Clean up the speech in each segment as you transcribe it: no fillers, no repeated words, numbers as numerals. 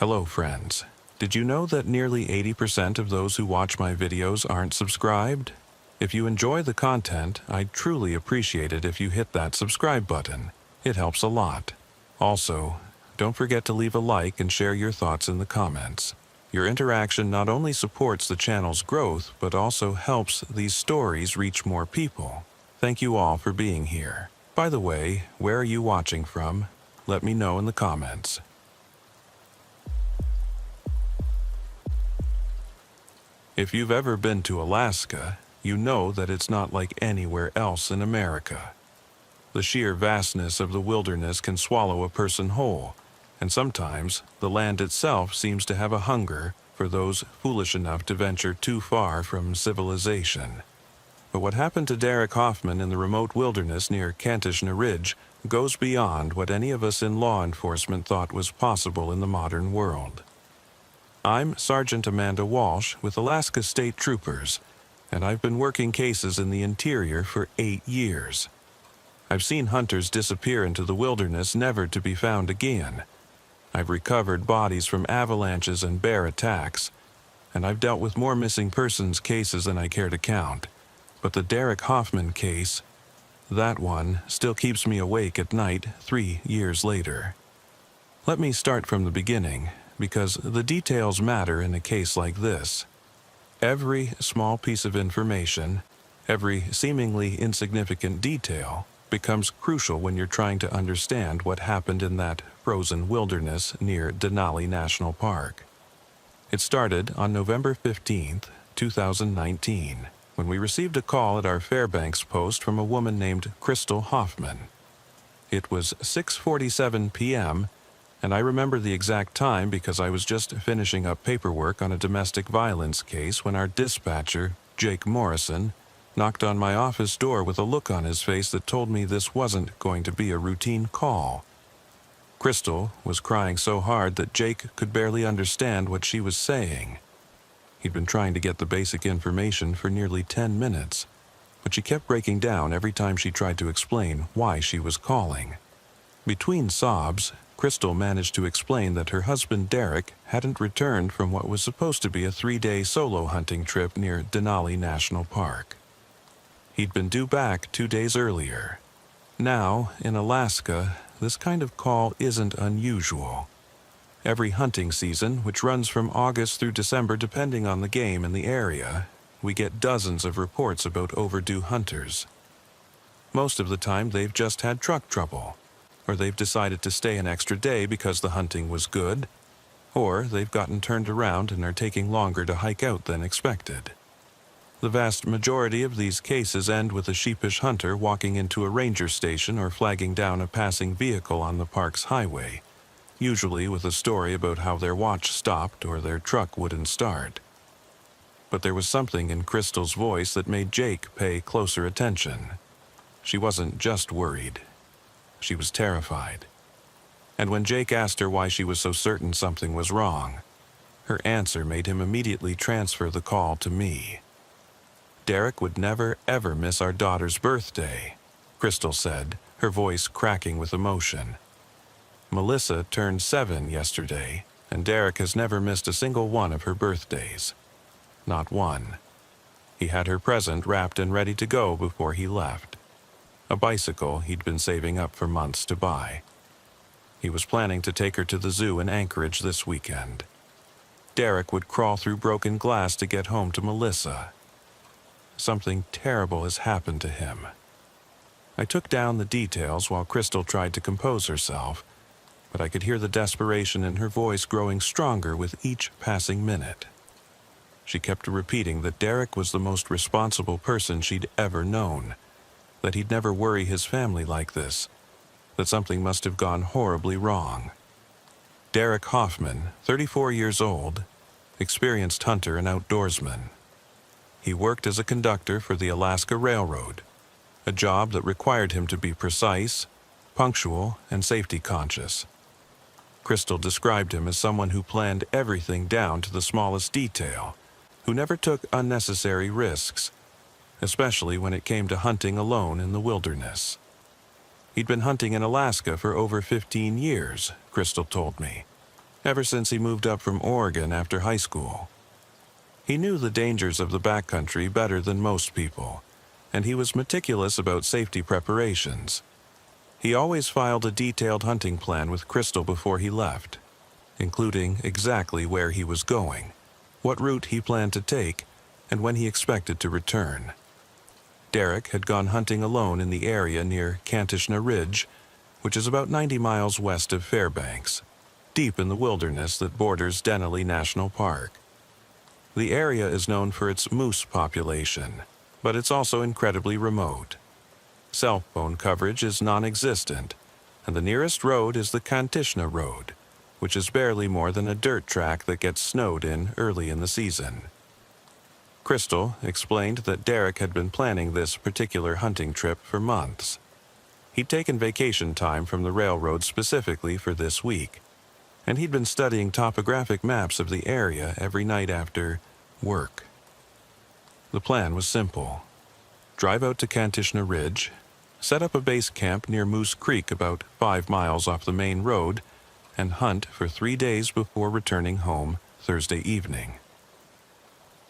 Hello friends. Did you know that nearly 80% of those who watch my videos aren't subscribed? If you enjoy the content, I'd truly appreciate it if you hit that subscribe button. It helps a lot. Also, don't forget to leave a like and share your thoughts in the comments. Your interaction not only supports the channel's growth, but also helps these stories reach more people. Thank you all for being here. By the way, where are you watching from? Let me know in the comments. If you've ever been to Alaska, you know that it's not like anywhere else in America. The sheer vastness of the wilderness can swallow a person whole, and sometimes the land itself seems to have a hunger for those foolish enough to venture too far from civilization. But what happened to Derek Hoffman in the remote wilderness near Kantishna Ridge goes beyond what any of us in law enforcement thought was possible in the modern world. I'm Sergeant Amanda Walsh with Alaska State Troopers, and I've been working cases in the interior for 8 years. I've seen hunters disappear into the wilderness never to be found again. I've recovered bodies from avalanches and bear attacks, and I've dealt with more missing persons cases than I care to count. But the Derek Hoffman case, that one still keeps me awake at night 3 years later. Let me start from the beginning, because the details matter in a case like this. Every small piece of information, every seemingly insignificant detail, becomes crucial when you're trying to understand what happened in that frozen wilderness near Denali National Park. It started on November 15th, 2019, when we received a call at our Fairbanks post from a woman named Crystal Hoffman. It was 6:47 p.m., and I remember the exact time because I was just finishing up paperwork on a domestic violence case when our dispatcher, Jake Morrison, knocked on my office door with a look on his face that told me this wasn't going to be a routine call. Crystal was crying so hard that Jake could barely understand what she was saying. He'd been trying to get the basic information for nearly 10 minutes, but she kept breaking down every time she tried to explain why she was calling. Between sobs, Crystal managed to explain that her husband Derek hadn't returned from what was supposed to be a 3-day solo hunting trip near Denali National Park. He'd been due back 2 days earlier. Now, in Alaska, this kind of call isn't unusual. Every hunting season, which runs from August through December depending on the game in the area, we get dozens of reports about overdue hunters. Most of the time they've just had truck trouble, or they've decided to stay an extra day because the hunting was good, or they've gotten turned around and are taking longer to hike out than expected. The vast majority of these cases end with a sheepish hunter walking into a ranger station or flagging down a passing vehicle on the park's highway, usually with a story about how their watch stopped or their truck wouldn't start. But there was something in Crystal's voice that made Jake pay closer attention. She wasn't just worried. She was terrified. And when Jake asked her why she was so certain something was wrong, her answer made him immediately transfer the call to me. Derek would never, ever miss our daughter's birthday, Crystal said, her voice cracking with emotion. Melissa turned 7 yesterday, and Derek has never missed a single one of her birthdays. Not one. He had her present wrapped and ready to go before he left. A bicycle he'd been saving up for months to buy. He was planning to take her to the zoo in Anchorage this weekend. Derek would crawl through broken glass to get home to Melissa. Something terrible has happened to him. I took down the details while Crystal tried to compose herself, but I could hear the desperation in her voice growing stronger with each passing minute. She kept repeating that Derek was the most responsible person she'd ever known, that he'd never worry his family like this, that something must have gone horribly wrong. Derek Hoffman, 34 years old, experienced hunter and outdoorsman. He worked as a conductor for the Alaska Railroad, a job that required him to be precise, punctual, and safety conscious. Crystal described him as someone who planned everything down to the smallest detail, who never took unnecessary risks, especially when it came to hunting alone in the wilderness. He'd been hunting in Alaska for over 15 years, Crystal told me, ever since he moved up from Oregon after high school. He knew the dangers of the backcountry better than most people, and he was meticulous about safety preparations. He always filed a detailed hunting plan with Crystal before he left, including exactly where he was going, what route he planned to take, and when he expected to return. Derek had gone hunting alone in the area near Kantishna Ridge, which is about 90 miles west of Fairbanks, deep in the wilderness that borders Denali National Park. The area is known for its moose population, but it's also incredibly remote. Cell phone coverage is non-existent, and the nearest road is the Kantishna Road, which is barely more than a dirt track that gets snowed in early in the season. Crystal explained that Derek had been planning this particular hunting trip for months. He'd taken vacation time from the railroad specifically for this week, and he'd been studying topographic maps of the area every night after work. The plan was simple. Drive out to Kantishna Ridge, set up a base camp near Moose Creek about 5 miles off the main road, and hunt for 3 days before returning home Thursday evening.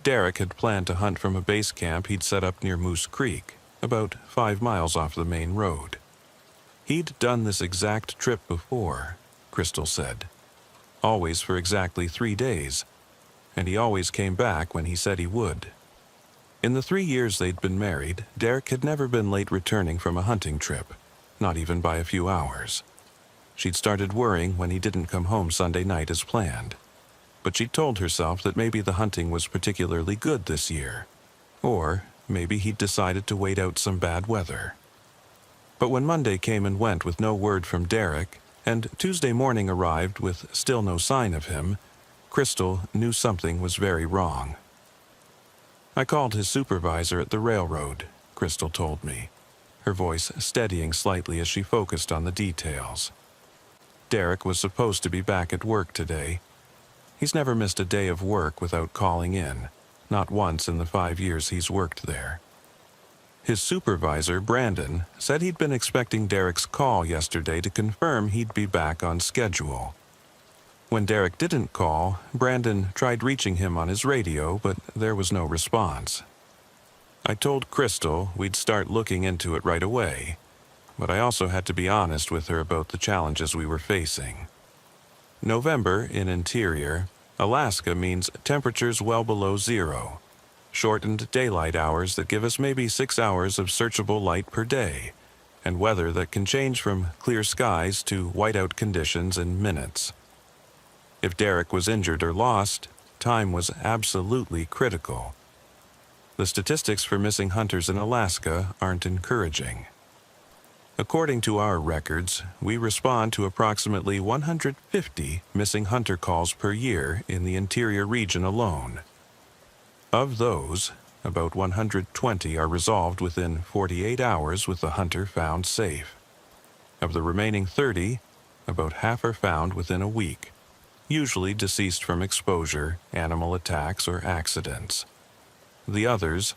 Derek had planned to hunt from a base camp he'd set up near Moose Creek, about 5 miles off the main road. He'd done this exact trip before, Crystal said, always for exactly 3 days, and he always came back when he said he would. In the 3 years they'd been married, Derek had never been late returning from a hunting trip, not even by a few hours. She'd started worrying when he didn't come home Sunday night as planned, but she'd told herself that maybe the hunting was particularly good this year, or maybe he'd decided to wait out some bad weather. But when Monday came and went with no word from Derek, and Tuesday morning arrived with still no sign of him, Crystal knew something was very wrong. I called his supervisor at the railroad, Crystal told me, her voice steadying slightly as she focused on the details. Derek was supposed to be back at work today. He's never missed a day of work without calling in, not once in the 5 years he's worked there. His supervisor, Brandon, said he'd been expecting Derek's call yesterday to confirm he'd be back on schedule. When Derek didn't call, Brandon tried reaching him on his radio, but there was no response. I told Crystal we'd start looking into it right away, but I also had to be honest with her about the challenges we were facing. November in interior Alaska means temperatures well below zero, shortened daylight hours that give us maybe 6 hours of searchable light per day, and weather that can change from clear skies to whiteout conditions in minutes. If Derek was injured or lost, time was absolutely critical. The statistics for missing hunters in Alaska aren't encouraging. According to our records, we respond to approximately 150 missing hunter calls per year in the interior region alone. Of those, about 120 are resolved within 48 hours with the hunter found safe. Of the remaining 30, about half are found within a week, usually deceased from exposure, animal attacks, or accidents. The others,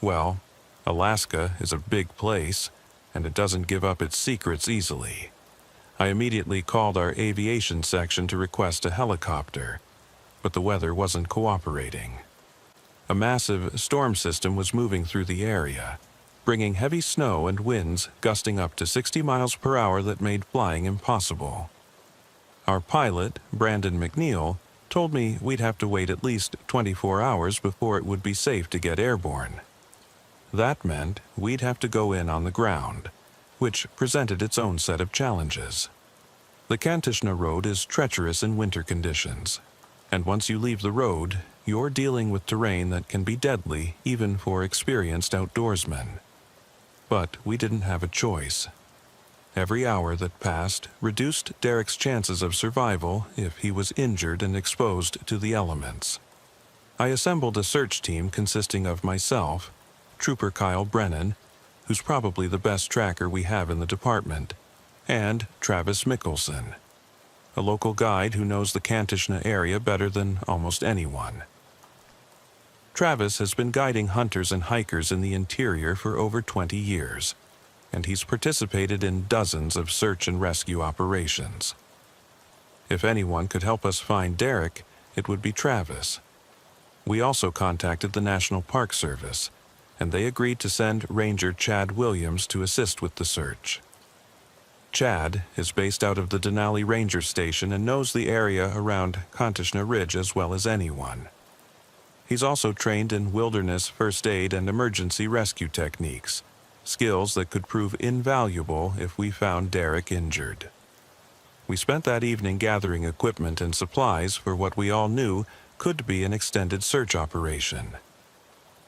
well, Alaska is a big place, and it doesn't give up its secrets easily. I immediately called our aviation section to request a helicopter, but the weather wasn't cooperating. A massive storm system was moving through the area, bringing heavy snow and winds gusting up to 60 miles per hour that made flying impossible. Our pilot, Brandon McNeil, told me we'd have to wait at least 24 hours before it would be safe to get airborne. That meant we'd have to go in on the ground, which presented its own set of challenges. The Kantishna Road is treacherous in winter conditions, and once you leave the road, you're dealing with terrain that can be deadly even for experienced outdoorsmen. But we didn't have a choice. Every hour that passed reduced Derek's chances of survival if he was injured and exposed to the elements. I assembled a search team consisting of myself, Trooper Kyle Brennan, who's probably the best tracker we have in the department, and Travis Mickelson, a local guide who knows the Kantishna area better than almost anyone. Travis has been guiding hunters and hikers in the interior for over 20 years, and he's participated in dozens of search and rescue operations. If anyone could help us find Derek, it would be Travis. We also contacted the National Park Service, and they agreed to send Ranger Chad Williams to assist with the search. Chad is based out of the Denali Ranger Station and knows the area around Kantishna Ridge as well as anyone. He's also trained in wilderness first aid and emergency rescue techniques, skills that could prove invaluable if we found Derek injured. We spent that evening gathering equipment and supplies for what we all knew could be an extended search operation.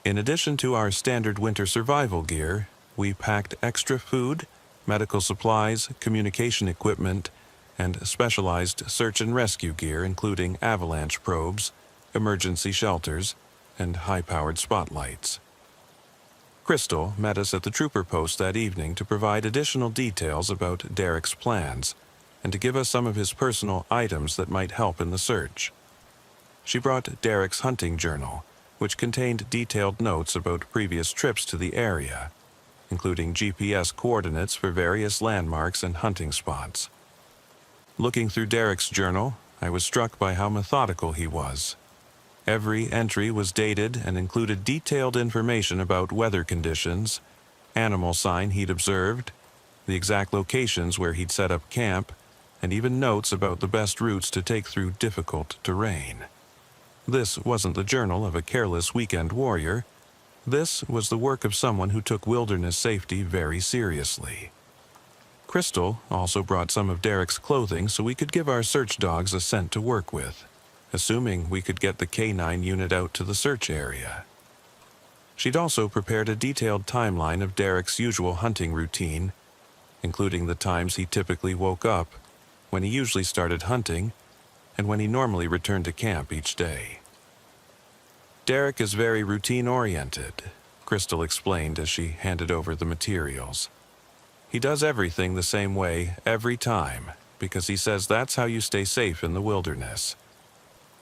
In addition to our standard winter survival gear, we packed extra food, medical supplies, communication equipment, and specialized search and rescue gear including avalanche probes, emergency shelters, and high-powered spotlights. Crystal met us at the trooper post that evening to provide additional details about Derek's plans and to give us some of his personal items that might help in the search. She brought Derek's hunting journal, which contained detailed notes about previous trips to the area, including GPS coordinates for various landmarks and hunting spots. Looking through Derek's journal, I was struck by how methodical he was. Every entry was dated and included detailed information about weather conditions, animal sign he'd observed, the exact locations where he'd set up camp, and even notes about the best routes to take through difficult terrain. This wasn't the journal of a careless weekend warrior. This was the work of someone who took wilderness safety very seriously. Crystal also brought some of Derek's clothing so we could give our search dogs a scent to work with, assuming we could get the K9 unit out to the search area. She'd also prepared a detailed timeline of Derek's usual hunting routine, including the times he typically woke up, when he usually started hunting, and when he normally returned to camp each day. Derek is very routine-oriented, Crystal explained as she handed over the materials. He does everything the same way every time because he says that's how you stay safe in the wilderness.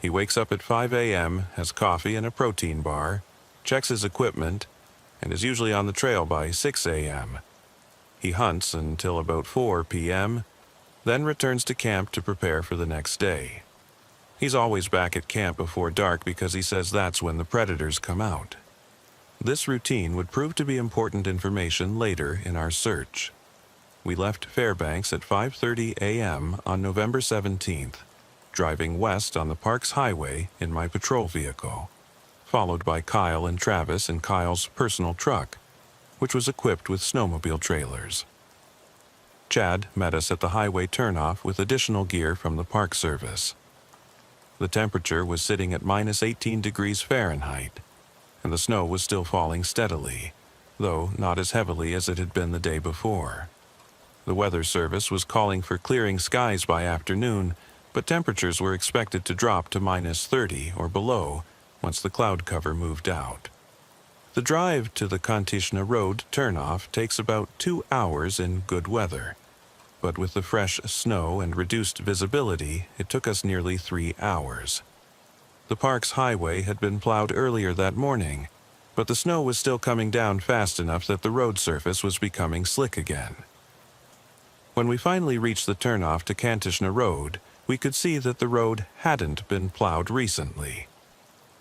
He wakes up at 5 a.m., has coffee and a protein bar, checks his equipment, and is usually on the trail by 6 a.m. He hunts until about 4 p.m., then returns to camp to prepare for the next day. He's always back at camp before dark because he says that's when the predators come out. This routine would prove to be important information later in our search. We left Fairbanks at 5:30 a.m. on November 17th, driving west on the Parks Highway in my patrol vehicle, followed by Kyle and Travis in Kyle's personal truck, which was equipped with snowmobile trailers. Chad met us at the highway turnoff with additional gear from the Park Service. The temperature was sitting at minus 18 degrees Fahrenheit, and the snow was still falling steadily, though not as heavily as it had been the day before. The Weather Service was calling for clearing skies by afternoon, but temperatures were expected to drop to minus 30 or below once the cloud cover moved out. The drive to the Kantishna Road turnoff takes about 2 hours in good weather, but with the fresh snow and reduced visibility, it took us nearly 3 hours. The park's highway had been plowed earlier that morning, but the snow was still coming down fast enough that the road surface was becoming slick again. When we finally reached the turnoff to Kantishna Road, we could see that the road hadn't been plowed recently.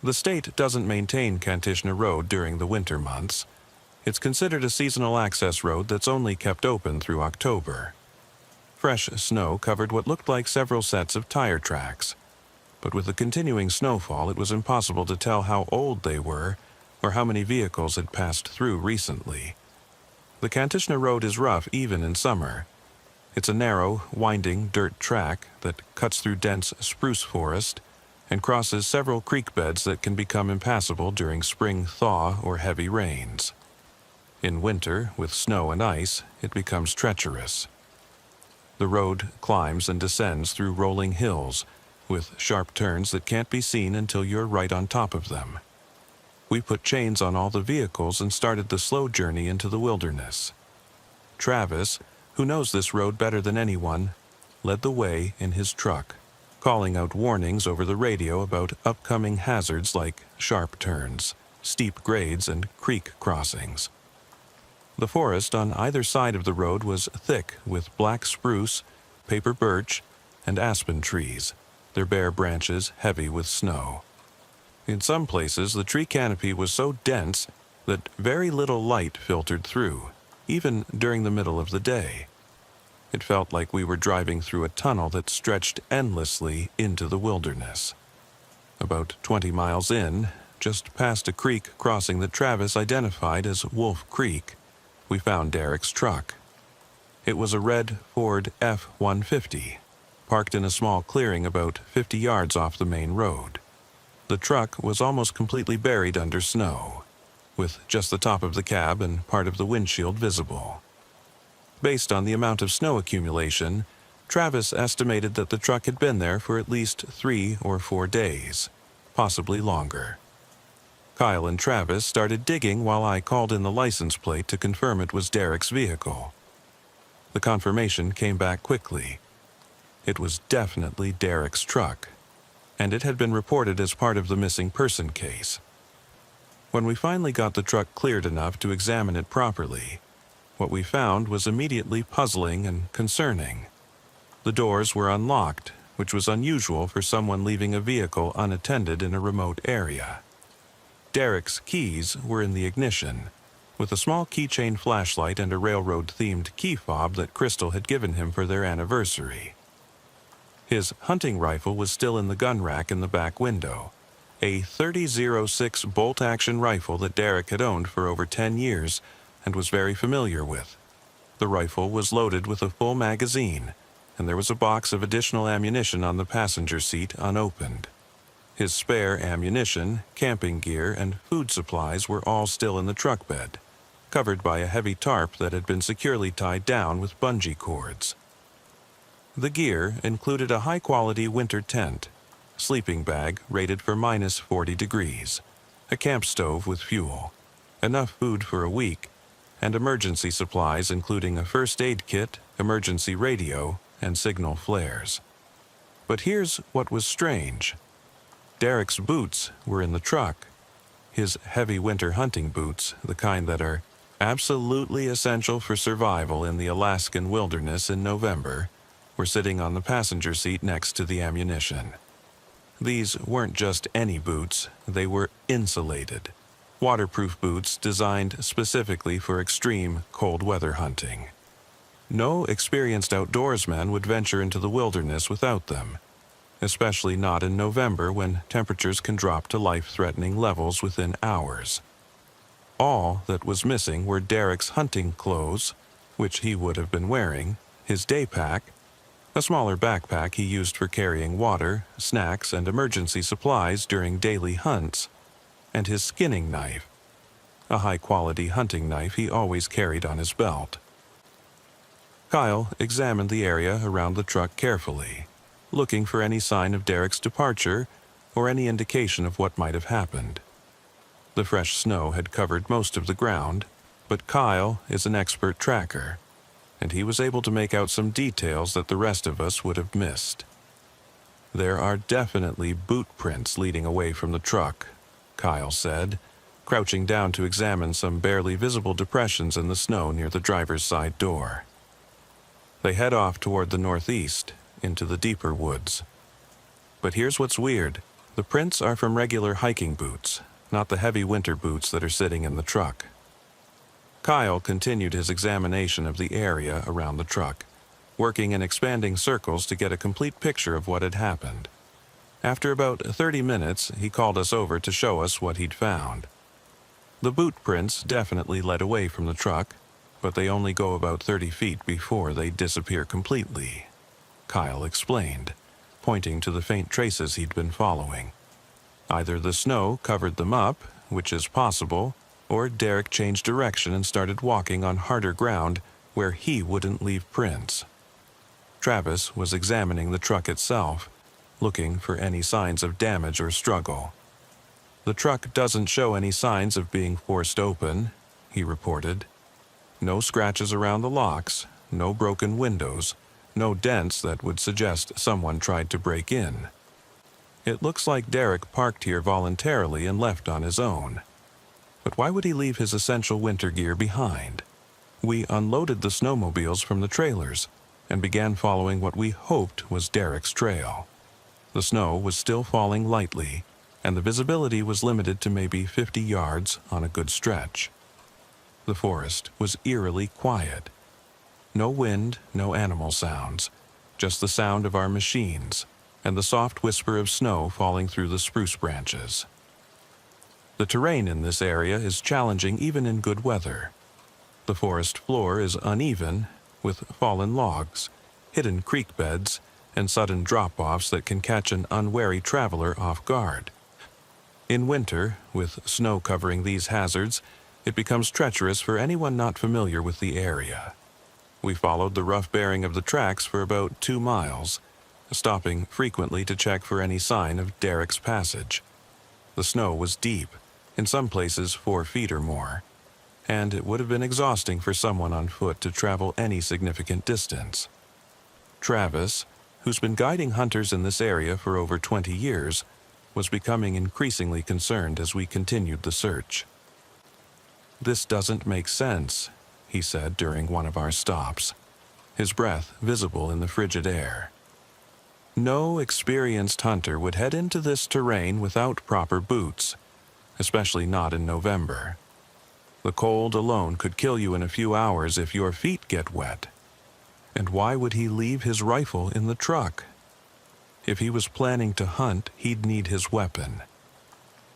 The state doesn't maintain Kantishna Road during the winter months. It's considered a seasonal access road that's only kept open through October. Fresh snow covered what looked like several sets of tire tracks, but with the continuing snowfall it was impossible to tell how old they were or how many vehicles had passed through recently. The Kantishna Road is rough even in summer. It's a narrow, winding dirt track that cuts through dense spruce forest and crosses several creek beds that can become impassable during spring thaw or heavy rains. In winter, with snow and ice, it becomes treacherous. The road climbs and descends through rolling hills, with sharp turns that can't be seen until you're right on top of them. We put chains on all the vehicles and started the slow journey into the wilderness. Travis, who knows this road better than anyone, led the way in his truck, calling out warnings over the radio about upcoming hazards like sharp turns, steep grades, and creek crossings. The forest on either side of the road was thick with black spruce, paper birch, and aspen trees, their bare branches heavy with snow. In some places, the tree canopy was so dense that very little light filtered through, even during the middle of the day. It felt like we were driving through a tunnel that stretched endlessly into the wilderness. About 20 miles in, just past a creek crossing that Travis identified as Wolf Creek, we found Derek's truck. It was a red Ford F-150, parked in a small clearing about 50 yards off the main road. The truck was almost completely buried under snow, with just the top of the cab and part of the windshield visible. Based on the amount of snow accumulation, Travis estimated that the truck had been there for at least 3 or 4 days, possibly longer. Kyle and Travis started digging while I called in the license plate to confirm it was Derek's vehicle. The confirmation came back quickly. It was definitely Derek's truck, and it had been reported as part of the missing person case. When we finally got the truck cleared enough to examine it properly, what we found was immediately puzzling and concerning. The doors were unlocked, which was unusual for someone leaving a vehicle unattended in a remote area. Derek's keys were in the ignition, with a small keychain flashlight and a railroad-themed key fob that Crystal had given him for their anniversary. His hunting rifle was still in the gun rack in the back window, a .30-06 bolt-action rifle that Derek had owned for over 10 years and was very familiar with. The rifle was loaded with a full magazine, and there was a box of additional ammunition on the passenger seat unopened. His spare ammunition, camping gear, and food supplies were all still in the truck bed, covered by a heavy tarp that had been securely tied down with bungee cords. The gear included a high-quality winter tent, sleeping bag rated for -40 degrees, a camp stove with fuel, enough food for a week, and emergency supplies including a first aid kit, emergency radio, and signal flares. But here's what was strange. Derek's boots were in the truck. His heavy winter hunting boots, the kind that are absolutely essential for survival in the Alaskan wilderness in November, were sitting on the passenger seat next to the ammunition. These weren't just any boots, they were insulated, waterproof boots designed specifically for extreme cold weather hunting. No experienced outdoorsman would venture into the wilderness without them, especially not in November when temperatures can drop to life-threatening levels within hours. All that was missing were Derek's hunting clothes, which he would have been wearing, his day pack, a smaller backpack he used for carrying water, snacks, and emergency supplies during daily hunts, and his skinning knife, a high-quality hunting knife he always carried on his belt. Kyle examined the area around the truck carefully, looking for any sign of Derek's departure or any indication of what might have happened. The fresh snow had covered most of the ground, but Kyle is an expert tracker, and he was able to make out some details that the rest of us would have missed. There are definitely boot prints leading away from the truck, Kyle said, crouching down to examine some barely visible depressions in the snow near the driver's side door. They head off toward the northeast, into the deeper woods. But here's what's weird. The prints are from regular hiking boots, not the heavy winter boots that are sitting in the truck. Kyle continued his examination of the area around the truck, working in expanding circles to get a complete picture of what had happened. After about 30 minutes, he called us over to show us what he'd found. The boot prints definitely led away from the truck, but they only go about 30 feet before they disappear completely, Kyle explained, pointing to the faint traces he'd been following. Either the snow covered them up, which is possible, or Derek changed direction and started walking on harder ground where he wouldn't leave prints. Travis was examining the truck itself, looking for any signs of damage or struggle. The truck doesn't show any signs of being forced open, he reported. No scratches around the locks, no broken windows, no dents that would suggest someone tried to break in. It looks like Derek parked here voluntarily and left on his own. But why would he leave his essential winter gear behind? We unloaded the snowmobiles from the trailers, and began following what we hoped was Derek's trail. The snow was still falling lightly, and the visibility was limited to maybe 50 yards on a good stretch. The forest was eerily quiet. No wind, no animal sounds, just the sound of our machines and the soft whisper of snow falling through the spruce branches. The terrain in this area is challenging even in good weather. The forest floor is uneven, with fallen logs, hidden creek beds, and sudden drop-offs that can catch an unwary traveler off guard. In winter, with snow covering these hazards, it becomes treacherous for anyone not familiar with the area. We followed the rough bearing of the tracks for about 2 miles, stopping frequently to check for any sign of Derek's passage. The snow was deep, in some places 4 feet or more, and it would have been exhausting for someone on foot to travel any significant distance. Travis, who's been guiding hunters in this area for over 20 years, was becoming increasingly concerned as we continued the search. "This doesn't make sense," he said during one of our stops, his breath visible in the frigid air. No experienced hunter would head into this terrain without proper boots, especially not in November. The cold alone could kill you in a few hours if your feet get wet. And why would he leave his rifle in the truck? If he was planning to hunt, he'd need his weapon.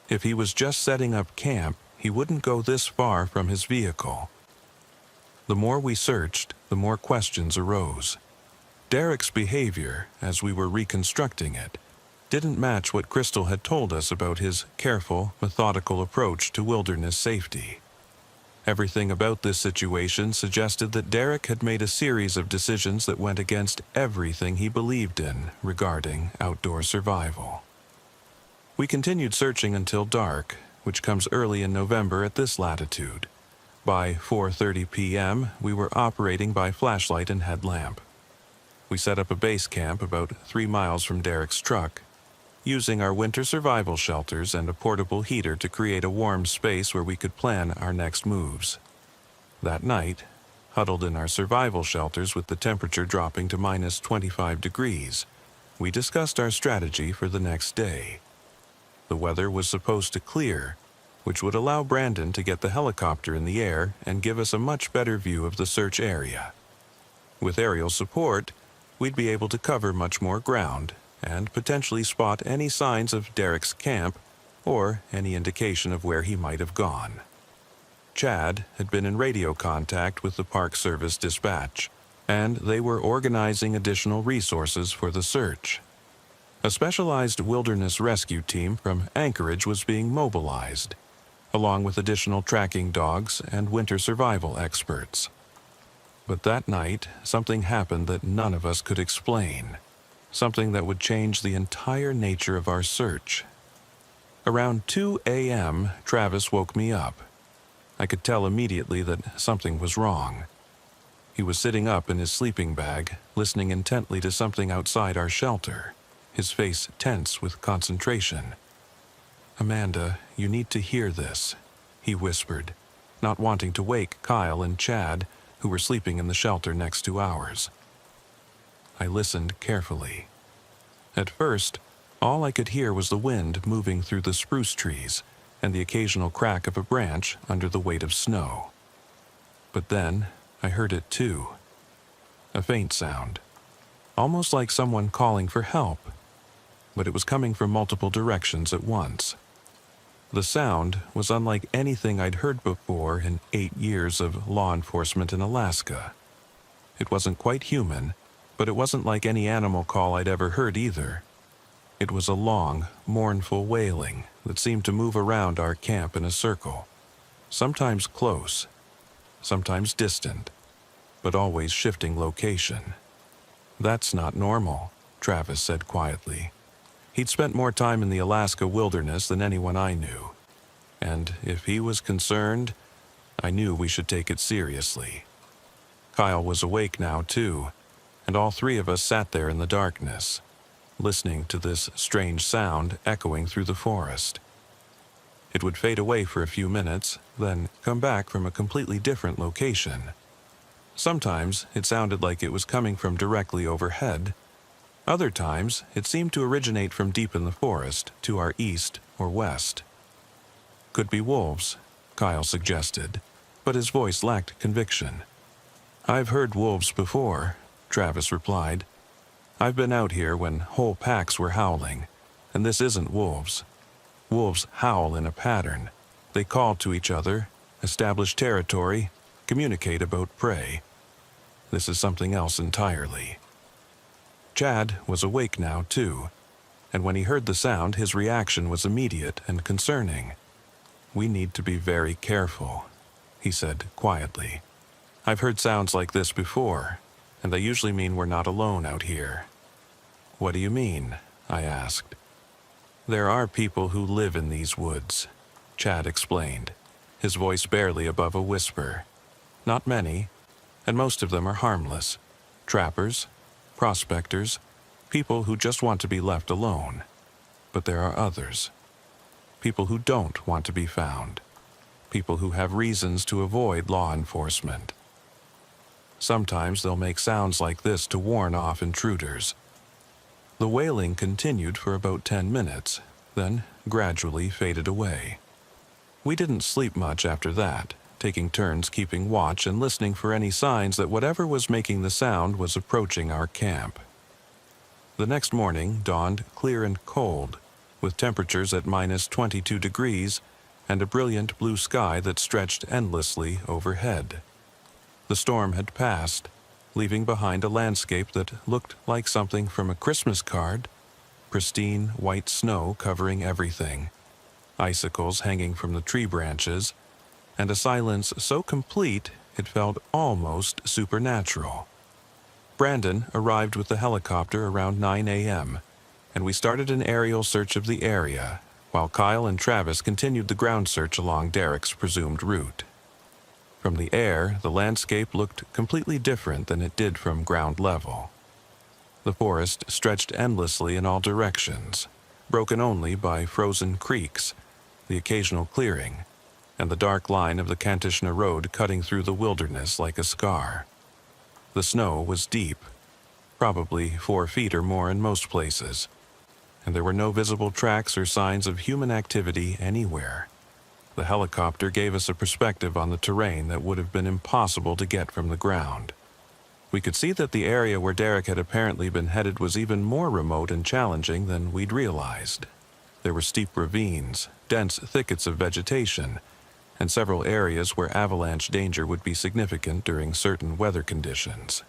If he was just setting up camp, he wouldn't go this far from his vehicle. The more we searched, the more questions arose. Derek's behavior, as we were reconstructing it, didn't match what Crystal had told us about his careful, methodical approach to wilderness safety. Everything about this situation suggested that Derek had made a series of decisions that went against everything he believed in regarding outdoor survival. We continued searching until dark, which comes early in November at this latitude. By 4:30 p.m., we were operating by flashlight and headlamp. We set up a base camp about 3 miles from Derek's truck, using our winter survival shelters and a portable heater to create a warm space where we could plan our next moves. That night, huddled in our survival shelters with the temperature dropping to minus 25 degrees, we discussed our strategy for the next day. The weather was supposed to clear, which would allow Brandon to get the helicopter in the air and give us a much better view of the search area. With aerial support, we'd be able to cover much more ground and potentially spot any signs of Derek's camp or any indication of where he might have gone. Chad had been in radio contact with the Park Service dispatch, and they were organizing additional resources for the search. A specialized wilderness rescue team from Anchorage was being mobilized, along with additional tracking dogs and winter survival experts. But that night, something happened that none of us could explain. Something that would change the entire nature of our search. Around 2 a.m., Travis woke me up. I could tell immediately that something was wrong. He was sitting up in his sleeping bag, listening intently to something outside our shelter, his face tense with concentration. "Amanda, you need to hear this," he whispered, not wanting to wake Kyle and Chad, who were sleeping in the shelter next to ours. I listened carefully. At first, all I could hear was the wind moving through the spruce trees and the occasional crack of a branch under the weight of snow. But then, I heard it too. A faint sound, almost like someone calling for help, but it was coming from multiple directions at once. The sound was unlike anything I'd heard before in 8 years of law enforcement in Alaska. It wasn't quite human, but it wasn't like any animal call I'd ever heard either. It was a long, mournful wailing that seemed to move around our camp in a circle, sometimes close, sometimes distant, but always shifting location. "That's not normal," Travis said quietly. He'd spent more time in the Alaska wilderness than anyone I knew, and if he was concerned, I knew we should take it seriously. Kyle was awake now too, and all 3 of us sat there in the darkness, listening to this strange sound echoing through the forest. It would fade away for a few minutes, then come back from a completely different location. Sometimes it sounded like it was coming from directly overhead. Other times it seemed to originate from deep in the forest to our east or west. Could be wolves, Kyle suggested, but his voice lacked conviction. I've heard wolves before, Travis replied. I've been out here when whole packs were howling, and this isn't wolves. Wolves howl in a pattern. They call to each other, establish territory, communicate about prey. This is something else entirely. Chad was awake now, too, and when he heard the sound, his reaction was immediate and concerning. We need to be very careful, he said quietly. I've heard sounds like this before, and they usually mean we're not alone out here. What do you mean? I asked. There are people who live in these woods, Chad explained, his voice barely above a whisper. Not many, and most of them are harmless. Trappers, prospectors, people who just want to be left alone. But there are others. People who don't want to be found. People who have reasons to avoid law enforcement. Sometimes they'll make sounds like this to warn off intruders. The wailing continued for about 10 minutes, then gradually faded away. We didn't sleep much after that, taking turns keeping watch and listening for any signs that whatever was making the sound was approaching our camp. The next morning dawned clear and cold, with temperatures at -22 degrees and a brilliant blue sky that stretched endlessly overhead. The storm had passed, leaving behind a landscape that looked like something from a Christmas card, pristine white snow covering everything, icicles hanging from the tree branches, and a silence so complete it felt almost supernatural. Brandon arrived with the helicopter around 9 a.m., and we started an aerial search of the area, while Kyle and Travis continued the ground search along Derek's presumed route. From the air, the landscape looked completely different than it did from ground level. The forest stretched endlessly in all directions, broken only by frozen creeks, the occasional clearing, and the dark line of the Kantishna Road cutting through the wilderness like a scar. The snow was deep, probably 4 feet or more in most places, and there were no visible tracks or signs of human activity anywhere. The helicopter gave us a perspective on the terrain that would have been impossible to get from the ground. We could see that the area where Derek had apparently been headed was even more remote and challenging than we'd realized. There were steep ravines, dense thickets of vegetation, and several areas where avalanche danger would be significant during certain weather conditions.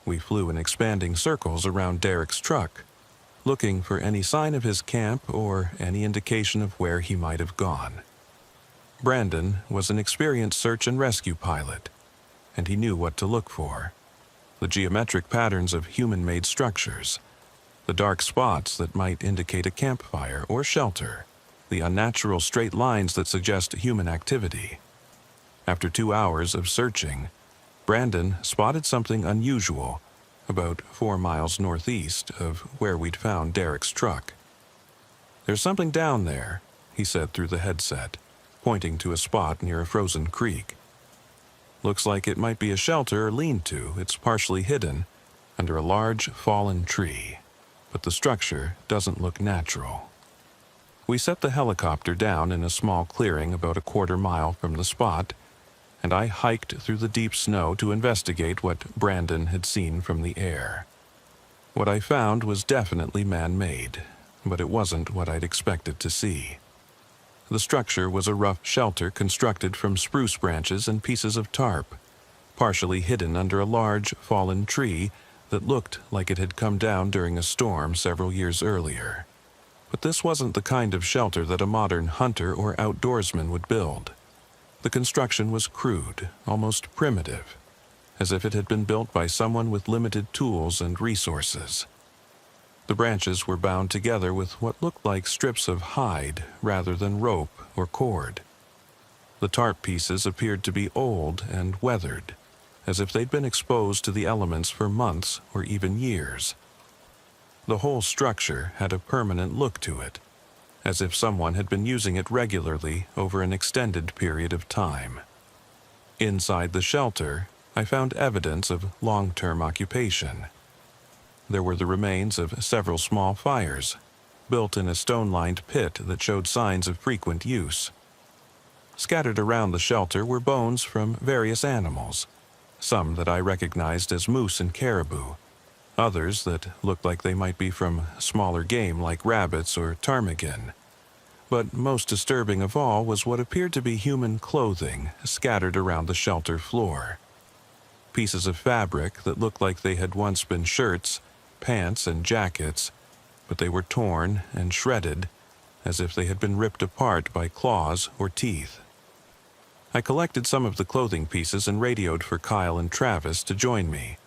We flew in expanding circles around Derek's truck, looking for any sign of his camp or any indication of where he might have gone. Brandon was an experienced search and rescue pilot, and he knew what to look for. The geometric patterns of human-made structures, the dark spots that might indicate a campfire or shelter, the unnatural straight lines that suggest human activity. After 2 hours of searching, Brandon spotted something unusual about 4 miles northeast of where we'd found Derek's truck. "There's something down there," he said through the headset, pointing to a spot near a frozen creek. "Looks like it might be a shelter or lean-to. It's partially hidden under a large fallen tree, but the structure doesn't look natural." We set the helicopter down in a small clearing about a 1/4 mile from the spot, and I hiked through the deep snow to investigate what Brandon had seen from the air. What I found was definitely man-made, but it wasn't what I'd expected to see. The structure was a rough shelter constructed from spruce branches and pieces of tarp, partially hidden under a large, fallen tree that looked like it had come down during a storm several years earlier. But this wasn't the kind of shelter that a modern hunter or outdoorsman would build. The construction was crude, almost primitive, as if it had been built by someone with limited tools and resources. The branches were bound together with what looked like strips of hide rather than rope or cord. The tarp pieces appeared to be old and weathered, as if they'd been exposed to the elements for months or even years. The whole structure had a permanent look to it, as if someone had been using it regularly over an extended period of time. Inside the shelter, I found evidence of long-term occupation. There were the remains of several small fires, built in a stone-lined pit that showed signs of frequent use. Scattered around the shelter were bones from various animals, some that I recognized as moose and caribou, others that looked like they might be from smaller game like rabbits or ptarmigan. But most disturbing of all was what appeared to be human clothing scattered around the shelter floor. Pieces of fabric that looked like they had once been shirts, pants, and jackets, but they were torn and shredded as if they had been ripped apart by claws or teeth. I collected some of the clothing pieces and radioed for Kyle and Travis to join me.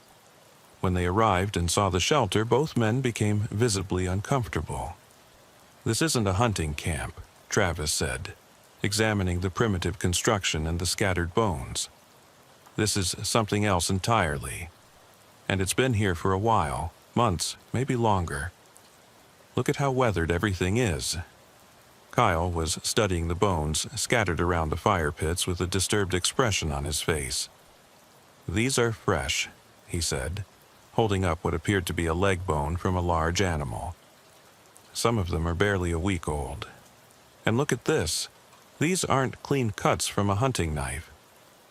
When they arrived and saw the shelter, both men became visibly uncomfortable. "This isn't a hunting camp," Travis said, examining the primitive construction and the scattered bones. "This is something else entirely. And it's been here for a while, months, maybe longer. Look at how weathered everything is." Kyle was studying the bones scattered around the fire pits with a disturbed expression on his face. "These are fresh," he said, holding up what appeared to be a leg bone from a large animal. "Some of them are barely a week old. And look at this. These aren't clean cuts from a hunting knife.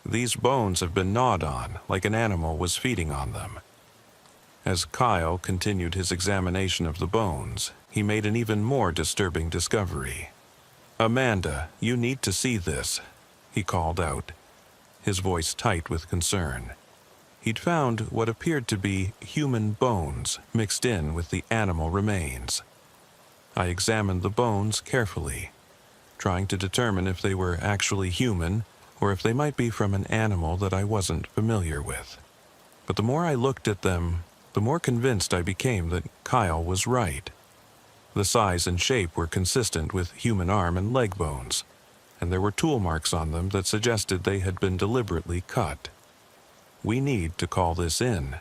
These bones have been gnawed on, like an animal was feeding on them." As Kyle continued his examination of the bones, he made an even more disturbing discovery. "Amanda, you need to see this," he called out, his voice tight with concern. He'd found what appeared to be human bones mixed in with the animal remains. I examined the bones carefully, trying to determine if they were actually human or if they might be from an animal that I wasn't familiar with. But the more I looked at them, the more convinced I became that Kyle was right. The size and shape were consistent with human arm and leg bones, and there were tool marks on them that suggested they had been deliberately cut. "We need to call this in,"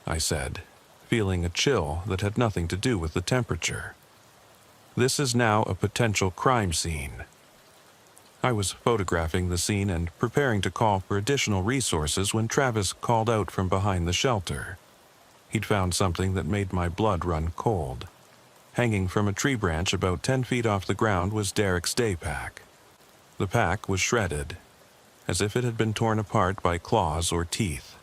I said, feeling a chill that had nothing to do with the temperature. "This is now a potential crime scene." I was photographing the scene and preparing to call for additional resources when Travis called out from behind the shelter. He'd found something that made my blood run cold. Hanging from a tree branch about 10 feet off the ground was Derek's day pack. The pack was shredded, as if it had been torn apart by claws or teeth.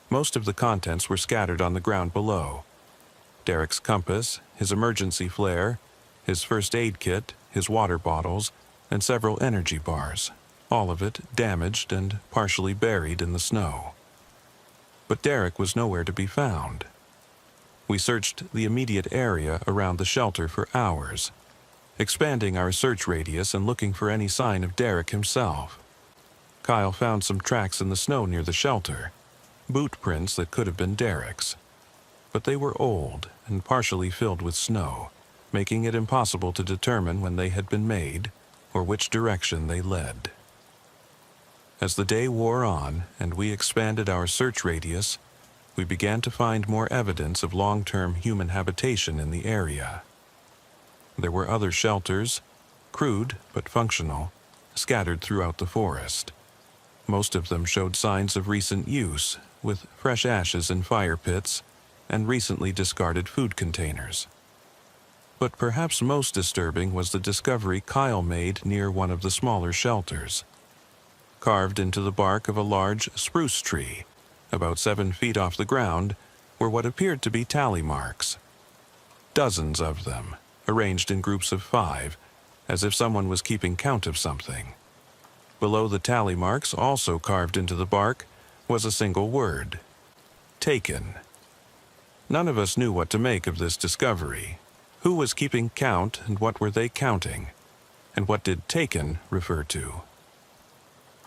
Most of the contents were scattered on the ground below. Derek's compass, his emergency flare, his first aid kit, his water bottles, and several energy bars, all of it damaged and partially buried in the snow. But Derek was nowhere to be found. We searched the immediate area around the shelter for hours, expanding our search radius and looking for any sign of Derek himself. Kyle found some tracks in the snow near the shelter, boot prints that could have been Derek's. But they were old and partially filled with snow, making it impossible to determine when they had been made or which direction they led. As the day wore on and we expanded our search radius, we began to find more evidence of long-term human habitation in the area. There were other shelters, crude but functional, scattered throughout the forest. Most of them showed signs of recent use, with fresh ashes in fire pits and recently discarded food containers. But perhaps most disturbing was the discovery Kyle made near one of the smaller shelters. Carved into the bark of a large spruce tree, about 7 feet off the ground, were what appeared to be tally marks. Dozens of them, arranged in groups of 5, as if someone was keeping count of something. Below the tally marks, also carved into the bark, was a single word: taken. None of us knew what to make of this discovery. Who was keeping count and what were they counting? And what did taken refer to?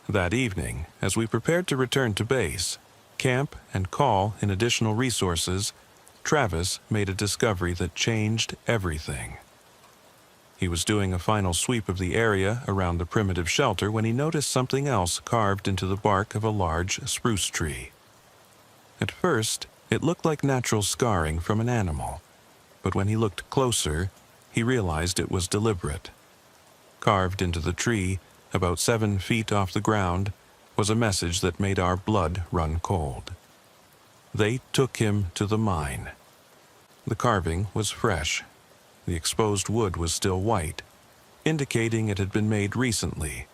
That evening, as we prepared to return to base, camp, and call in additional resources, Travis made a discovery that changed everything. He was doing a final sweep of the area around the primitive shelter when he noticed something else carved into the bark of a large spruce tree. At first, it looked like natural scarring from an animal, but when he looked closer, he realized it was deliberate. Carved into the tree, about 7 feet off the ground, was a message that made our blood run cold. They took him to the mine. The carving was fresh. The exposed wood was still white, indicating it had been made recently,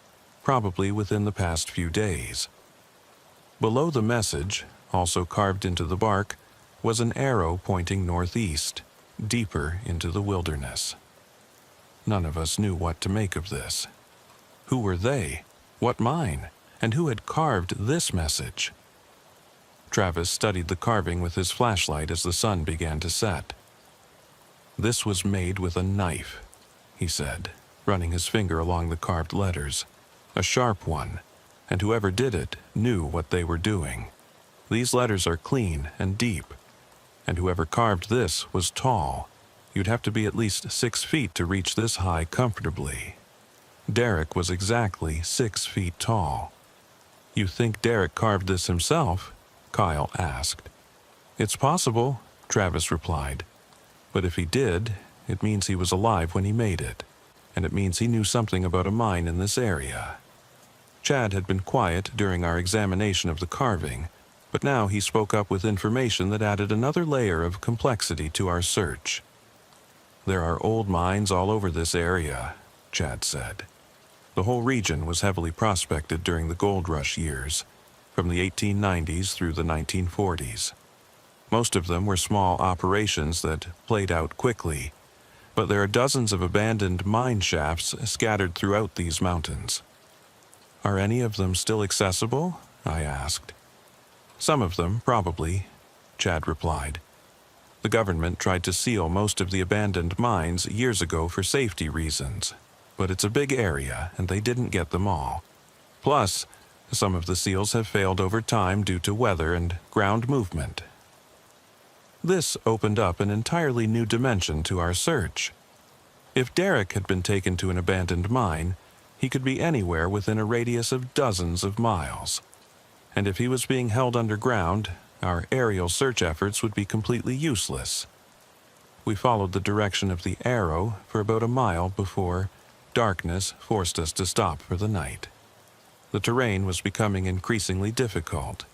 probably within the past few days. Below the message, also carved into the bark, was an arrow pointing northeast, deeper into the wilderness. None of us knew what to make of this. Who were they? What mine? And who had carved this message? Travis studied the carving with his flashlight as the sun began to set. "This was made with a knife," he said, running his finger along the carved letters. "A sharp one, and whoever did it knew what they were doing. These letters are clean and deep, and whoever carved this was tall. You'd have to be at least 6 feet to reach this high comfortably." Derek was exactly 6 feet tall. "You think Derek carved this himself?" Kyle asked. "It's possible," Travis replied. "But if he did, it means he was alive when he made it, and it means he knew something about a mine in this area." Chad had been quiet during our examination of the carving, but now he spoke up with information that added another layer of complexity to our search. "There are old mines all over this area," Chad said. The whole region was heavily prospected during the gold rush years, from the 1890s through the 1940s. Most of them were small operations that played out quickly, but there are dozens of abandoned mine shafts scattered throughout these mountains. "Are any of them still accessible?" I asked. "Some of them, probably," Chad replied. "The government tried to seal most of the abandoned mines years ago for safety reasons, but it's a big area and they didn't get them all. Plus, some of the seals have failed over time due to weather and ground movement." This opened up an entirely new dimension to our search. If Derek had been taken to an abandoned mine, he could be anywhere within a radius of dozens of miles. And if he was being held underground, our aerial search efforts would be completely useless. We followed the direction of the arrow for about a mile before darkness forced us to stop for the night. The terrain was becoming increasingly difficult,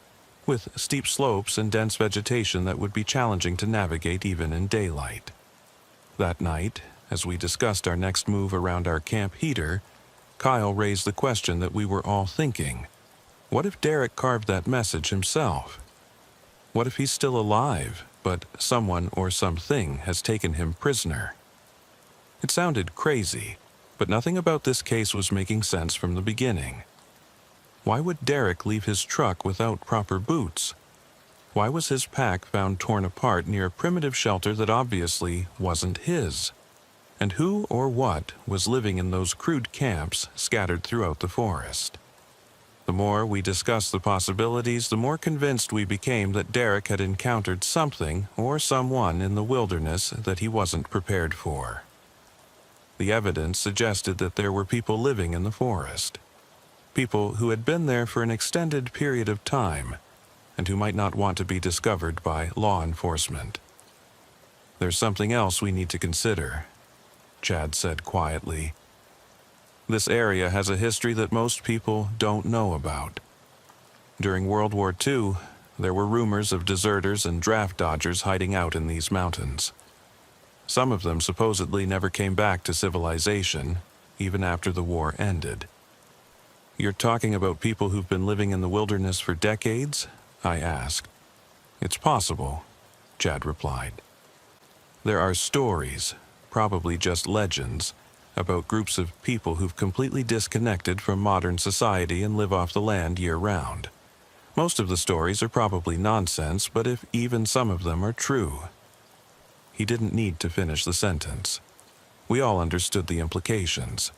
with steep slopes and dense vegetation that would be challenging to navigate even in daylight. That night, as we discussed our next move around our camp heater, Kyle raised the question that we were all thinking. What if Derek carved that message himself? What if he's still alive, but someone or something has taken him prisoner? It sounded crazy, but nothing about this case was making sense from the beginning. Why would Derek leave his truck without proper boots? Why was his pack found torn apart near a primitive shelter that obviously wasn't his? And who or what was living in those crude camps scattered throughout the forest? The more we discussed the possibilities, the more convinced we became that Derek had encountered something or someone in the wilderness that he wasn't prepared for. The evidence suggested that there were people living in the forest. People who had been there for an extended period of time, and who might not want to be discovered by law enforcement. "There's something else we need to consider," Chad said quietly. "This area has a history that most people don't know about. During World War II, there were rumors of deserters and draft dodgers hiding out in these mountains. Some of them supposedly never came back to civilization, even after the war ended." "You're talking about people who've been living in the wilderness for decades?" I asked. "It's possible," Chad replied. "There are stories, probably just legends, about groups of people who've completely disconnected from modern society and live off the land year-round. Most of the stories are probably nonsense, but if even some of them are true..." He didn't need to finish the sentence. We all understood the implications.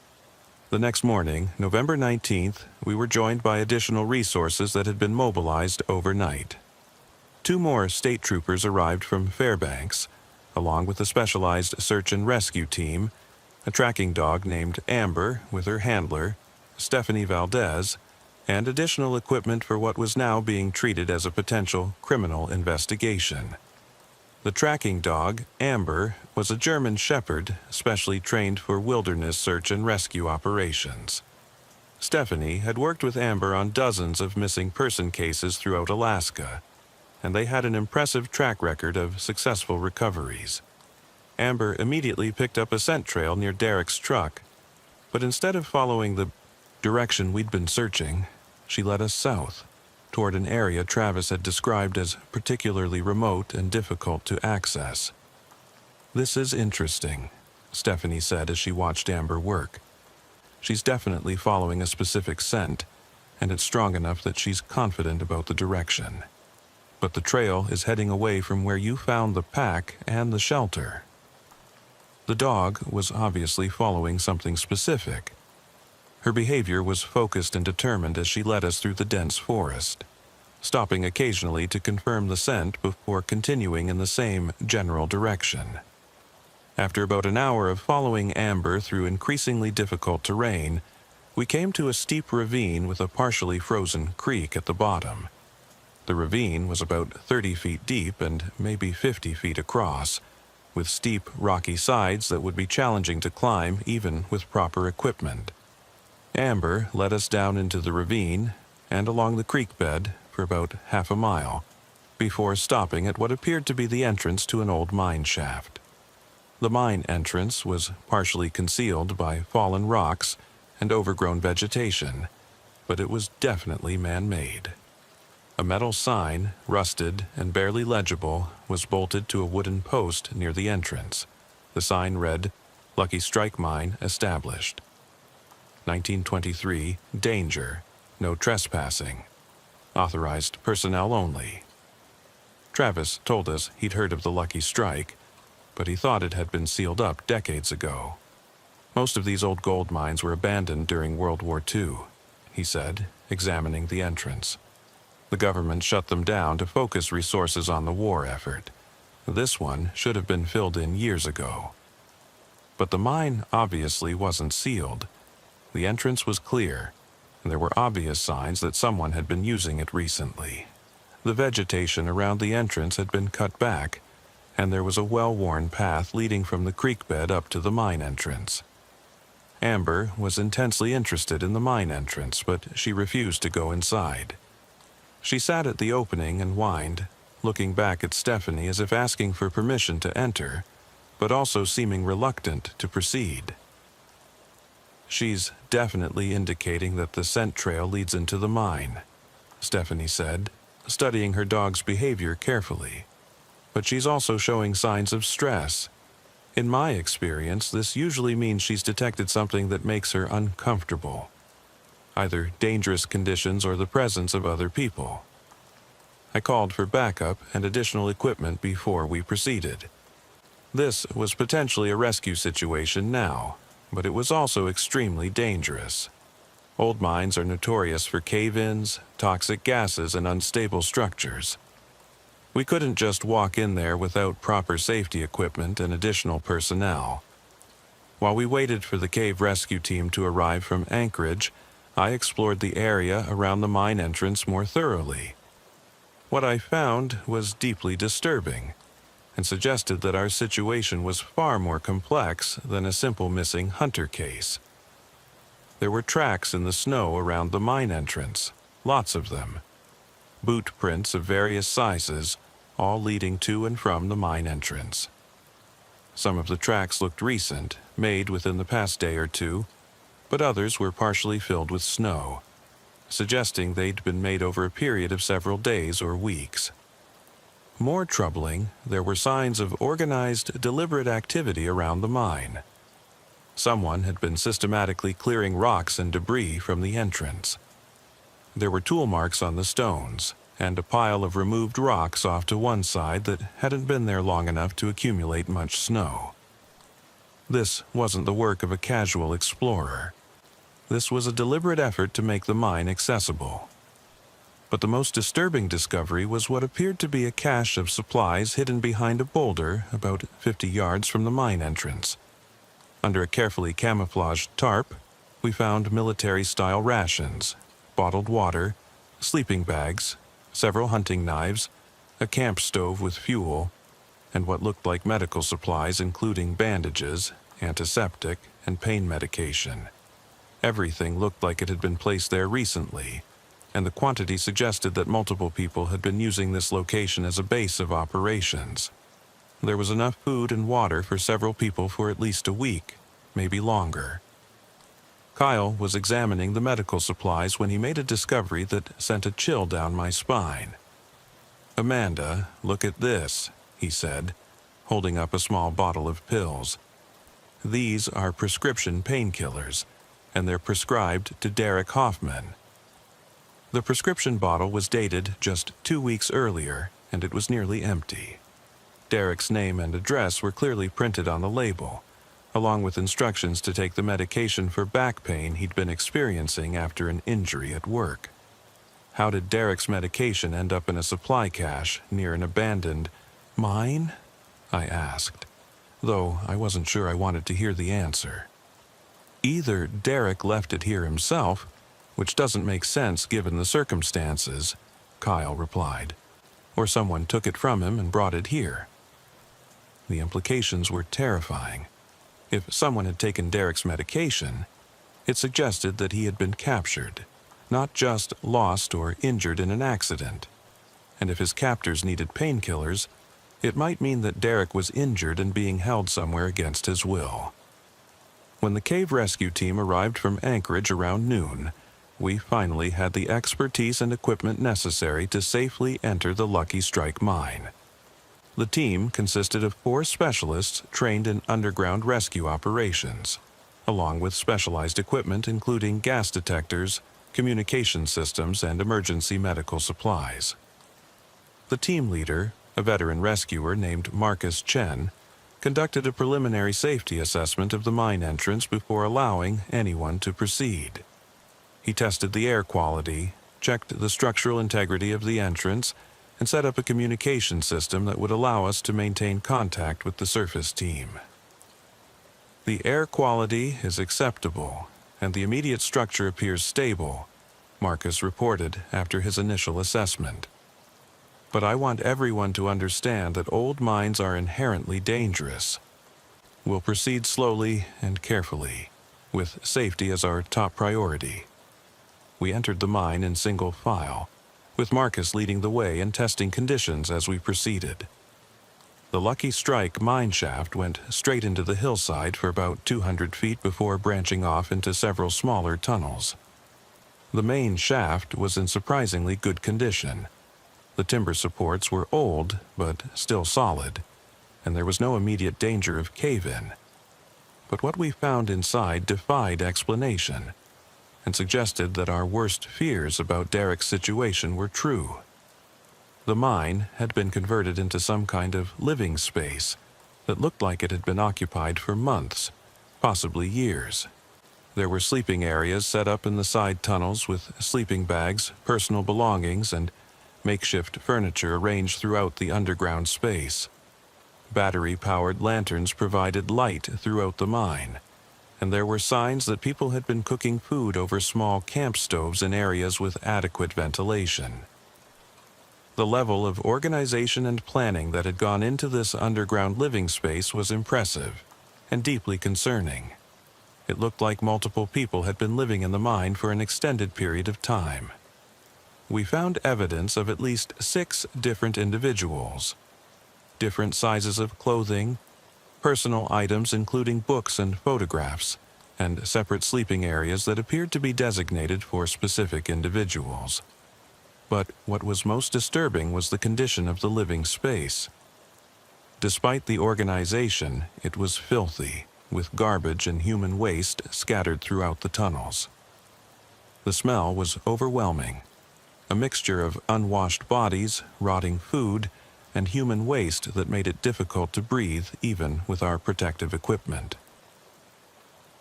The next morning, November 19th, we were joined by additional resources that had been mobilized overnight. 2 more state troopers arrived from Fairbanks, along with a specialized search and rescue team, a tracking dog named Amber with her handler, Stephanie Valdez, and additional equipment for what was now being treated as a potential criminal investigation. The tracking dog, Amber, was a German shepherd specially trained for wilderness search and rescue operations. Stephanie had worked with Amber on dozens of missing person cases throughout Alaska, and they had an impressive track record of successful recoveries. Amber immediately picked up a scent trail near Derek's truck, but instead of following the direction we'd been searching, she led us south, toward an area Travis had described as particularly remote and difficult to access. "This is interesting," Stephanie said as she watched Amber work. "She's definitely following a specific scent, and it's strong enough that she's confident about the direction. But the trail is heading away from where you found the pack and the shelter." The dog was obviously following something specific. Her behavior was focused and determined as she led us through the dense forest, stopping occasionally to confirm the scent before continuing in the same general direction. After about an hour of following Amber through increasingly difficult terrain, we came to a steep ravine with a partially frozen creek at the bottom. The ravine was about 30 feet deep and maybe 50 feet across, with steep, rocky sides that would be challenging to climb even with proper equipment. Amber led us down into the ravine and along the creek bed for about half a mile, before stopping at what appeared to be the entrance to an old mine shaft. The mine entrance was partially concealed by fallen rocks and overgrown vegetation, but it was definitely man-made. A metal sign, rusted and barely legible, was bolted to a wooden post near the entrance. The sign read, "Lucky Strike Mine Established. 1923, danger, no trespassing. Authorized personnel only." Travis told us he'd heard of the Lucky Strike, but he thought it had been sealed up decades ago. Most of these old gold mines were abandoned during World War II, he said, examining the entrance. The government shut them down to focus resources on the war effort. This one should have been filled in years ago. But the mine obviously wasn't sealed. The entrance was clear, and there were obvious signs that someone had been using it recently. The vegetation around the entrance had been cut back, and there was a well-worn path leading from the creek bed up to the mine entrance. Amber was intensely interested in the mine entrance, but she refused to go inside. She sat at the opening and whined, looking back at Stephanie as if asking for permission to enter, but also seeming reluctant to proceed. "She's definitely indicating that the scent trail leads into the mine," Stephanie said, studying her dog's behavior carefully. "But she's also showing signs of stress. In my experience, this usually means she's detected something that makes her uncomfortable. Either dangerous conditions or the presence of other people." I called for backup and additional equipment before we proceeded. This was potentially a rescue situation now, but it was also extremely dangerous. Old mines are notorious for cave-ins, toxic gases, and unstable structures. We couldn't just walk in there without proper safety equipment and additional personnel. While we waited for the cave rescue team to arrive from Anchorage, I explored the area around the mine entrance more thoroughly. What I found was deeply disturbing, and suggested that our situation was far more complex than a simple missing hunter case. There were tracks in the snow around the mine entrance, lots of them. Boot prints of various sizes, all leading to and from the mine entrance. Some of the tracks looked recent, made within the past day or two, but others were partially filled with snow, suggesting they'd been made over a period of several days or weeks. More troubling, there were signs of organized, deliberate activity around the mine. Someone had been systematically clearing rocks and debris from the entrance. There were tool marks on the stones, and a pile of removed rocks off to one side that hadn't been there long enough to accumulate much snow. This wasn't the work of a casual explorer. This was a deliberate effort to make the mine accessible. But the most disturbing discovery was what appeared to be a cache of supplies hidden behind a boulder about 50 yards from the mine entrance. Under a carefully camouflaged tarp, we found military-style rations, bottled water, sleeping bags, several hunting knives, a camp stove with fuel, and what looked like medical supplies including bandages, antiseptic, and pain medication. Everything looked like it had been placed there recently, and the quantity suggested that multiple people had been using this location as a base of operations. There was enough food and water for several people for at least a week, maybe longer. Kyle was examining the medical supplies when he made a discovery that sent a chill down my spine. "Amanda, look at this," he said, holding up a small bottle of pills. "These are prescription painkillers, and they're prescribed to Derek Hoffman." The prescription bottle was dated just 2 weeks earlier, and it was nearly empty. Derek's name and address were clearly printed on the label, along with instructions to take the medication for back pain he'd been experiencing after an injury at work. How did Derek's medication end up in a supply cache near an abandoned mine? I asked, though I wasn't sure I wanted to hear the answer. Either Derek left it here himself, which doesn't make sense given the circumstances, Kyle replied, or someone took it from him and brought it here. The implications were terrifying. If someone had taken Derek's medication, it suggested that he had been captured, not just lost or injured in an accident. And if his captors needed painkillers, it might mean that Derek was injured and being held somewhere against his will. When the cave rescue team arrived from Anchorage around noon, we finally had the expertise and equipment necessary to safely enter the Lucky Strike mine. The team consisted of 4 specialists trained in underground rescue operations, along with specialized equipment including gas detectors, communication systems, and emergency medical supplies. The team leader, a veteran rescuer named Marcus Chen, conducted a preliminary safety assessment of the mine entrance before allowing anyone to proceed. He tested the air quality, checked the structural integrity of the entrance, and set up a communication system that would allow us to maintain contact with the surface team. "The air quality is acceptable, and the immediate structure appears stable," Marcus reported after his initial assessment. "But I want everyone to understand that old mines are inherently dangerous. We'll proceed slowly and carefully, with safety as our top priority." We entered the mine in single file, with Marcus leading the way and testing conditions as we proceeded. The Lucky Strike mine shaft went straight into the hillside for about 200 feet before branching off into several smaller tunnels. The main shaft was in surprisingly good condition. The timber supports were old, but still solid, and there was no immediate danger of cave-in. But what we found inside defied explanation, and suggested that our worst fears about Derek's situation were true. The mine had been converted into some kind of living space that looked like it had been occupied for months, possibly years. There were sleeping areas set up in the side tunnels with sleeping bags, personal belongings, and makeshift furniture arranged throughout the underground space. Battery-powered lanterns provided light throughout the mine, and there were signs that people had been cooking food over small camp stoves in areas with adequate ventilation. The level of organization and planning that had gone into this underground living space was impressive and deeply concerning. It looked like multiple people had been living in the mine for an extended period of time. We found evidence of at least 6 different individuals, different sizes of clothing, personal items including books and photographs, and separate sleeping areas that appeared to be designated for specific individuals. But what was most disturbing was the condition of the living space. Despite the organization, it was filthy, with garbage and human waste scattered throughout the tunnels. The smell was overwhelming, a mixture of unwashed bodies, rotting food, and human waste that made it difficult to breathe even with our protective equipment.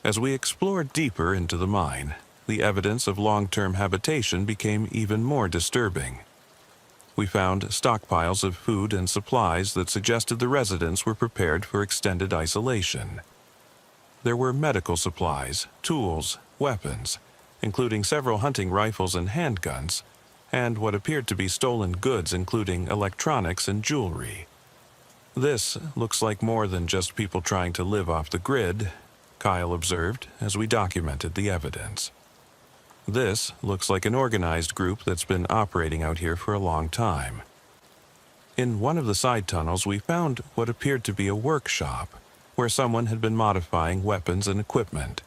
As we explored deeper into the mine, the evidence of long-term habitation became even more disturbing. We found stockpiles of food and supplies that suggested the residents were prepared for extended isolation. There were medical supplies, tools, weapons, including several hunting rifles and handguns, and what appeared to be stolen goods including electronics and jewelry. This looks like more than just people trying to live off the grid. Kyle observed as we documented the evidence. This looks like an organized group that's been operating out here for a long time. In one of the side tunnels, we found what appeared to be a workshop where someone had been modifying weapons and equipment.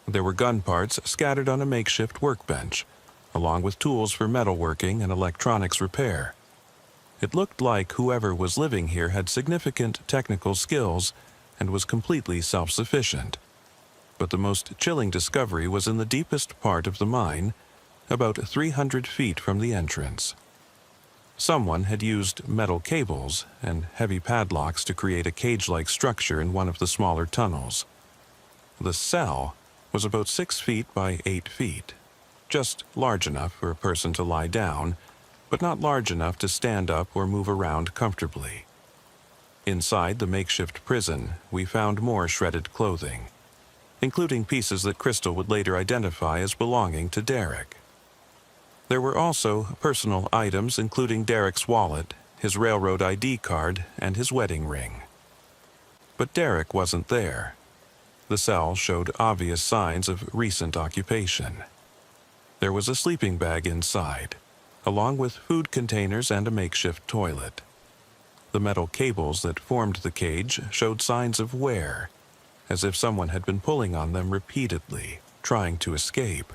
There were gun parts scattered on a makeshift workbench, along with tools for metalworking and electronics repair. It looked like whoever was living here had significant technical skills and was completely self-sufficient. But the most chilling discovery was in the deepest part of the mine, about 300 feet from the entrance. Someone had used metal cables and heavy padlocks to create a cage-like structure in one of the smaller tunnels. The cell was about 6 feet by 8 feet, just large enough for a person to lie down, but not large enough to stand up or move around comfortably. Inside the makeshift prison, we found more shredded clothing, including pieces that Crystal would later identify as belonging to Derek. There were also personal items including Derek's wallet, his railroad ID card, and his wedding ring. But Derek wasn't there. The cell showed obvious signs of recent occupation. There was a sleeping bag inside, along with food containers and a makeshift toilet. The metal cables that formed the cage showed signs of wear, as if someone had been pulling on them repeatedly, trying to escape.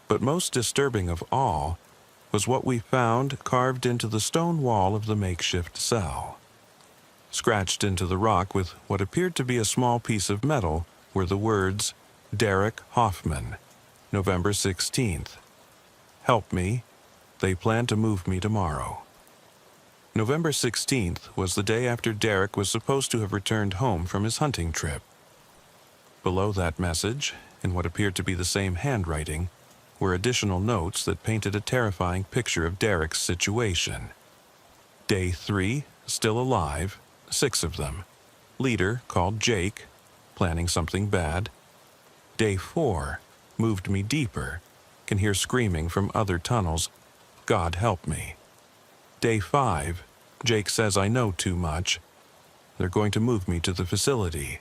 But most disturbing of all was what we found carved into the stone wall of the makeshift cell. Scratched into the rock with what appeared to be a small piece of metal were the words, "Derek Hoffman, November 16th. Help me. They plan to move me tomorrow." November 16th was the day after Derek was supposed to have returned home from his hunting trip. Below that message, in what appeared to be the same handwriting, were additional notes that painted a terrifying picture of Derek's situation. Day 3, still alive, 6 of them. Leader called Jake, planning something bad. Day 4, moved me deeper, can hear screaming from other tunnels, God help me. Day 5, Jake says I know too much. They're going to move me to the facility.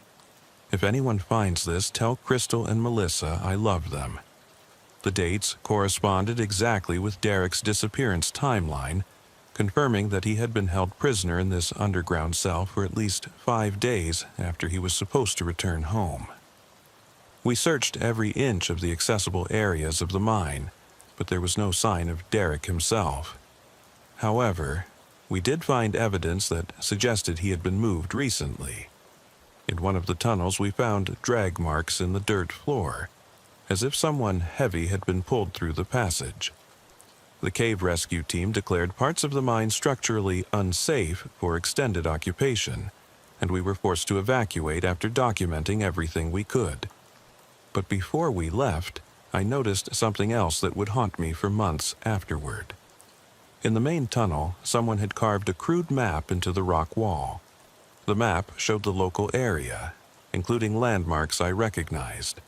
If anyone finds this, tell Crystal and Melissa I love them. The dates corresponded exactly with Derek's disappearance timeline, confirming that he had been held prisoner in this underground cell for at least 5 days after he was supposed to return home. We searched every inch of the accessible areas of the mine, but there was no sign of Derek himself. However, we did find evidence that suggested he had been moved recently. In one of the tunnels, we found drag marks in the dirt floor, as if someone heavy had been pulled through the passage. The cave rescue team declared parts of the mine structurally unsafe for extended occupation, and we were forced to evacuate after documenting everything we could. But before we left, I noticed something else that would haunt me for months afterward. In the main tunnel, someone had carved a crude map into the rock wall. The map showed the local area, including landmarks I recognized: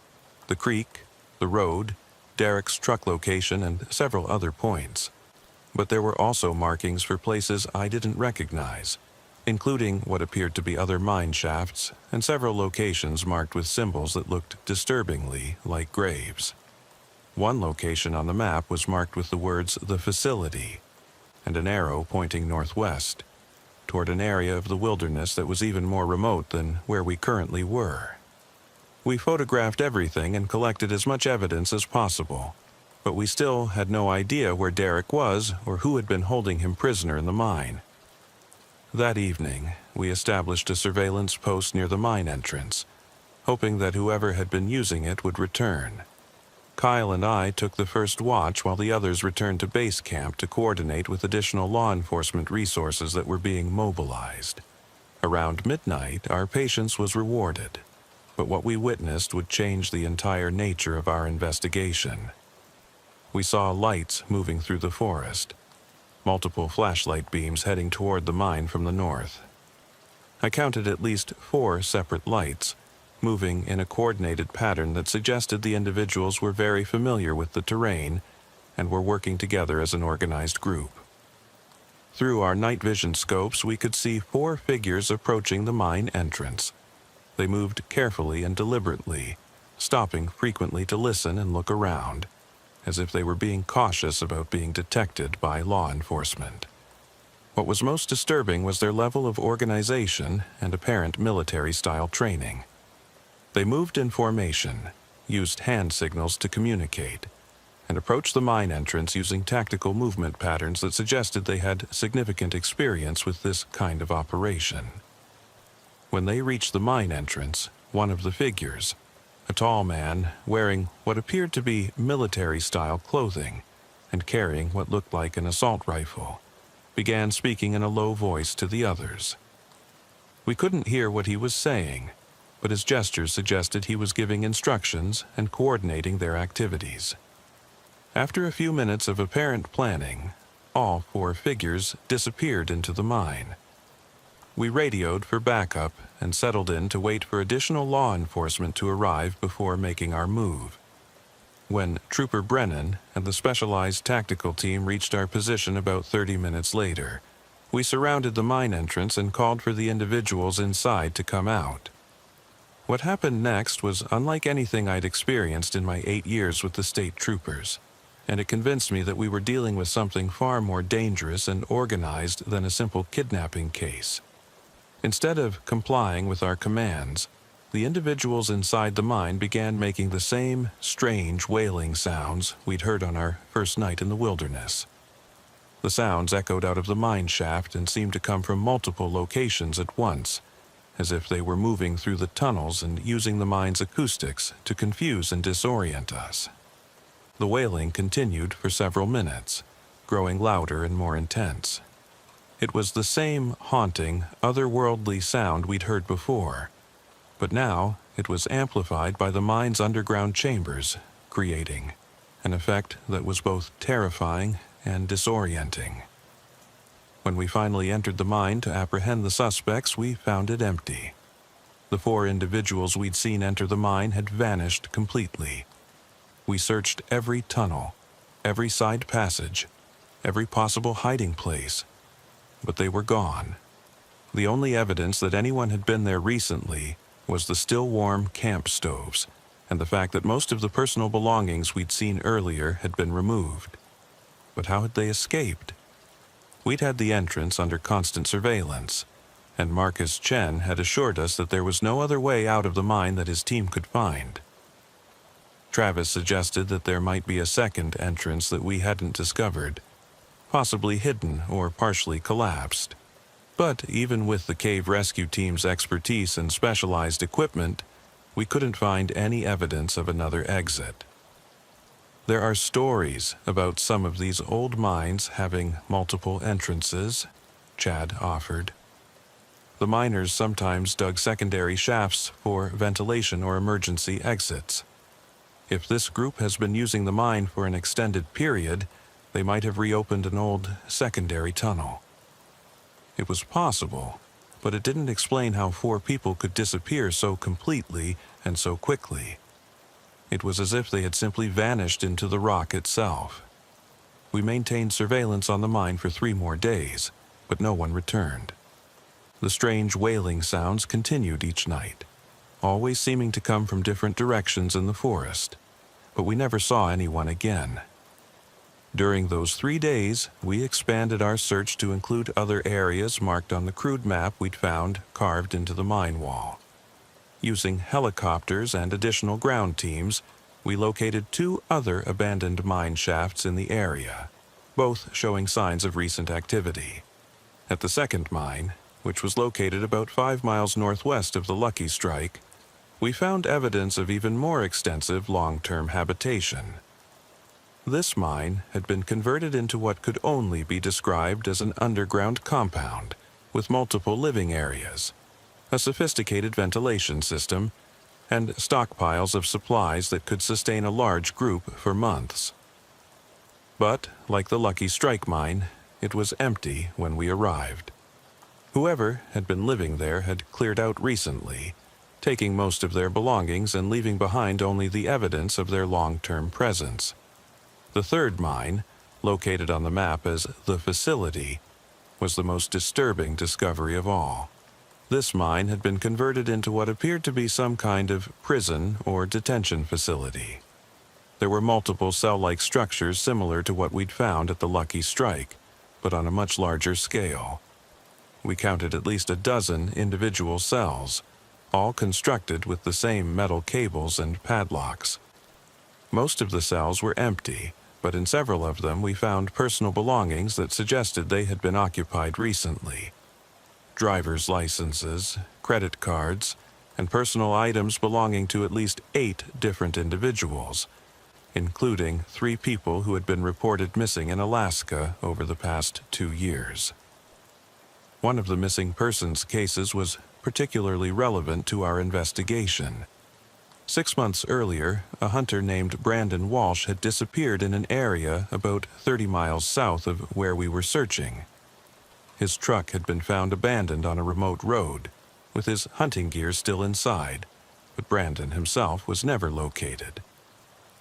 the creek, the road, Derek's truck location, and several other points. But there were also markings for places I didn't recognize, including what appeared to be other mine shafts and several locations marked with symbols that looked disturbingly like graves. One location on the map was marked with the words "the facility" and an arrow pointing northwest, toward an area of the wilderness that was even more remote than where we currently were. We photographed everything and collected as much evidence as possible, but we still had no idea where Derek was or who had been holding him prisoner in the mine. That evening, we established a surveillance post near the mine entrance, hoping that whoever had been using it would return. Kyle and I took the first watch while the others returned to base camp to coordinate with additional law enforcement resources that were being mobilized. Around midnight, our patience was rewarded, but what we witnessed would change the entire nature of our investigation. We saw lights moving through the forest, multiple flashlight beams heading toward the mine from the north. I counted at least 4 separate lights, moving in a coordinated pattern that suggested the individuals were very familiar with the terrain and were working together as an organized group. Through our night vision scopes, we could see 4 figures approaching the mine entrance. They moved carefully and deliberately, stopping frequently to listen and look around, as if they were being cautious about being detected by law enforcement. What was most disturbing was their level of organization and apparent military-style training. They moved in formation, used hand signals to communicate, and approached the mine entrance using tactical movement patterns that suggested they had significant experience with this kind of operation. When they reached the mine entrance, one of the figures, a tall man wearing what appeared to be military-style clothing and carrying what looked like an assault rifle, began speaking in a low voice to the others. We couldn't hear what he was saying, but his gestures suggested he was giving instructions and coordinating their activities. After a few minutes of apparent planning, all 4 figures disappeared into the mine. We radioed for backup and settled in to wait for additional law enforcement to arrive before making our move. When Trooper Brennan and the specialized tactical team reached our position about 30 minutes later, we surrounded the mine entrance and called for the individuals inside to come out. What happened next was unlike anything I'd experienced in my 8 years with the state troopers, and it convinced me that we were dealing with something far more dangerous and organized than a simple kidnapping case. Instead of complying with our commands, the individuals inside the mine began making the same strange wailing sounds we'd heard on our first night in the wilderness. The sounds echoed out of the mine shaft and seemed to come from multiple locations at once, as if they were moving through the tunnels and using the mine's acoustics to confuse and disorient us. The wailing continued for several minutes, growing louder and more intense. It was the same haunting, otherworldly sound we'd heard before, but now it was amplified by the mine's underground chambers, creating an effect that was both terrifying and disorienting. When we finally entered the mine to apprehend the suspects, we found it empty. The 4 individuals we'd seen enter the mine had vanished completely. We searched every tunnel, every side passage, every possible hiding place, but they were gone. The only evidence that anyone had been there recently was the still-warm camp stoves and the fact that most of the personal belongings we'd seen earlier had been removed. But how had they escaped? We'd had the entrance under constant surveillance, and Marcus Chen had assured us that there was no other way out of the mine that his team could find. Travis suggested that there might be a second entrance that we hadn't discovered, possibly hidden or partially collapsed. But even with the cave rescue team's expertise and specialized equipment, we couldn't find any evidence of another exit. There are stories about some of these old mines having multiple entrances, Chad offered. The miners sometimes dug secondary shafts for ventilation or emergency exits. If this group has been using the mine for an extended period, they might have reopened an old secondary tunnel. It was possible, but it didn't explain how 4 people could disappear so completely and so quickly. It was as if they had simply vanished into the rock itself. We maintained surveillance on the mine for 3 more days, but no one returned. The strange wailing sounds continued each night, always seeming to come from different directions in the forest, but we never saw anyone again. During those 3 days, we expanded our search to include other areas marked on the crude map we'd found carved into the mine wall. Using helicopters and additional ground teams, we located 2 other abandoned mine shafts in the area, both showing signs of recent activity. At the second mine, which was located about 5 miles northwest of the Lucky Strike, we found evidence of even more extensive long-term habitation. This mine had been converted into what could only be described as an underground compound with multiple living areas, a sophisticated ventilation system, and stockpiles of supplies that could sustain a large group for months. But, like the Lucky Strike mine, it was empty when we arrived. Whoever had been living there had cleared out recently, taking most of their belongings and leaving behind only the evidence of their long-term presence. The third mine, located on the map as the Facility, was the most disturbing discovery of all. This mine had been converted into what appeared to be some kind of prison or detention facility. There were multiple cell-like structures similar to what we'd found at the Lucky Strike, but on a much larger scale. We counted at least a dozen individual cells, all constructed with the same metal cables and padlocks. Most of the cells were empty, but in several of them we found personal belongings that suggested they had been occupied recently. Driver's licenses, credit cards, and personal items belonging to at least 8 different individuals, including 3 people who had been reported missing in Alaska over the past 2 years. One of the missing persons cases was particularly relevant to our investigation. 6 months earlier, a hunter named Brandon Walsh had disappeared in an area about 30 miles south of where we were searching. His truck had been found abandoned on a remote road, with his hunting gear still inside, but Brandon himself was never located.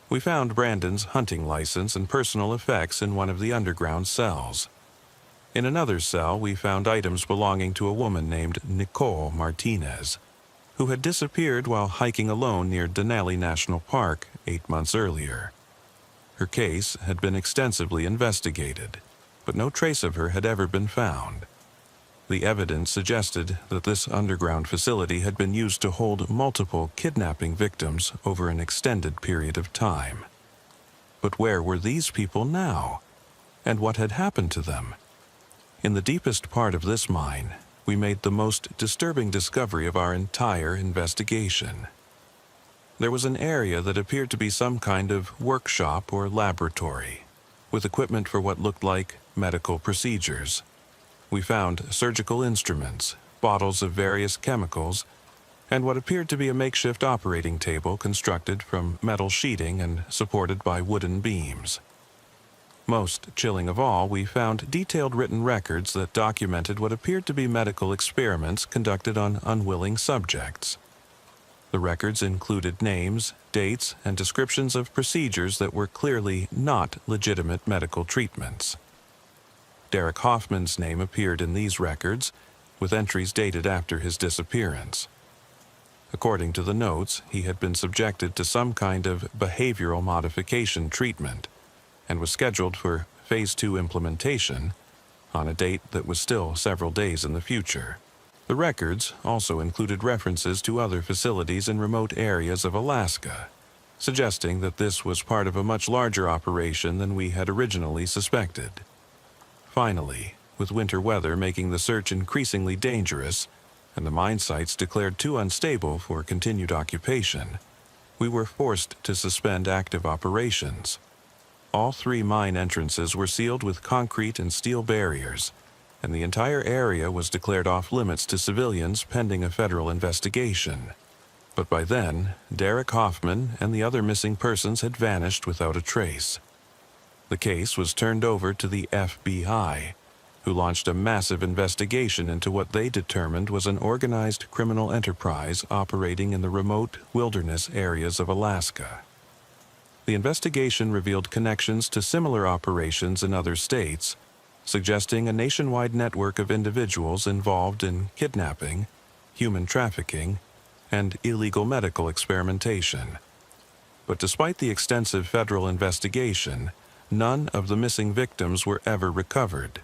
We found Brandon's hunting license and personal effects in one of the underground cells. In another cell, we found items belonging to a woman named Nicole Martinez, who had disappeared while hiking alone near Denali National Park 8 months earlier. Her case had been extensively investigated, but no trace of her had ever been found. The evidence suggested that this underground facility had been used to hold multiple kidnapping victims over an extended period of time. But where were these people now? And what had happened to them? In the deepest part of this mine, we made the most disturbing discovery of our entire investigation. There was an area that appeared to be some kind of workshop or laboratory, with equipment for what looked like medical procedures. We found surgical instruments, bottles of various chemicals, and what appeared to be a makeshift operating table constructed from metal sheeting and supported by wooden beams. Most chilling of all, we found detailed written records that documented what appeared to be medical experiments conducted on unwilling subjects. The records included names, dates, and descriptions of procedures that were clearly not legitimate medical treatments. Derek Hoffman's name appeared in these records, with entries dated after his disappearance. According to the notes, he had been subjected to some kind of behavioral modification treatment, and was scheduled for Phase 2 implementation on a date that was still several days in the future. The records also included references to other facilities in remote areas of Alaska, suggesting that this was part of a much larger operation than we had originally suspected. Finally, with winter weather making the search increasingly dangerous, and the mine sites declared too unstable for continued occupation, we were forced to suspend active operations. All 3 mine entrances were sealed with concrete and steel barriers, and the entire area was declared off-limits to civilians pending a federal investigation. But by then, Derek Hoffman and the other missing persons had vanished without a trace. The case was turned over to the FBI, who launched a massive investigation into what they determined was an organized criminal enterprise operating in the remote wilderness areas of Alaska. The investigation revealed connections to similar operations in other states, suggesting a nationwide network of individuals involved in kidnapping, human trafficking, and illegal medical experimentation. But despite the extensive federal investigation, none of the missing victims were ever recovered,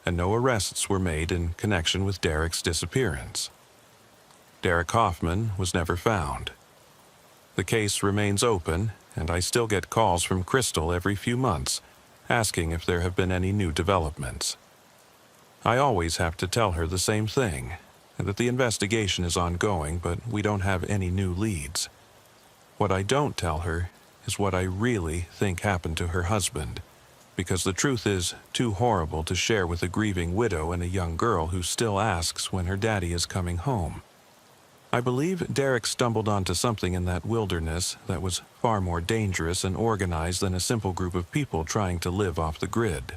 and no arrests were made in connection with Derek's disappearance. Derek Hoffman was never found. The case remains open, and I still get calls from Crystal every few months, asking if there have been any new developments. I always have to tell her the same thing, that the investigation is ongoing, but we don't have any new leads. What I don't tell her is what I really think happened to her husband, because the truth is too horrible to share with a grieving widow and a young girl who still asks when her daddy is coming home. I believe Derek stumbled onto something in that wilderness that was far more dangerous and organized than a simple group of people trying to live off the grid.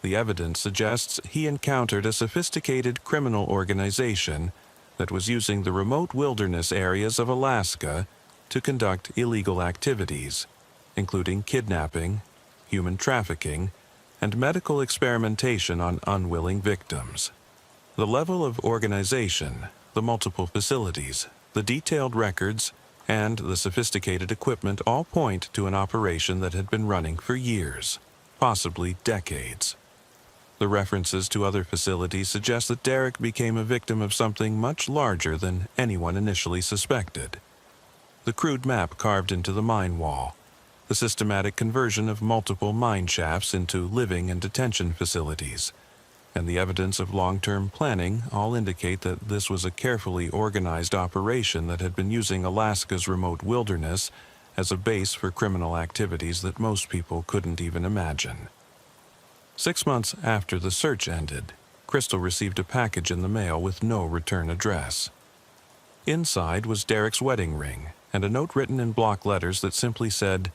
The evidence suggests he encountered a sophisticated criminal organization that was using the remote wilderness areas of Alaska to conduct illegal activities, including kidnapping, human trafficking, and medical experimentation on unwilling victims. The level of organization, the multiple facilities, the detailed records, and the sophisticated equipment all point to an operation that had been running for years, possibly decades. The references to other facilities suggest that Derek became a victim of something much larger than anyone initially suspected. The crude map carved into the mine wall, the systematic conversion of multiple mine shafts into living and detention facilities, and the evidence of long-term planning all indicate that this was a carefully organized operation that had been using Alaska's remote wilderness as a base for criminal activities that most people couldn't even imagine. 6 months after the search ended, Crystal received a package in the mail with no return address. Inside was Derek's wedding ring and a note written in block letters that simply said,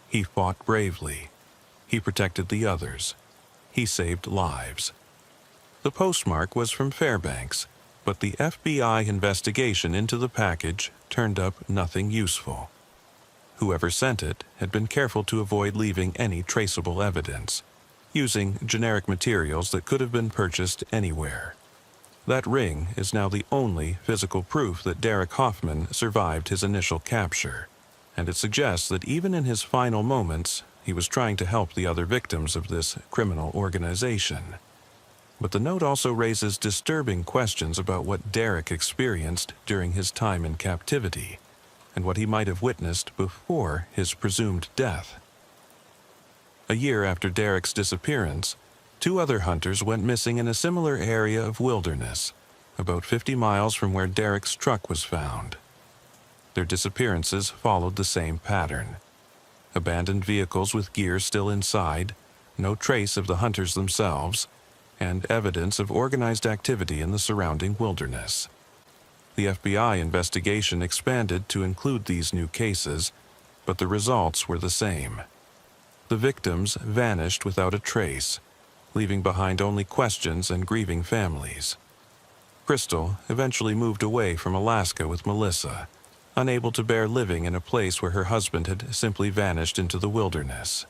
"He fought bravely. He protected the others. He saved lives." The postmark was from Fairbanks, but the FBI investigation into the package turned up nothing useful. Whoever sent it had been careful to avoid leaving any traceable evidence, using generic materials that could have been purchased anywhere. That ring is now the only physical proof that Derek Hoffman survived his initial capture, and it suggests that even in his final moments, he was trying to help the other victims of this criminal organization. But the note also raises disturbing questions about what Derek experienced during his time in captivity, and what he might have witnessed before his presumed death. A year after Derek's disappearance, 2 other hunters went missing in a similar area of wilderness, about 50 miles from where Derek's truck was found. Their disappearances followed the same pattern. Abandoned vehicles with gear still inside, no trace of the hunters themselves, and evidence of organized activity in the surrounding wilderness. The FBI investigation expanded to include these new cases, but the results were the same. The victims vanished without a trace, leaving behind only questions and grieving families. Crystal eventually moved away from Alaska with Melissa, unable to bear living in a place where her husband had simply vanished into the wilderness.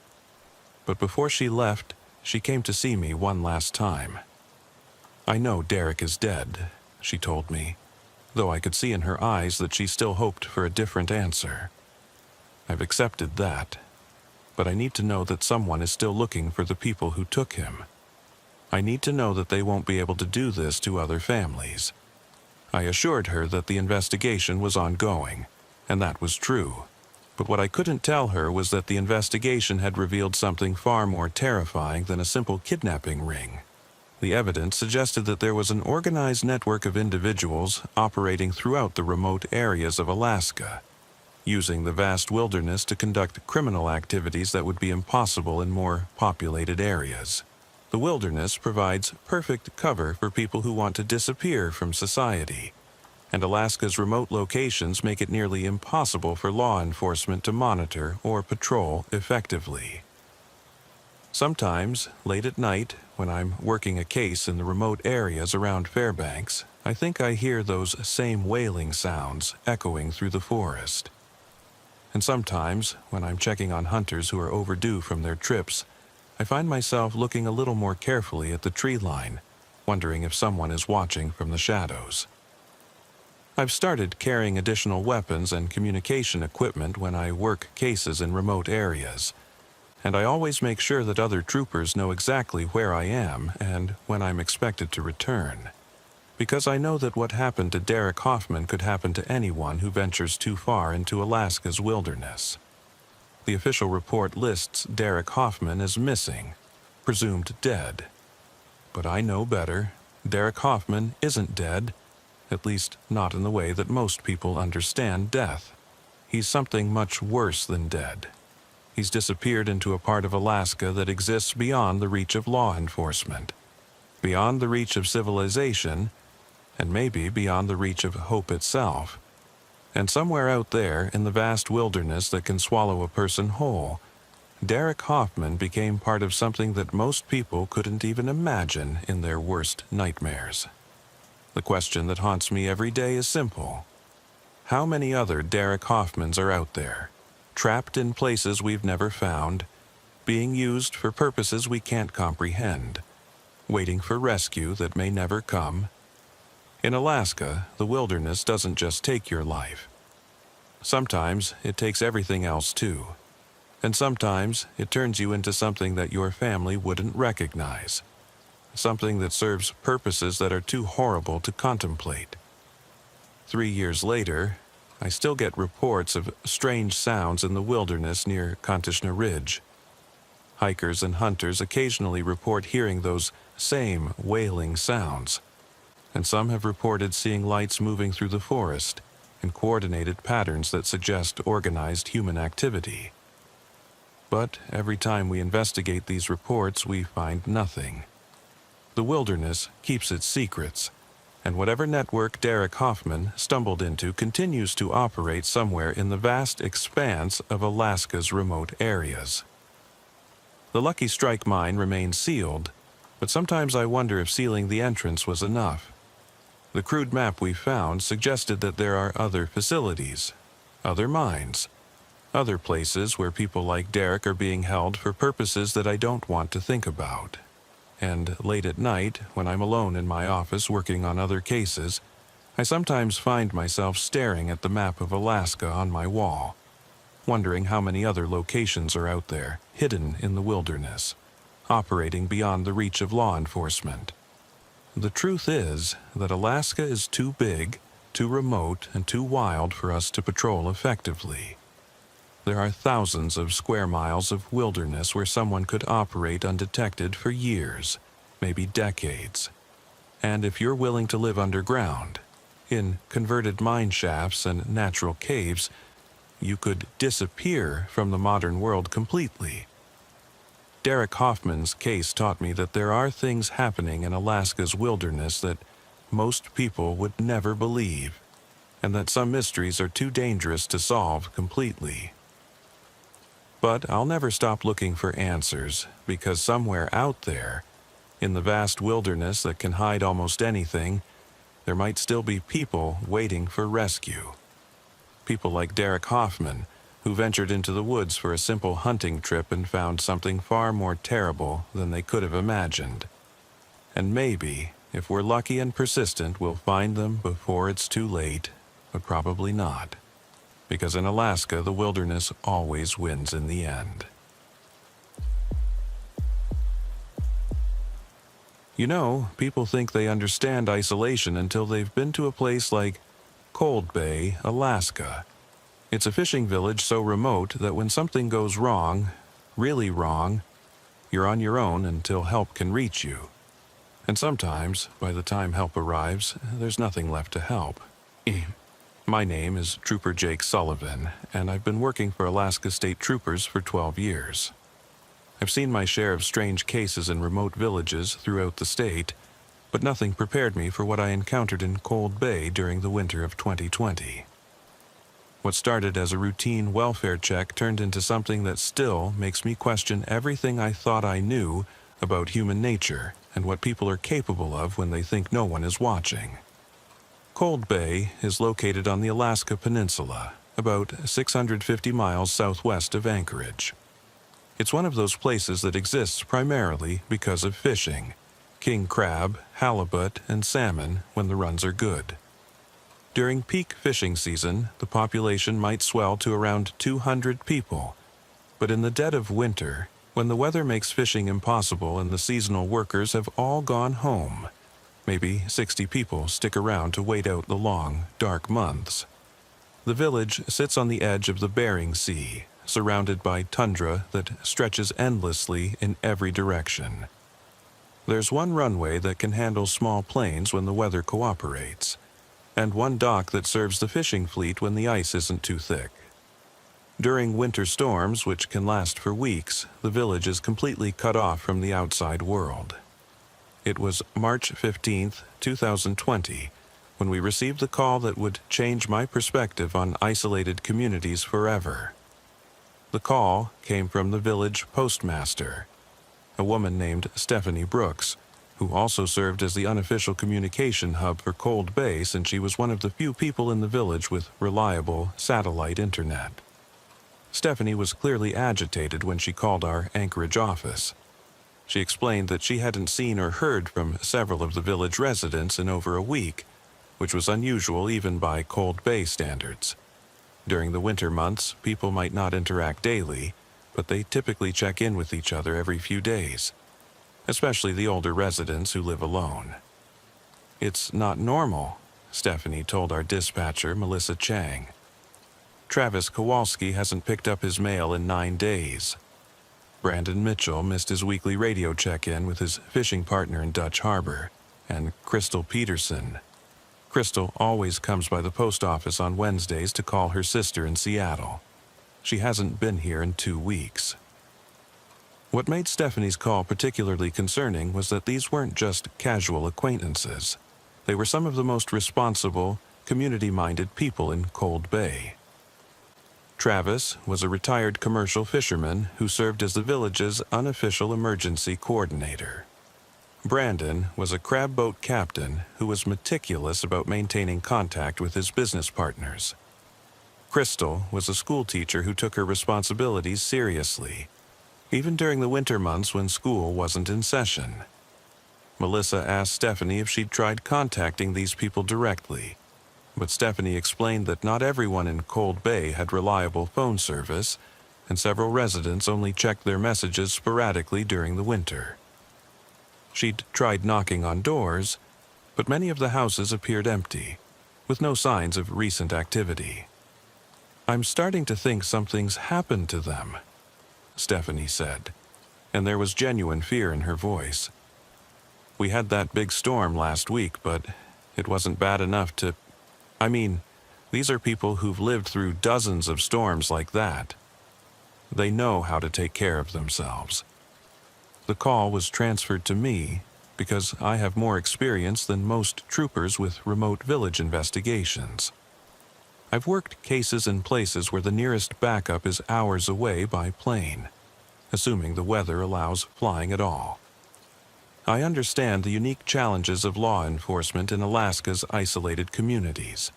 But before she left, she came to see me one last time. "I know Derek is dead," she told me, though I could see in her eyes that she still hoped for a different answer. "I've accepted that, but I need to know that someone is still looking for the people who took him. I need to know that they won't be able to do this to other families." I assured her that the investigation was ongoing, and that was true. But what I couldn't tell her was that the investigation had revealed something far more terrifying than a simple kidnapping ring. The evidence suggested that there was an organized network of individuals operating throughout the remote areas of Alaska, using the vast wilderness to conduct criminal activities that would be impossible in more populated areas. The wilderness provides perfect cover for people who want to disappear from society, and Alaska's remote locations make it nearly impossible for law enforcement to monitor or patrol effectively. Sometimes, late at night, when I'm working a case in the remote areas around Fairbanks, I think I hear those same wailing sounds echoing through the forest. And sometimes, when I'm checking on hunters who are overdue from their trips, I find myself looking a little more carefully at the tree line, wondering if someone is watching from the shadows. I've started carrying additional weapons and communication equipment when I work cases in remote areas, and I always make sure that other troopers know exactly where I am and when I'm expected to return, because I know that what happened to Derek Hoffman could happen to anyone who ventures too far into Alaska's wilderness. The official report lists Derek Hoffman as missing, presumed dead. But I know better. Derek Hoffman isn't dead, at least not in the way that most people understand death. He's something much worse than dead. He's disappeared into a part of Alaska that exists beyond the reach of law enforcement, beyond the reach of civilization, and maybe beyond the reach of hope itself. And somewhere out there in the vast wilderness that can swallow a person whole, Derek Hoffman became part of something that most people couldn't even imagine in their worst nightmares. The question that haunts me every day is simple. How many other Derek Hoffmans are out there, trapped in places we've never found, being used for purposes we can't comprehend, waiting for rescue that may never come. In Alaska, the wilderness doesn't just take your life. Sometimes it takes everything else too. And sometimes it turns you into something that your family wouldn't recognize. Something that serves purposes that are too horrible to contemplate. 3 years later, I still get reports of strange sounds in the wilderness near Kantishna Ridge. Hikers and hunters occasionally report hearing those same wailing sounds, and some have reported seeing lights moving through the forest in coordinated patterns that suggest organized human activity. But every time we investigate these reports, we find nothing. The wilderness keeps its secrets, and whatever network Derek Hoffman stumbled into continues to operate somewhere in the vast expanse of Alaska's remote areas. The Lucky Strike mine remains sealed, but sometimes I wonder if sealing the entrance was enough. The crude map we found suggested that there are other facilities, other mines, other places where people like Derek are being held for purposes that I don't want to think about. And late at night, when I'm alone in my office working on other cases, I sometimes find myself staring at the map of Alaska on my wall, wondering how many other locations are out there, hidden in the wilderness, operating beyond the reach of law enforcement. The truth is that Alaska is too big, too remote, and too wild for us to patrol effectively. There are thousands of square miles of wilderness where someone could operate undetected for years, maybe decades. And if you're willing to live underground, in converted mine shafts and natural caves, you could disappear from the modern world completely. Derek Hoffman's case taught me that there are things happening in Alaska's wilderness that most people would never believe, and that some mysteries are too dangerous to solve completely. But I'll never stop looking for answers, because somewhere out there, in the vast wilderness that can hide almost anything, there might still be people waiting for rescue. People like Derek Hoffman, who ventured into the woods for a simple hunting trip and found something far more terrible than they could have imagined. And maybe, if we're lucky and persistent, we'll find them before it's too late, but probably not. Because in Alaska, the wilderness always wins in the end. You know, people think they understand isolation until they've been to a place like Cold Bay, Alaska. It's a fishing village so remote that when something goes wrong, really wrong, you're on your own until help can reach you. And sometimes, by the time help arrives, there's nothing left to help. My name is Trooper Jake Sullivan, and I've been working for Alaska State Troopers for 12 years. I've seen my share of strange cases in remote villages throughout the state, but nothing prepared me for what I encountered in Cold Bay during the winter of 2020. What started as a routine welfare check turned into something that still makes me question everything I thought I knew about human nature and what people are capable of when they think no one is watching. Cold Bay is located on the Alaska Peninsula, about 650 miles southwest of Anchorage. It's one of those places that exists primarily because of fishing, king crab, halibut, and salmon when the runs are good. During peak fishing season, the population might swell to around 200 people, but in the dead of winter, when the weather makes fishing impossible and the seasonal workers have all gone home, maybe 60 people stick around to wait out the long, dark months. The village sits on the edge of the Bering Sea, surrounded by tundra that stretches endlessly in every direction. There's one runway that can handle small planes when the weather cooperates, and one dock that serves the fishing fleet when the ice isn't too thick. During winter storms, which can last for weeks, the village is completely cut off from the outside world. It was March 15, 2020, when we received the call that would change my perspective on isolated communities forever. The call came from the village postmaster, a woman named Stephanie Brooks, who also served as the unofficial communication hub for Cold Bay since she was one of the few people in the village with reliable satellite internet. Stephanie was clearly agitated when she called our Anchorage office. She explained that she hadn't seen or heard from several of the village residents in over a week, which was unusual even by Cold Bay standards. During the winter months, people might not interact daily, but they typically check in with each other every few days, especially the older residents who live alone. "It's not normal," Stephanie told our dispatcher, Melissa Chang. "Travis Kowalski hasn't picked up his mail in 9 days. Brandon Mitchell missed his weekly radio check-in with his fishing partner in Dutch Harbor, and Crystal Peterson. Crystal always comes by the post office on Wednesdays to call her sister in Seattle. She hasn't been here in 2 weeks." What made Stephanie's call particularly concerning was that these weren't just casual acquaintances. They were some of the most responsible, community-minded people in Cold Bay. Travis was a retired commercial fisherman who served as the village's unofficial emergency coordinator. Brandon was a crab boat captain who was meticulous about maintaining contact with his business partners. Crystal was a school teacher who took her responsibilities seriously, even during the winter months when school wasn't in session. Melissa asked Stephanie if she'd tried contacting these people directly, but Stephanie explained that not everyone in Cold Bay had reliable phone service, and several residents only checked their messages sporadically during the winter. She'd tried knocking on doors, but many of the houses appeared empty, with no signs of recent activity. "I'm starting to think something's happened to them," Stephanie said, and there was genuine fear in her voice. "We had that big storm last week, but it wasn't bad enough to... I mean, these are people who've lived through dozens of storms like that. They know how to take care of themselves." The call was transferred to me because I have more experience than most troopers with remote village investigations. I've worked cases in places where the nearest backup is hours away by plane, assuming the weather allows flying at all. I understand the unique challenges of law enforcement in Alaska's isolated communities.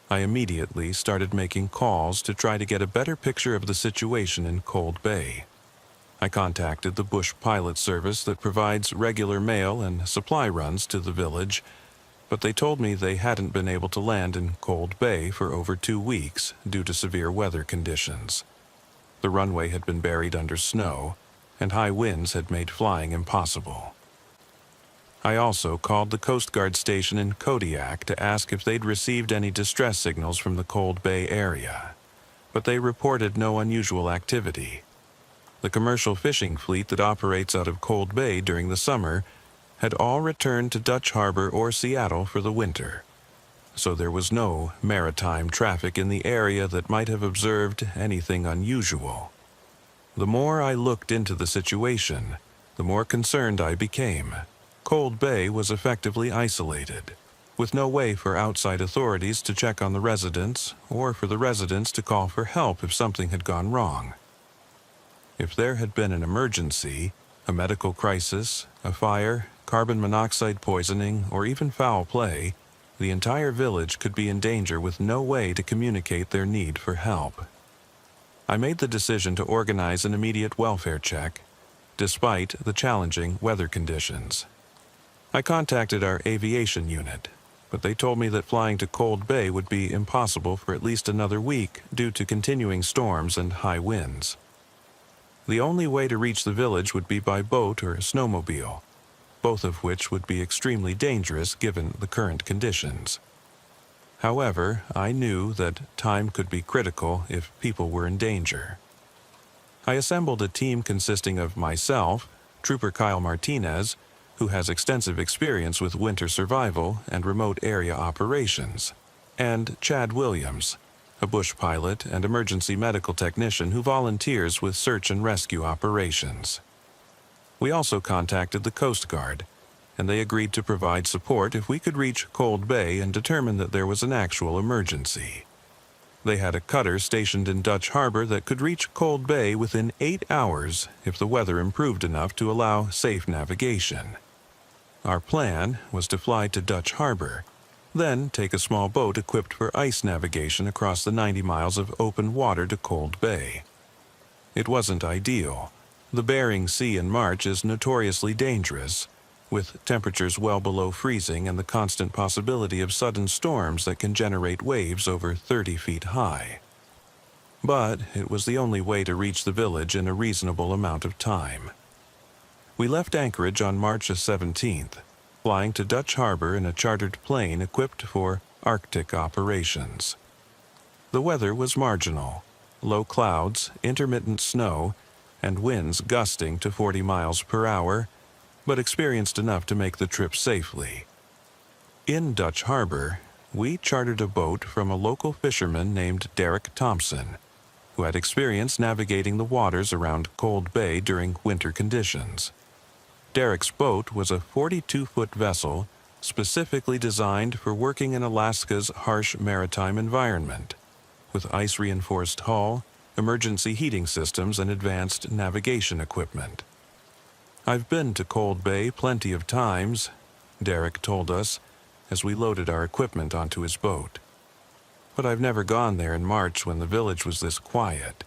I immediately started making calls to try to get a better picture of the situation in Cold Bay. I contacted the Bush Pilot Service that provides regular mail and supply runs to the village, but they told me they hadn't been able to land in Cold Bay for over 2 weeks due to severe weather conditions. The runway had been buried under snow, and high winds had made flying impossible. I also called the Coast Guard station in Kodiak to ask if they'd received any distress signals from the Cold Bay area, but they reported no unusual activity. The commercial fishing fleet that operates out of Cold Bay during the summer had all returned to Dutch Harbor or Seattle for the winter, so there was no maritime traffic in the area that might have observed anything unusual. The more I looked into the situation, the more concerned I became. Cold Bay was effectively isolated, with no way for outside authorities to check on the residents or for the residents to call for help if something had gone wrong. If there had been an emergency, a medical crisis, a fire, carbon monoxide poisoning, or even foul play, the entire village could be in danger with no way to communicate their need for help. I made the decision to organize an immediate welfare check, despite the challenging weather conditions. I contacted our aviation unit, but they told me that flying to Cold Bay would be impossible for at least another week due to continuing storms and high winds. The only way to reach the village would be by boat or snowmobile, both of which would be extremely dangerous given the current conditions. However, I knew that time could be critical if people were in danger. I assembled a team consisting of myself, Trooper Kyle Martinez, who has extensive experience with winter survival and remote area operations, and Chad Williams, a bush pilot and emergency medical technician who volunteers with search and rescue operations. We also contacted the Coast Guard, and they agreed to provide support if we could reach Cold Bay and determine that there was an actual emergency. They had a cutter stationed in Dutch Harbor that could reach Cold Bay within 8 hours if the weather improved enough to allow safe navigation. Our plan was to fly to Dutch Harbor, then take a small boat equipped for ice navigation across the 90 miles of open water to Cold Bay. It wasn't ideal, The Bering Sea in March is notoriously dangerous, with temperatures well below freezing and the constant possibility of sudden storms that can generate waves over 30 feet high. But it was the only way to reach the village in a reasonable amount of time. We left Anchorage on March 17th, flying to Dutch Harbor in a chartered plane equipped for Arctic operations. The weather was marginal: low clouds, intermittent snow, and winds gusting to 40 miles per hour, but experienced enough to make the trip safely. In Dutch Harbor, we chartered a boat from a local fisherman named Derek Thompson, who had experience navigating the waters around Cold Bay during winter conditions. Derek's boat was a 42-foot vessel specifically designed for working in Alaska's harsh maritime environment, with ice-reinforced hull, emergency heating systems, and advanced navigation equipment. "I've been to Cold Bay plenty of times," Derek told us as we loaded our equipment onto his boat. "But I've never gone there in March when the village was this quiet.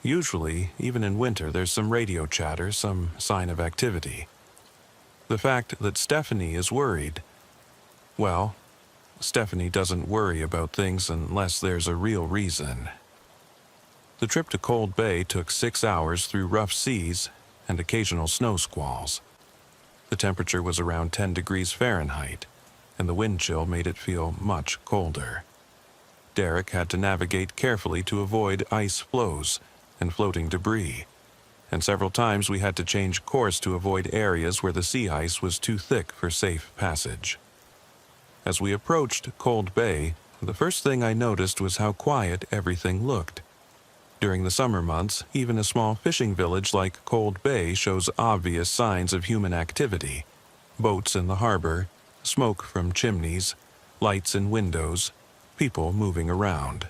Usually, even in winter, there's some radio chatter, some sign of activity. The fact that Stephanie is worried, well, Stephanie doesn't worry about things unless there's a real reason." The trip to Cold Bay took 6 hours through rough seas and occasional snow squalls. The temperature was around 10 degrees Fahrenheit, and the wind chill made it feel much colder. Derek had to navigate carefully to avoid ice floes and floating debris, and several times we had to change course to avoid areas where the sea ice was too thick for safe passage. As we approached Cold Bay, the first thing I noticed was how quiet everything looked. During the summer months, even a small fishing village like Cold Bay shows obvious signs of human activity: boats in the harbor, smoke from chimneys, lights in windows, people moving around.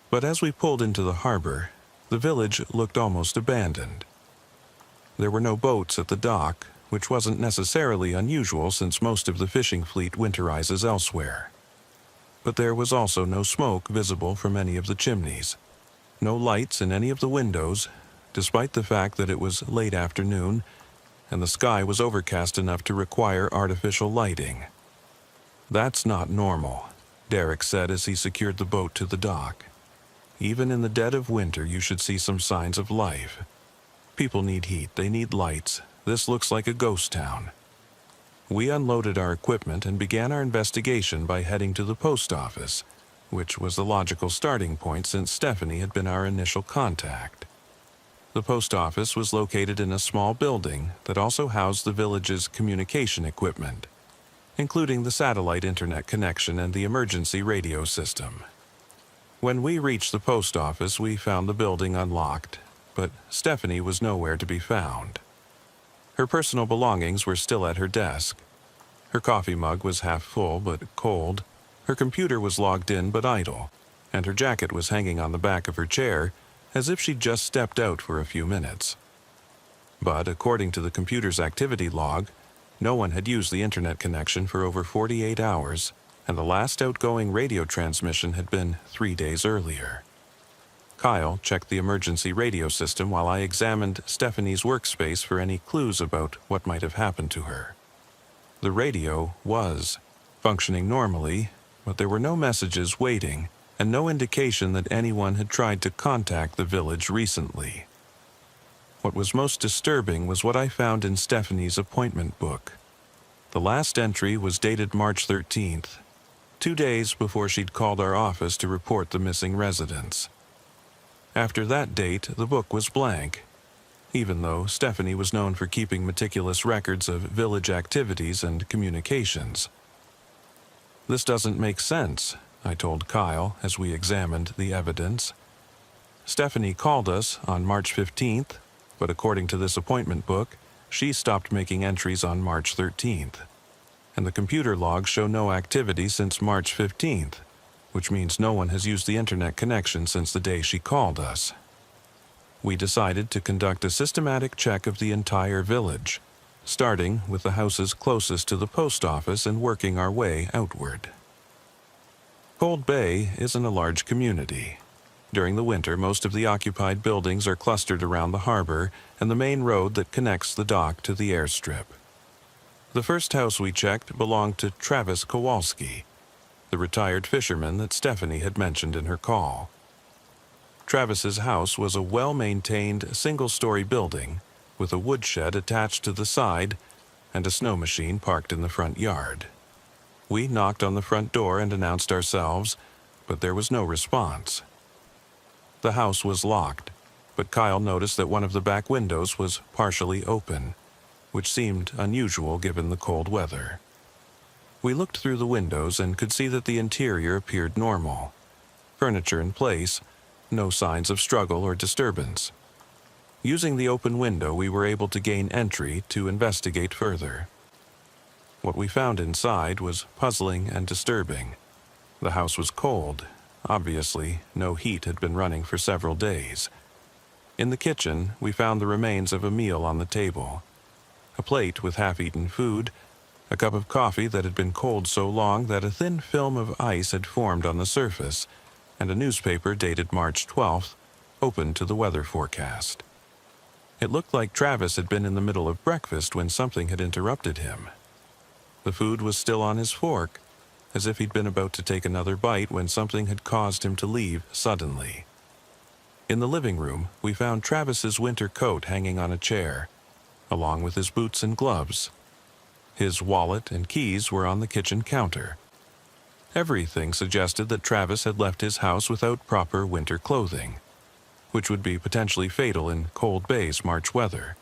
But as we pulled into the harbor, the village looked almost abandoned. There were no boats at the dock, which wasn't necessarily unusual since most of the fishing fleet winterizes elsewhere. But there was also no smoke visible from any of the chimneys. No lights in any of the windows, despite the fact that it was late afternoon and the sky was overcast enough to require artificial lighting. "That's not normal," Derek said as he secured the boat to the dock. "Even in the dead of winter, you should see some signs of life. People need heat, they need lights. This looks like a ghost town." We unloaded our equipment and began our investigation by heading to the post office, which was the logical starting point since Stephanie had been our initial contact. The post office was located in a small building that also housed the village's communication equipment, including the satellite internet connection and the emergency radio system. When we reached the post office, we found the building unlocked, but Stephanie was nowhere to be found. Her personal belongings were still at her desk. Her coffee mug was half full but cold. Her computer was logged in but idle, and her jacket was hanging on the back of her chair as if she'd just stepped out for a few minutes. But according to the computer's activity log, no one had used the internet connection for over 48 hours, and the last outgoing radio transmission had been 3 days earlier. Kyle checked the emergency radio system while I examined Stephanie's workspace for any clues about what might have happened to her. The radio was functioning normally, but there were no messages waiting and no indication that anyone had tried to contact the village recently. What was most disturbing was what I found in Stephanie's appointment book. The last entry was dated March 13th, 2 days before she'd called our office to report the missing residents. After that date, the book was blank, even though Stephanie was known for keeping meticulous records of village activities and communications. "This doesn't make sense," I told Kyle as we examined the evidence. "Stephanie called us on March 15th, but according to this appointment book, she stopped making entries on March 13th. And the computer logs show no activity since March 15th, which means no one has used the internet connection since the day she called us." We decided to conduct a systematic check of the entire village, starting with the houses closest to the post office and working our way outward. Cold Bay isn't a large community. During the winter, most of the occupied buildings are clustered around the harbor and the main road that connects the dock to the airstrip. The first house we checked belonged to Travis Kowalski, the retired fisherman that Stephanie had mentioned in her call. Travis's house was a well-maintained single-story building with a woodshed attached to the side and a snow machine parked in the front yard. We knocked on the front door and announced ourselves, but there was no response. The house was locked, but Kyle noticed that one of the back windows was partially open, which seemed unusual given the cold weather. We looked through the windows and could see that the interior appeared normal. Furniture in place, no signs of struggle or disturbance. Using the open window, we were able to gain entry to investigate further. What we found inside was puzzling and disturbing. The house was cold. Obviously, no heat had been running for several days. In the kitchen, we found the remains of a meal on the table. A plate with half-eaten food, a cup of coffee that had been cold so long that a thin film of ice had formed on the surface, and a newspaper dated March 12th, open to the weather forecast. It looked like Travis had been in the middle of breakfast when something had interrupted him. The food was still on his fork, as if he'd been about to take another bite when something had caused him to leave suddenly. In the living room, we found Travis's winter coat hanging on a chair, along with his boots and gloves. His wallet and keys were on the kitchen counter. Everything suggested that Travis had left his house without proper winter clothing, which would be potentially fatal in Cold Bay's March weather.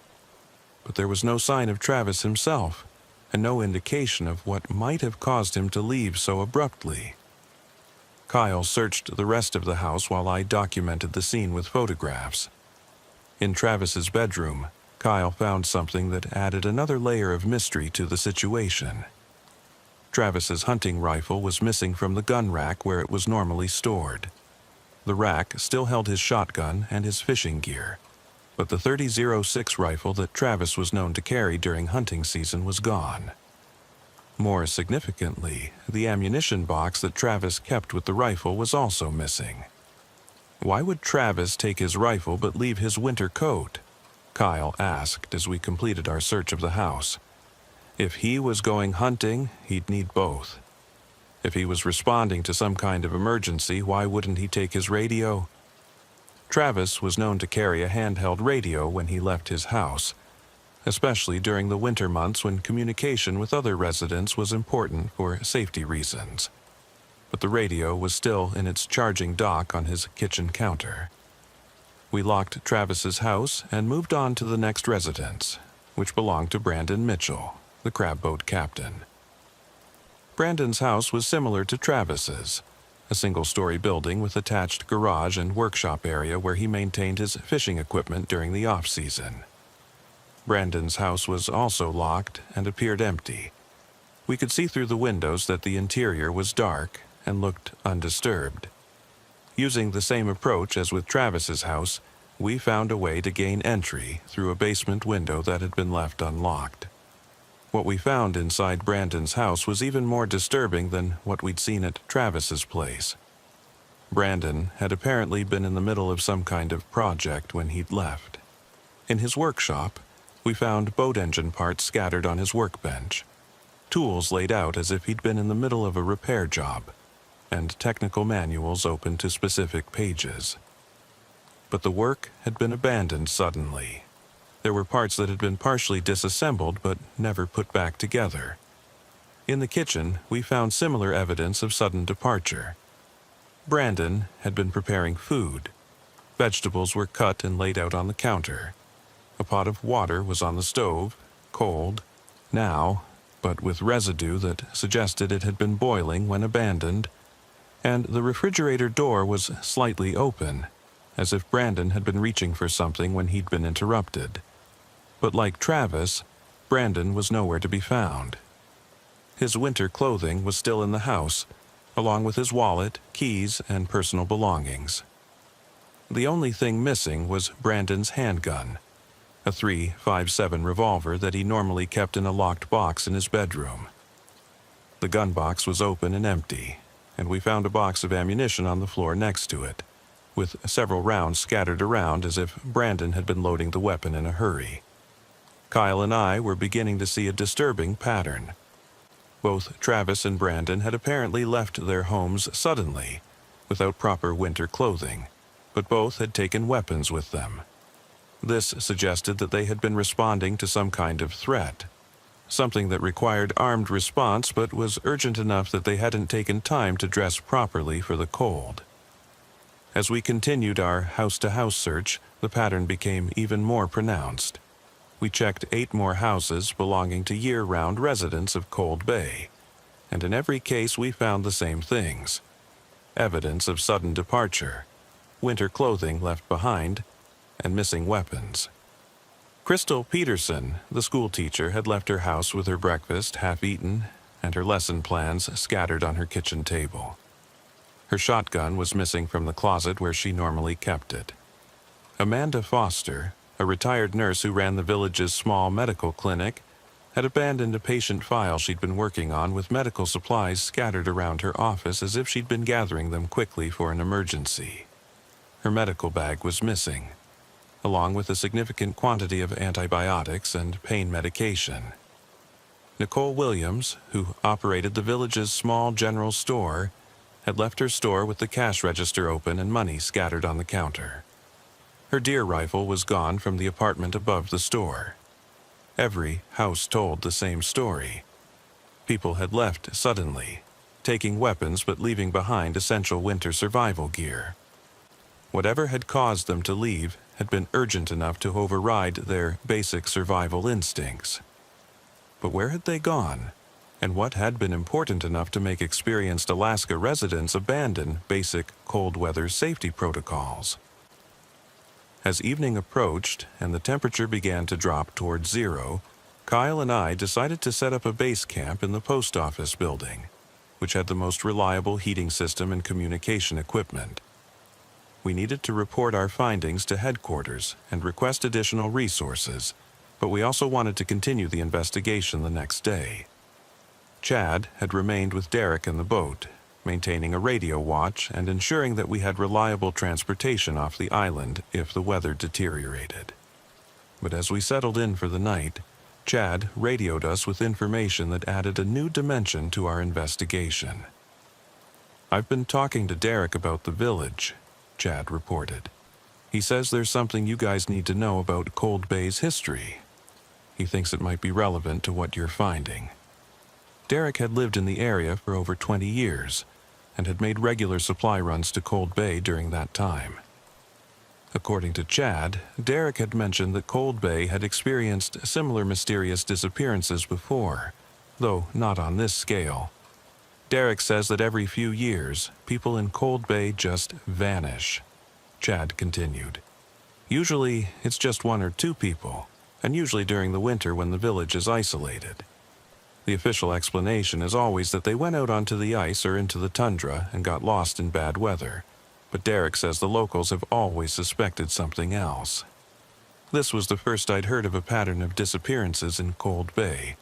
But there was no sign of Travis himself, and no indication of what might have caused him to leave so abruptly. Kyle searched the rest of the house while I documented the scene with photographs. In Travis's bedroom, Kyle found something that added another layer of mystery to the situation. Travis's hunting rifle was missing from the gun rack where it was normally stored. The rack still held his shotgun and his fishing gear, but the .30-06 rifle that Travis was known to carry during hunting season was gone. More significantly, the ammunition box that Travis kept with the rifle was also missing. Why would Travis take his rifle but leave his winter coat? Kyle asked as we completed our search of the house. If he was going hunting, he'd need both. If he was responding to some kind of emergency, why wouldn't he take his radio? Travis was known to carry a handheld radio when he left his house, especially during the winter months when communication with other residents was important for safety reasons. But the radio was still in its charging dock on his kitchen counter. We locked Travis's house and moved on to the next residence, which belonged to Brandon Mitchell, the crab boat captain. Brandon's house was similar to Travis's, a single-story building with attached garage and workshop area where he maintained his fishing equipment during the off-season. Brandon's house was also locked and appeared empty. We could see through the windows that the interior was dark and looked undisturbed. Using the same approach as with Travis's house, we found a way to gain entry through a basement window that had been left unlocked. What we found inside Brandon's house was even more disturbing than what we'd seen at Travis's place. Brandon had apparently been in the middle of some kind of project when he'd left. In his workshop, we found boat engine parts scattered on his workbench, tools laid out as if he'd been in the middle of a repair job, and technical manuals open to specific pages. But the work had been abandoned suddenly. There were parts that had been partially disassembled but never put back together. In the kitchen, we found similar evidence of sudden departure. Brandon had been preparing food. Vegetables were cut and laid out on the counter. A pot of water was on the stove, cold, now, but with residue that suggested it had been boiling when abandoned, and the refrigerator door was slightly open, as if Brandon had been reaching for something when he'd been interrupted. But like Travis, Brandon was nowhere to be found. His winter clothing was still in the house, along with his wallet, keys, and personal belongings. The only thing missing was Brandon's handgun, a .357 revolver that he normally kept in a locked box in his bedroom. The gun box was open and empty, and we found a box of ammunition on the floor next to it. with several rounds scattered around as if Brandon had been loading the weapon in a hurry. Kyle and I were beginning to see a disturbing pattern. Both Travis and Brandon had apparently left their homes suddenly, without proper winter clothing, but both had taken weapons with them. This suggested that they had been responding to some kind of threat, something that required armed response but was urgent enough that they hadn't taken time to dress properly for the cold. As we continued our house-to-house search, the pattern became even more pronounced. We checked 8 more houses belonging to year-round residents of Cold Bay, and in every case we found the same things: evidence of sudden departure, winter clothing left behind, and missing weapons. Crystal Peterson, the schoolteacher, had left her house with her breakfast half-eaten and her lesson plans scattered on her kitchen table. Her shotgun was missing from the closet where she normally kept it. Amanda Foster, a retired nurse who ran the village's small medical clinic, had abandoned a patient file she'd been working on with medical supplies scattered around her office as if she'd been gathering them quickly for an emergency. Her medical bag was missing, along with a significant quantity of antibiotics and pain medication. Nicole Williams, who operated the village's small general store, had left her store with the cash register open and money scattered on the counter. Her deer rifle was gone from the apartment above the store. Every house told the same story. People had left suddenly, taking weapons but leaving behind essential winter survival gear. Whatever had caused them to leave had been urgent enough to override their basic survival instincts. But where had they gone? And what had been important enough to make experienced Alaska residents abandon basic cold weather safety protocols? As evening approached and the temperature began to drop toward 0, Kyle and I decided to set up a base camp in the post office building, which had the most reliable heating system and communication equipment. We needed to report our findings to headquarters and request additional resources, but we also wanted to continue the investigation the next day. Chad had remained with Derek in the boat, maintaining a radio watch and ensuring that we had reliable transportation off the island if the weather deteriorated. But as we settled in for the night, Chad radioed us with information that added a new dimension to our investigation. "I've been talking to Derek about the village," Chad reported. "He says there's something you guys need to know about Cold Bay's history. He thinks it might be relevant to what you're finding." Derek had lived in the area for over 20 years and had made regular supply runs to Cold Bay during that time. According to Chad, Derek had mentioned that Cold Bay had experienced similar mysterious disappearances before, though not on this scale. Derek says that every few years, people in Cold Bay just vanish. Chad continued. "Usually, it's just 1 or 2 people, and usually during the winter when the village is isolated. The official explanation is always that they went out onto the ice or into the tundra and got lost in bad weather, but Derek says the locals have always suspected something else." This was the first I'd heard of a pattern of disappearances in Cold Bay.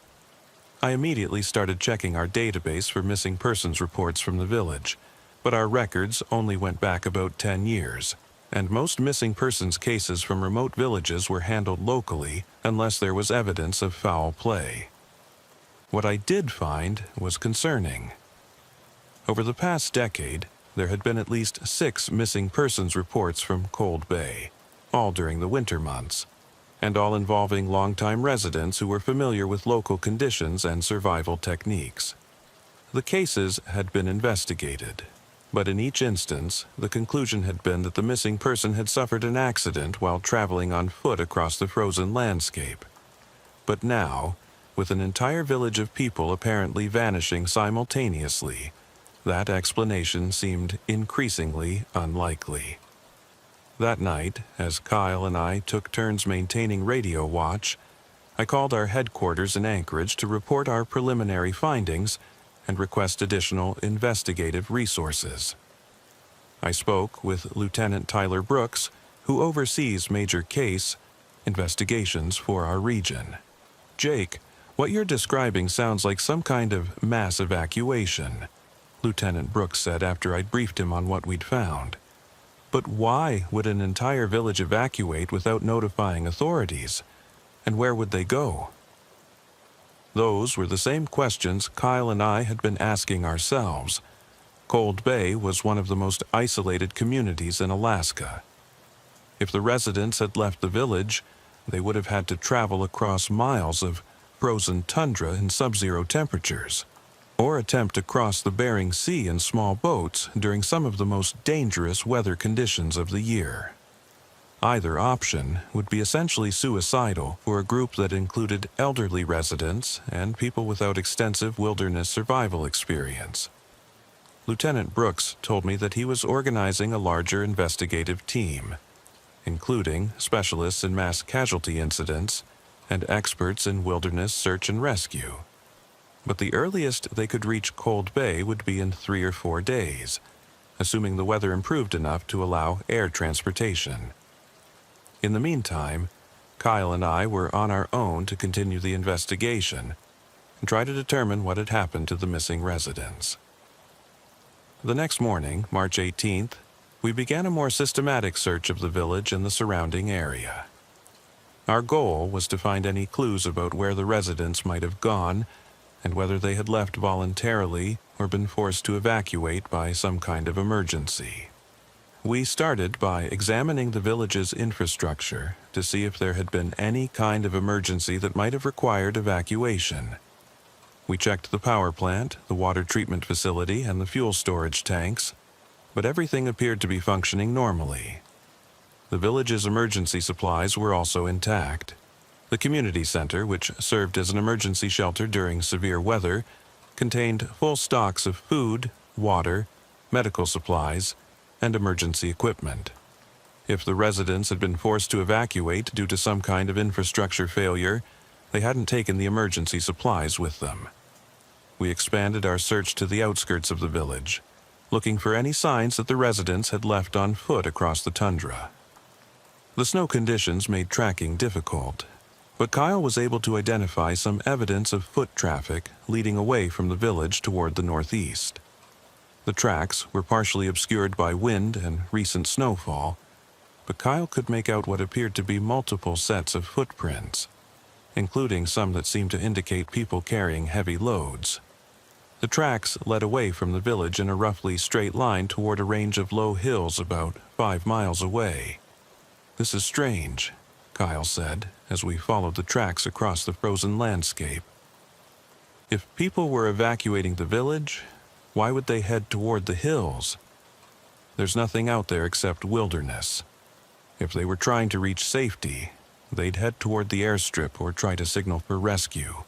I immediately started checking our database for missing persons reports from the village, but our records only went back about 10 years, and most missing persons cases from remote villages were handled locally unless there was evidence of foul play. What I did find was concerning. Over the past decade, there had been at least 6 missing persons reports from Cold Bay, all during the winter months, and all involving longtime residents who were familiar with local conditions and survival techniques. The cases had been investigated, but in each instance, the conclusion had been that the missing person had suffered an accident while traveling on foot across the frozen landscape. But now, with an entire village of people apparently vanishing simultaneously, that explanation seemed increasingly unlikely. That night, as Kyle and I took turns maintaining radio watch, I called our headquarters in Anchorage to report our preliminary findings and request additional investigative resources. I spoke with Lieutenant Tyler Brooks, who oversees major case investigations for our region. "Jake, what you're describing sounds like some kind of mass evacuation," Lieutenant Brooks said after I'd briefed him on what we'd found. But why would an entire village evacuate without notifying authorities? And where would they go? Those were the same questions Kyle and I had been asking ourselves. Cold Bay was one of the most isolated communities in Alaska. If the residents had left the village, they would have had to travel across miles of frozen tundra in sub-zero temperatures, or attempt to cross the Bering Sea in small boats during some of the most dangerous weather conditions of the year. Either option would be essentially suicidal for a group that included elderly residents and people without extensive wilderness survival experience. Lieutenant Brooks told me that he was organizing a larger investigative team, including specialists in mass casualty incidents and experts in wilderness search and rescue. But the earliest they could reach Cold Bay would be in 3 or 4 days, assuming the weather improved enough to allow air transportation. In the meantime, Kyle and I were on our own to continue the investigation and try to determine what had happened to the missing residents. The next morning, March 18th, we began a more systematic search of the village and the surrounding area. Our goal was to find any clues about where the residents might have gone and whether they had left voluntarily or been forced to evacuate by some kind of emergency. We started by examining the village's infrastructure to see if there had been any kind of emergency that might have required evacuation. We checked the power plant, the water treatment facility, and the fuel storage tanks, but everything appeared to be functioning normally. The village's emergency supplies were also intact. The community center, which served as an emergency shelter during severe weather, contained full stocks of food, water, medical supplies, and emergency equipment. If the residents had been forced to evacuate due to some kind of infrastructure failure, they hadn't taken the emergency supplies with them. We expanded our search to the outskirts of the village, looking for any signs that the residents had left on foot across the tundra. The snow conditions made tracking difficult, but Kyle was able to identify some evidence of foot traffic leading away from the village toward the northeast. The tracks were partially obscured by wind and recent snowfall, but Kyle could make out what appeared to be multiple sets of footprints, including some that seemed to indicate people carrying heavy loads. The tracks led away from the village in a roughly straight line toward a range of low hills about 5 miles away. "This is strange," Kyle said, as we followed the tracks across the frozen landscape. If people were evacuating the village, why would they head toward the hills? There's nothing out there except wilderness. If they were trying to reach safety, they'd head toward the airstrip or try to signal for rescue.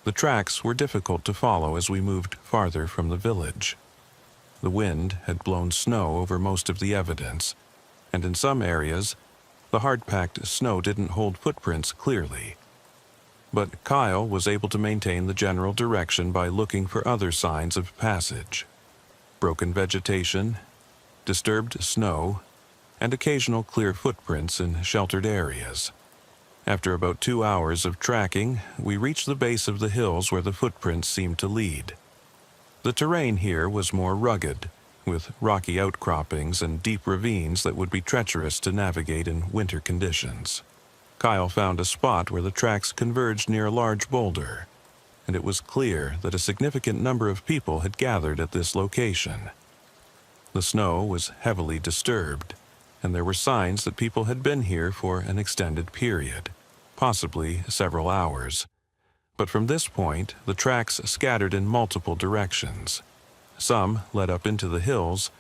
The tracks were difficult to follow as we moved farther from the village. The wind had blown snow over most of the evidence, and in some areas, the hard-packed snow didn't hold footprints clearly. But Kyle was able to maintain the general direction by looking for other signs of passage: broken vegetation, disturbed snow, and occasional clear footprints in sheltered areas. After about 2 hours of tracking, we reached the base of the hills where the footprints seemed to lead. The terrain here was more rugged, with rocky outcroppings and deep ravines that would be treacherous to navigate in winter conditions. Kyle found a spot where the tracks converged near a large boulder, and it was clear that a significant number of people had gathered at this location. The snow was heavily disturbed, and there were signs that people had been here for an extended period, possibly several hours. But from this point, the tracks scattered in multiple directions. Some led up into the hills,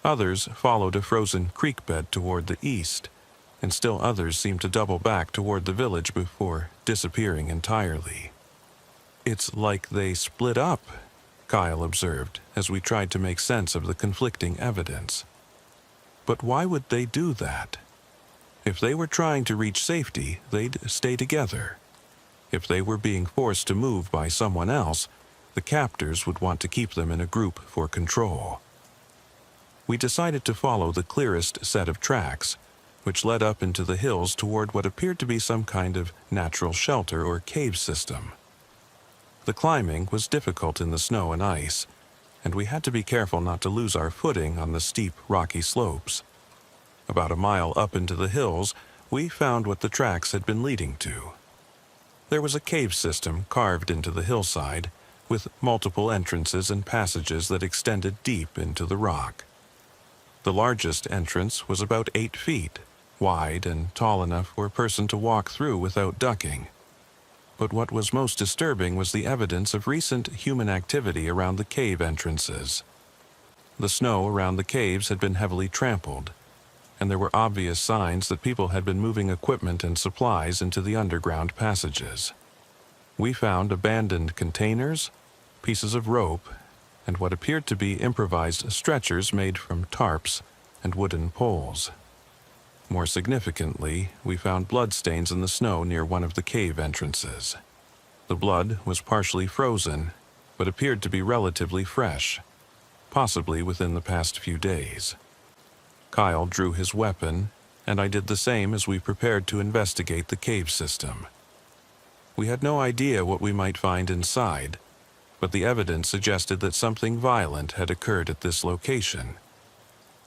others followed a frozen creek bed toward the east, and still others seemed to double back toward the village before disappearing entirely. "It's like they split up," Kyle observed as we tried to make sense of the conflicting evidence. But why would they do that? If they were trying to reach safety, they'd stay together. If they were being forced to move by someone else, the captors would want to keep them in a group for control. We decided to follow the clearest set of tracks, which led up into the hills toward what appeared to be some kind of natural shelter or cave system. The climbing was difficult in the snow and ice, and we had to be careful not to lose our footing on the steep, rocky slopes. About a mile up into the hills, we found what the tracks had been leading to. There was a cave system carved into the hillside, with multiple entrances and passages that extended deep into the rock. The largest entrance was about 8 feet, wide and tall enough for a person to walk through without ducking. But what was most disturbing was the evidence of recent human activity around the cave entrances. The snow around the caves had been heavily trampled, and there were obvious signs that people had been moving equipment and supplies into the underground passages. We found abandoned containers, pieces of rope, and what appeared to be improvised stretchers made from tarps and wooden poles. More significantly, we found bloodstains in the snow near one of the cave entrances. The blood was partially frozen, but appeared to be relatively fresh, possibly within the past few days. Kyle drew his weapon, and I did the same as we prepared to investigate the cave system. We had no idea what we might find inside, but the evidence suggested that something violent had occurred at this location.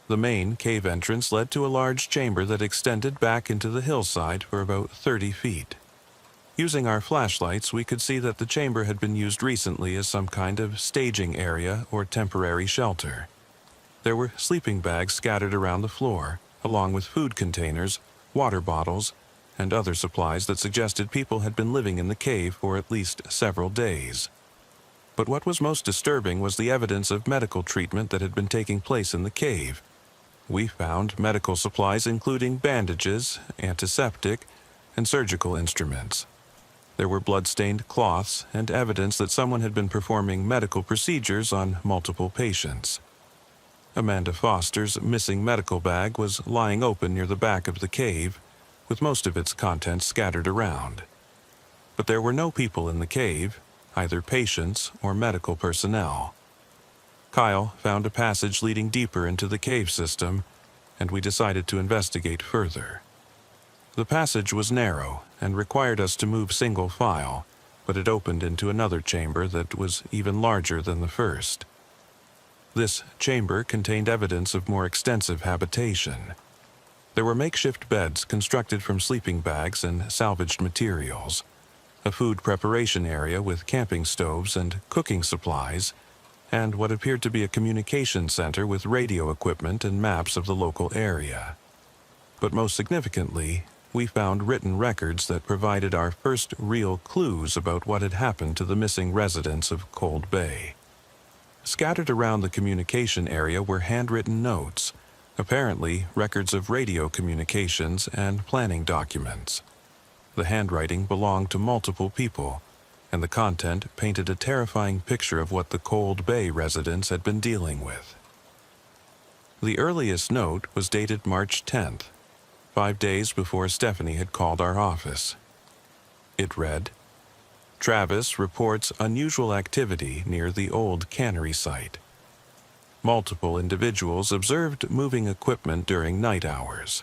The main cave entrance led to a large chamber that extended back into the hillside for about 30 feet. Using our flashlights, we could see that the chamber had been used recently as some kind of staging area or temporary shelter. There were sleeping bags scattered around the floor, along with food containers, water bottles, and other supplies that suggested people had been living in the cave for at least several days. But what was most disturbing was the evidence of medical treatment that had been taking place in the cave. We found medical supplies including bandages, antiseptic, and surgical instruments. There were blood-stained cloths and evidence that someone had been performing medical procedures on multiple patients. Amanda Foster's missing medical bag was lying open near the back of the cave, with most of its contents scattered around. But there were no people in the cave, either patients or medical personnel. Kyle found a passage leading deeper into the cave system, and we decided to investigate further. The passage was narrow and required us to move single file, but it opened into another chamber that was even larger than the first. This chamber contained evidence of more extensive habitation. There were makeshift beds constructed from sleeping bags and salvaged materials, a food preparation area with camping stoves and cooking supplies, and what appeared to be a communication center with radio equipment and maps of the local area. But most significantly, we found written records that provided our first real clues about what had happened to the missing residents of Cold Bay. Scattered around the communication area were handwritten notes, apparently records of radio communications and planning documents. The handwriting belonged to multiple people, and the content painted a terrifying picture of what the Cold Bay residents had been dealing with. The earliest note was dated March 10th, 5 days before Stephanie had called our office. It read, "Travis reports unusual activity near the old cannery site. Multiple individuals observed moving equipment during night hours.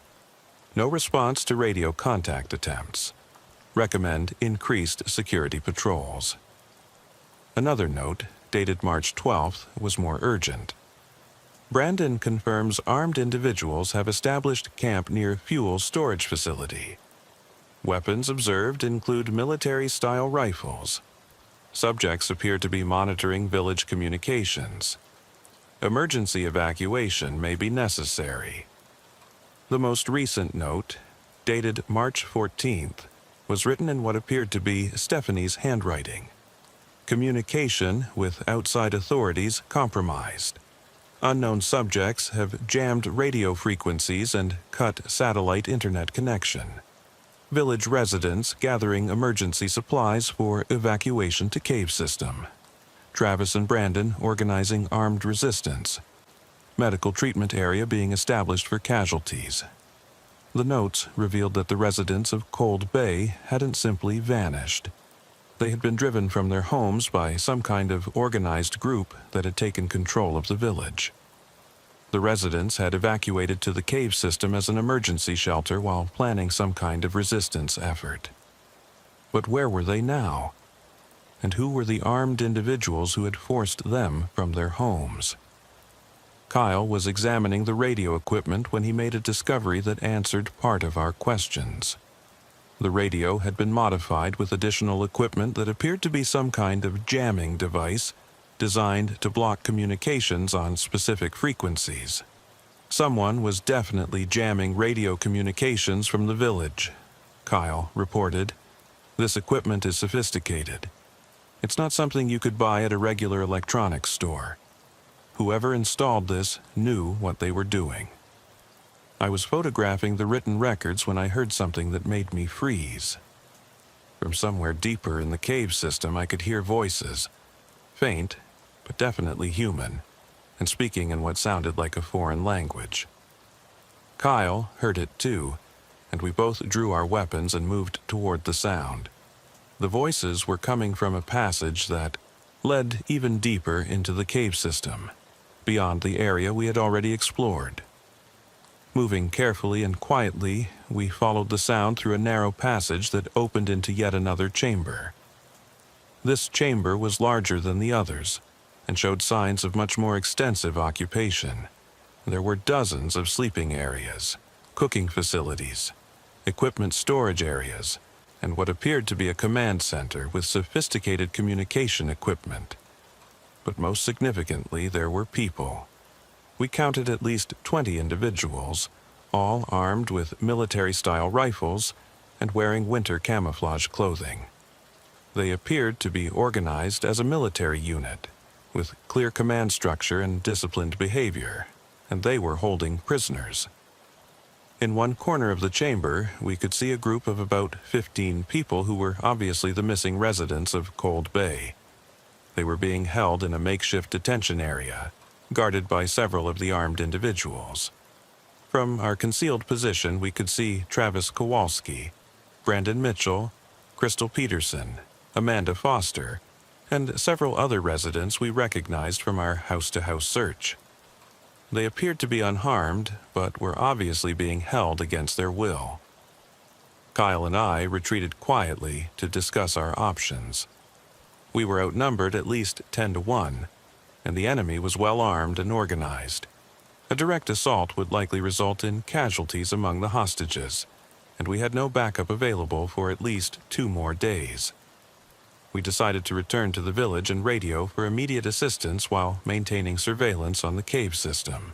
No response to radio contact attempts. Recommend increased security patrols." Another note, dated March 12th, was more urgent. "Brandon confirms armed individuals have established camp near fuel storage facility. Weapons observed include military-style rifles. Subjects appear to be monitoring village communications. Emergency evacuation may be necessary." The most recent note, dated March 14th, was written in what appeared to be Stephanie's handwriting. "Communication with outside authorities compromised. Unknown subjects have jammed radio frequencies and cut satellite internet connection. Village residents gathering emergency supplies for evacuation to cave system. Travis and Brandon organizing armed resistance. Medical treatment area being established for casualties." The notes revealed that the residents of Cold Bay hadn't simply vanished. They had been driven from their homes by some kind of organized group that had taken control of the village. The residents had evacuated to the cave system as an emergency shelter while planning some kind of resistance effort. But where were they now? and who were the armed individuals who had forced them from their homes. Kyle was examining the radio equipment when he made a discovery that answered part of our questions. The radio had been modified with additional equipment that appeared to be some kind of jamming device designed to block communications on specific frequencies. Someone was definitely jamming radio communications from the village, Kyle reported. This equipment is sophisticated. It's not something you could buy at a regular electronics store. Whoever installed this knew what they were doing. I was photographing the written records when I heard something that made me freeze. From somewhere deeper in the cave system, I could hear voices, faint, but definitely human, and speaking in what sounded like a foreign language. Kyle heard it too, and we both drew our weapons and moved toward the sound. The voices were coming from a passage that led even deeper into the cave system, beyond the area we had already explored. Moving carefully and quietly, we followed the sound through a narrow passage that opened into yet another chamber. This chamber was larger than the others, and showed signs of much more extensive occupation. There were dozens of sleeping areas, cooking facilities, equipment storage areas, and what appeared to be a command center with sophisticated communication equipment. But most significantly, there were people. We counted at least 20 individuals, all armed with military-style rifles and wearing winter camouflage clothing. They appeared to be organized as a military unit, with clear command structure and disciplined behavior, and they were holding prisoners. In one corner of the chamber, we could see a group of about 15 people who were obviously the missing residents of Cold Bay. They were being held in a makeshift detention area, guarded by several of the armed individuals. From our concealed position, we could see Travis Kowalski, Brandon Mitchell, Crystal Peterson, Amanda Foster, and several other residents we recognized from our house-to-house search. They appeared to be unharmed, but were obviously being held against their will. Kyle and I retreated quietly to discuss our options. We were outnumbered at least 10-1, and the enemy was well armed and organized. A direct assault would likely result in casualties among the hostages, and we had no backup available for at least 2 more days. We decided to return to the village and radio for immediate assistance while maintaining surveillance on the cave system.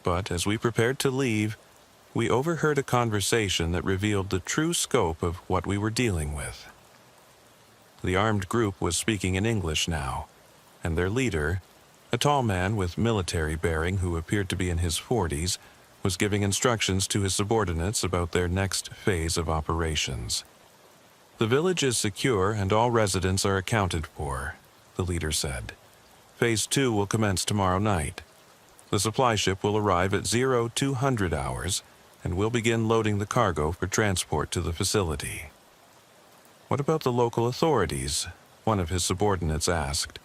But as we prepared to leave, we overheard a conversation that revealed the true scope of what we were dealing with. The armed group was speaking in English now, and their leader, a tall man with military bearing who appeared to be in his 40s, was giving instructions to his subordinates about their next phase of operations. "The village is secure and all residents are accounted for," the leader said. "Phase 2 will commence tomorrow night. The supply ship will arrive at 0200 hours, and we'll begin loading the cargo for transport to the facility." "What about the local authorities?" one of his subordinates asked.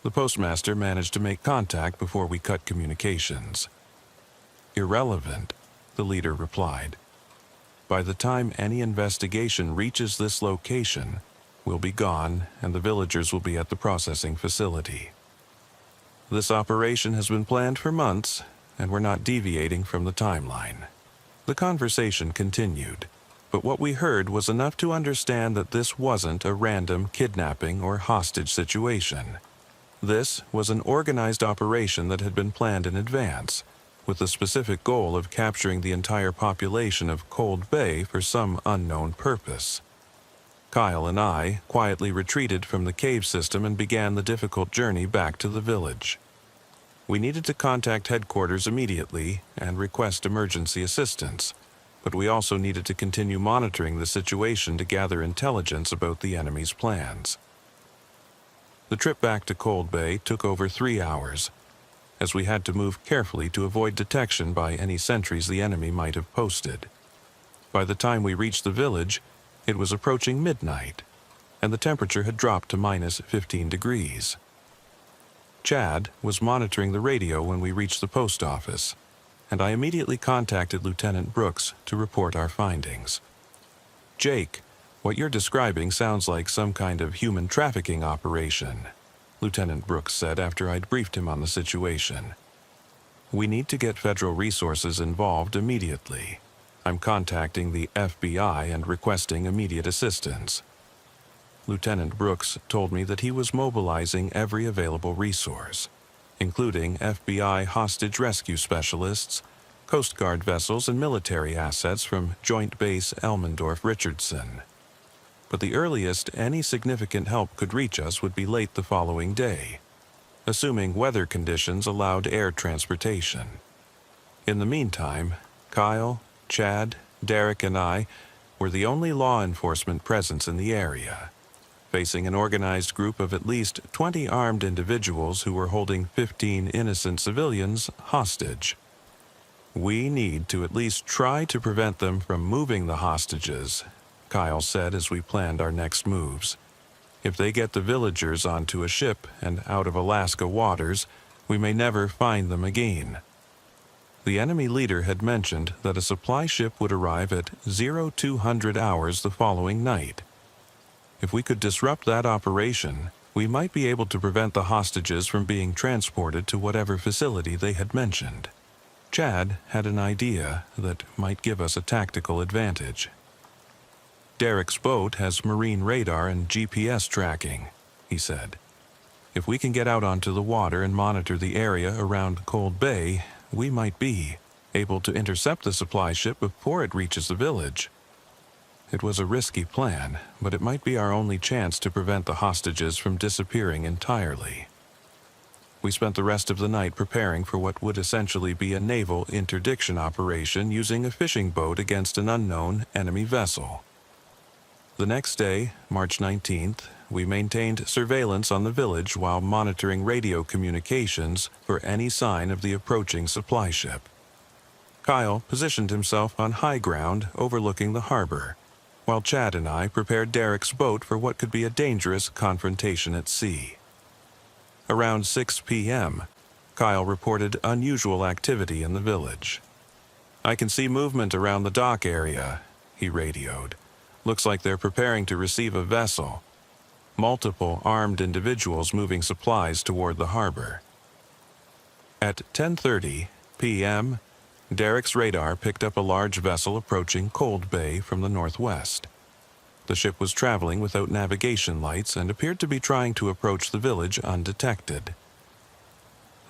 The postmaster managed to make contact before we cut communications. "Irrelevant," the leader replied. "By the time any investigation reaches this location, we'll be gone and the villagers will be at the processing facility. This operation has been planned for months, and we're not deviating from the timeline." The conversation continued, but what we heard was enough to understand that this wasn't a random kidnapping or hostage situation. This was an organized operation that had been planned in advance, with the specific goal of capturing the entire population of Cold Bay for some unknown purpose. Kyle and I quietly retreated from the cave system and began the difficult journey back to the village. We needed to contact headquarters immediately and request emergency assistance, but we also needed to continue monitoring the situation to gather intelligence about the enemy's plans. The trip back to Cold Bay took over 3 hours, as we had to move carefully to avoid detection by any sentries the enemy might have posted. By the time we reached the village, it was approaching midnight, and the temperature had dropped to -15 degrees. Chad was monitoring the radio when we reached the post office, and I immediately contacted Lieutenant Brooks to report our findings. Jake, What you're describing sounds like some kind of human trafficking operation, Lieutenant Brooks said after I'd briefed him on the situation. We need to get federal resources involved immediately. I'm contacting the FBI and requesting immediate assistance. Lieutenant Brooks told me that he was mobilizing every available resource, including FBI hostage rescue specialists, Coast Guard vessels, and military assets from Joint Base Elmendorf-Richardson. But the earliest any significant help could reach us would be late the following day, assuming weather conditions allowed air transportation. In the meantime, Kyle, Chad, Derek, and I were the only law enforcement presence in the area, facing an organized group of at least 20 armed individuals who were holding 15 innocent civilians hostage. We need to at least try to prevent them from moving the hostages, Kyle said as we planned our next moves. If they get the villagers onto a ship and out of Alaska waters, we may never find them again. The enemy leader had mentioned that a supply ship would arrive at 0200 hours the following night. If we could disrupt that operation, we might be able to prevent the hostages from being transported to whatever facility they had mentioned. Chad had an idea that might give us a tactical advantage. Derek's boat has marine radar and GPS tracking, he said. If we can get out onto the water and monitor the area around Cold Bay, we might be able to intercept the supply ship before it reaches the village. It was a risky plan, but it might be our only chance to prevent the hostages from disappearing entirely. We spent the rest of the night preparing for what would essentially be a naval interdiction operation using a fishing boat against an unknown enemy vessel. The next day, March 19th, we maintained surveillance on the village while monitoring radio communications for any sign of the approaching supply ship. Kyle positioned himself on high ground overlooking the harbor, while Chad and I prepared Derek's boat for what could be a dangerous confrontation at sea. Around 6 p.m., Kyle reported unusual activity in the village. "I can see movement around the dock area," he radioed. "Looks like they're preparing to receive a vessel. Multiple armed individuals moving supplies toward the harbor." At 10:30 p.m., Derek's radar picked up a large vessel approaching Cold Bay from the northwest. The ship was traveling without navigation lights and appeared to be trying to approach the village undetected.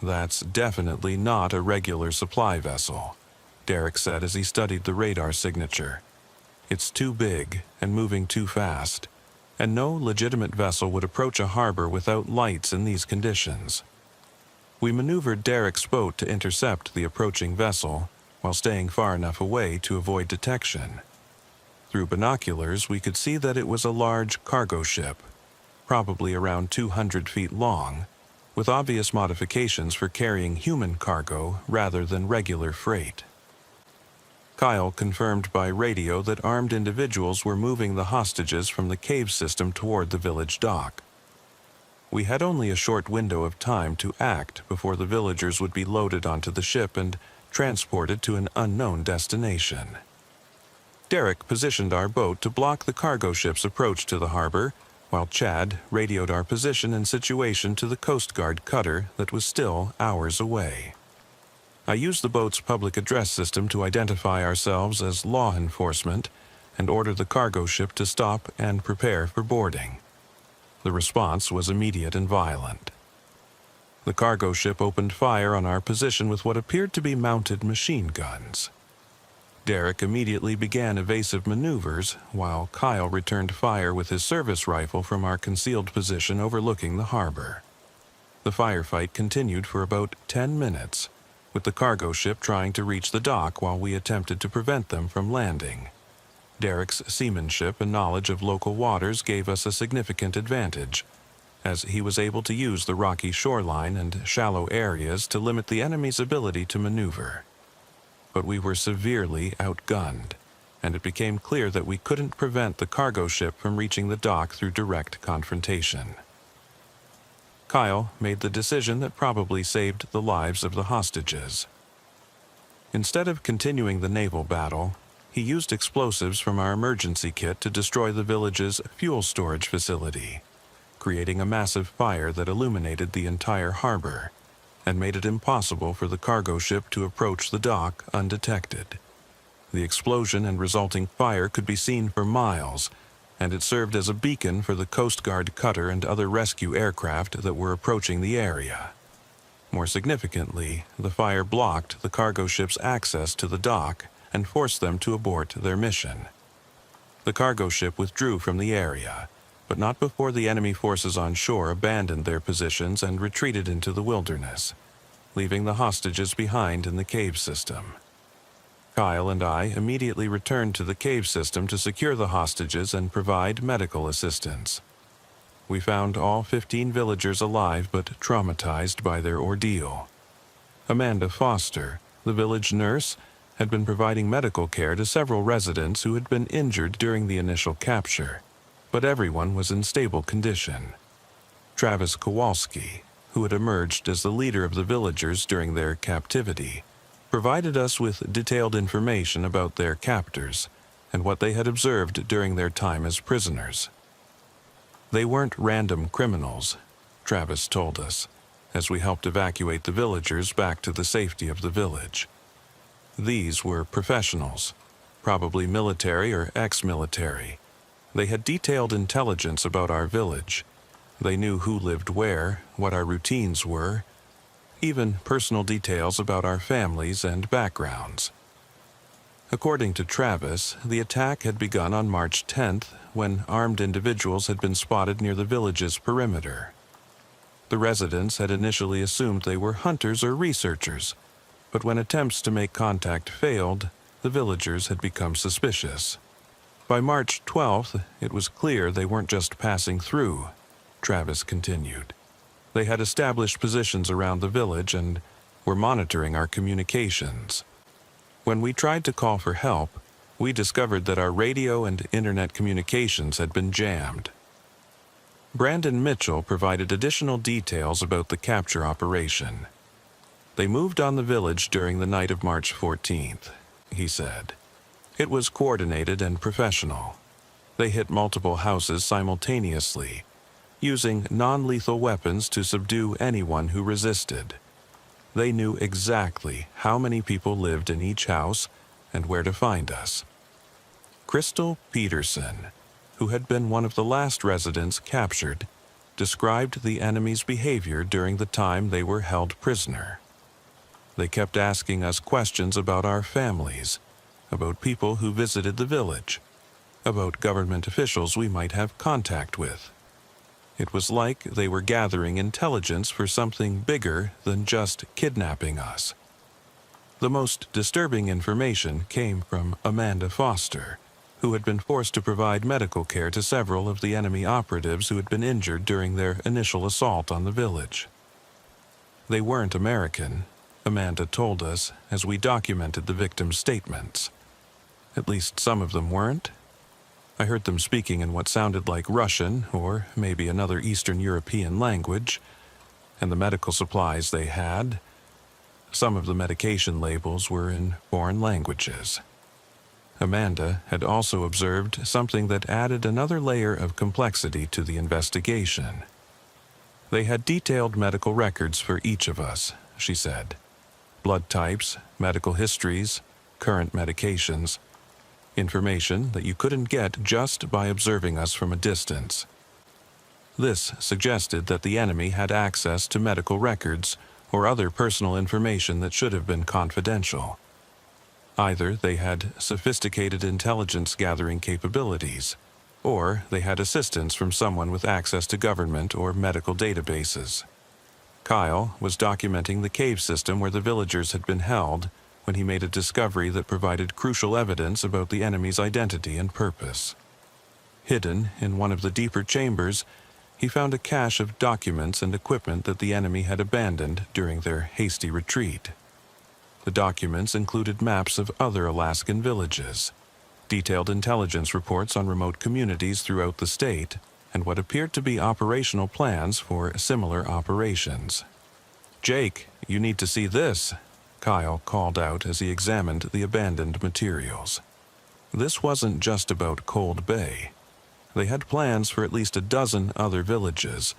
"That's definitely not a regular supply vessel," Derek said as he studied the radar signature. "It's too big and moving too fast, and no legitimate vessel would approach a harbor without lights in these conditions." We maneuvered Derek's boat to intercept the approaching vessel while staying far enough away to avoid detection. Through binoculars, we could see that it was a large cargo ship, probably around 200 feet long, with obvious modifications for carrying human cargo rather than regular freight. Kyle confirmed by radio that armed individuals were moving the hostages from the cave system toward the village dock. We had only a short window of time to act before the villagers would be loaded onto the ship and transported to an unknown destination. Derek positioned our boat to block the cargo ship's approach to the harbor, while Chad radioed our position and situation to the Coast Guard cutter that was still hours away. I used the boat's public address system to identify ourselves as law enforcement and order the cargo ship to stop and prepare for boarding. The response was immediate and violent. The cargo ship opened fire on our position with what appeared to be mounted machine guns. Derek immediately began evasive maneuvers, while Kyle returned fire with his service rifle from our concealed position overlooking the harbor. The firefight continued for about 10 minutes, with the cargo ship trying to reach the dock while we attempted to prevent them from landing. Derek's seamanship and knowledge of local waters gave us a significant advantage, as he was able to use the rocky shoreline and shallow areas to limit the enemy's ability to maneuver. But we were severely outgunned, and it became clear that we couldn't prevent the cargo ship from reaching the dock through direct confrontation. Kyle made the decision that probably saved the lives of the hostages. Instead of continuing the naval battle, He used explosives from our emergency kit to destroy the village's fuel storage facility, creating a massive fire that illuminated the entire harbor and made it impossible for the cargo ship to approach the dock undetected. The explosion and resulting fire could be seen for miles, and it served as a beacon for the Coast Guard cutter and other rescue aircraft that were approaching the area. More significantly, the fire blocked the cargo ship's access to the dock and forced them to abort their mission. The cargo ship withdrew from the area, but not before the enemy forces on shore abandoned their positions and retreated into the wilderness, leaving the hostages behind in the cave system. Kyle and I immediately returned to the cave system to secure the hostages and provide medical assistance. We found all 15 villagers alive but traumatized by their ordeal. Amanda Foster, the village nurse, had been providing medical care to several residents who had been injured during the initial capture, but everyone was in stable condition. Travis Kowalski, who had emerged as the leader of the villagers during their captivity, provided us with detailed information about their captors and what they had observed during their time as prisoners. They weren't random criminals, Travis told us, as we helped evacuate the villagers back to the safety of the village. These were professionals, probably military or ex-military. They had detailed intelligence about our village. They knew who lived where, what our routines were, even personal details about our families and backgrounds. According to Travis, the attack had begun on March 10th when armed individuals had been spotted near the village's perimeter. The residents had initially assumed they were hunters or researchers, but when attempts to make contact failed, the villagers had become suspicious. By March 12th, it was clear they weren't just passing through, Travis continued. They had established positions around the village and were monitoring our communications. When we tried to call for help, we discovered that our radio and internet communications had been jammed. Brandon Mitchell provided additional details about the capture operation. They moved on the village during the night of March 14th, he said. It was coordinated and professional. They hit multiple houses simultaneously, using non-lethal weapons to subdue anyone who resisted. They knew exactly how many people lived in each house and where to find us. Crystal Peterson, who had been one of the last residents captured, described the enemy's behavior during the time they were held prisoner. They kept asking us questions about our families, about people who visited the village, about government officials we might have contact with. It was like they were gathering intelligence for something bigger than just kidnapping us. The most disturbing information came from Amanda Foster, who had been forced to provide medical care to several of the enemy operatives who had been injured during their initial assault on the village. They weren't American, Amanda told us as we documented the victims' statements. At least some of them weren't. I heard them speaking in what sounded like Russian or maybe another Eastern European language, and the medical supplies they had, some of the medication labels were in foreign languages. Amanda had also observed something that added another layer of complexity to the investigation. They had detailed medical records for each of us, she said. Blood types, medical histories, current medications, information that you couldn't get just by observing us from a distance. This suggested that the enemy had access to medical records or other personal information that should have been confidential. Either they had sophisticated intelligence-gathering capabilities, or they had assistance from someone with access to government or medical databases. Kyle was documenting the cave system where the villagers had been held when he made a discovery that provided crucial evidence about the enemy's identity and purpose. Hidden in one of the deeper chambers, he found a cache of documents and equipment that the enemy had abandoned during their hasty retreat. The documents included maps of other Alaskan villages, detailed intelligence reports on remote communities throughout the state, and what appeared to be operational plans for similar operations. "Jake, you need to see this," Kyle called out as he examined the abandoned materials. This wasn't just about Cold Bay. They had plans for at least a dozen other villages,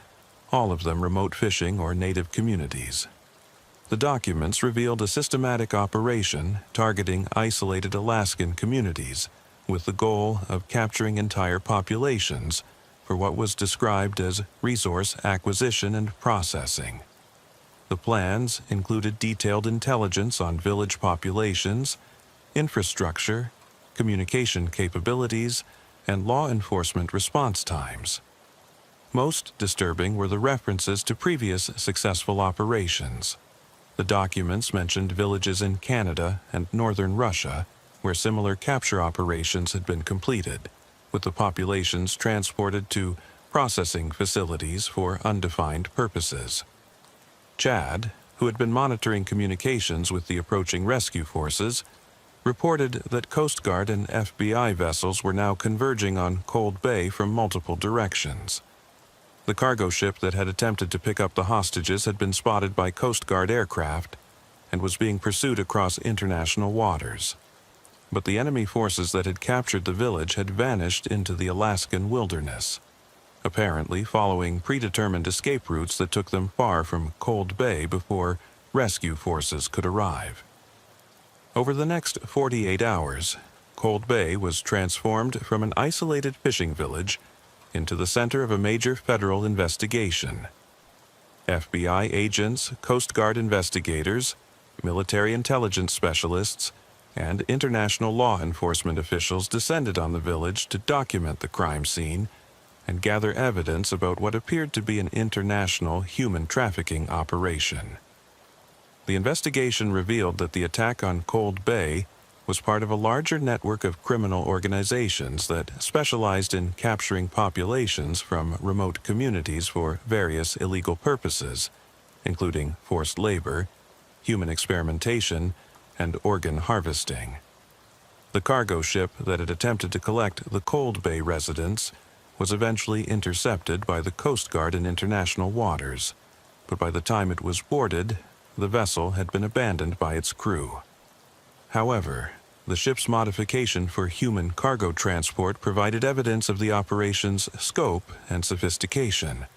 all of them remote fishing or native communities. The documents revealed a systematic operation targeting isolated Alaskan communities with the goal of capturing entire populations for what was described as resource acquisition and processing. The plans included detailed intelligence on village populations, infrastructure, communication capabilities, and law enforcement response times. Most disturbing were the references to previous successful operations. The documents mentioned villages in Canada and northern Russia where similar capture operations had been completed, with the populations transported to processing facilities for undefined purposes. Chad, who had been monitoring communications with the approaching rescue forces, reported that Coast Guard and FBI vessels were now converging on Cold Bay from multiple directions. The cargo ship that had attempted to pick up the hostages had been spotted by Coast Guard aircraft and was being pursued across international waters. But the enemy forces that had captured the village had vanished into the Alaskan wilderness, apparently following predetermined escape routes that took them far from Cold Bay before rescue forces could arrive. Over the next 48 hours, Cold Bay was transformed from an isolated fishing village into the center of a major federal investigation. FBI agents, Coast Guard investigators, military intelligence specialists, and international law enforcement officials descended on the village to document the crime scene and gather evidence about what appeared to be an international human trafficking operation. The investigation revealed that the attack on Cold Bay was part of a larger network of criminal organizations that specialized in capturing populations from remote communities for various illegal purposes, including forced labor, human experimentation, and organ harvesting. The cargo ship that had attempted to collect the Cold Bay residents was eventually intercepted by the Coast Guard in international waters, but by the time it was boarded, the vessel had been abandoned by its crew. However, the ship's modification for human cargo transport provided evidence of the operation's scope and sophistication.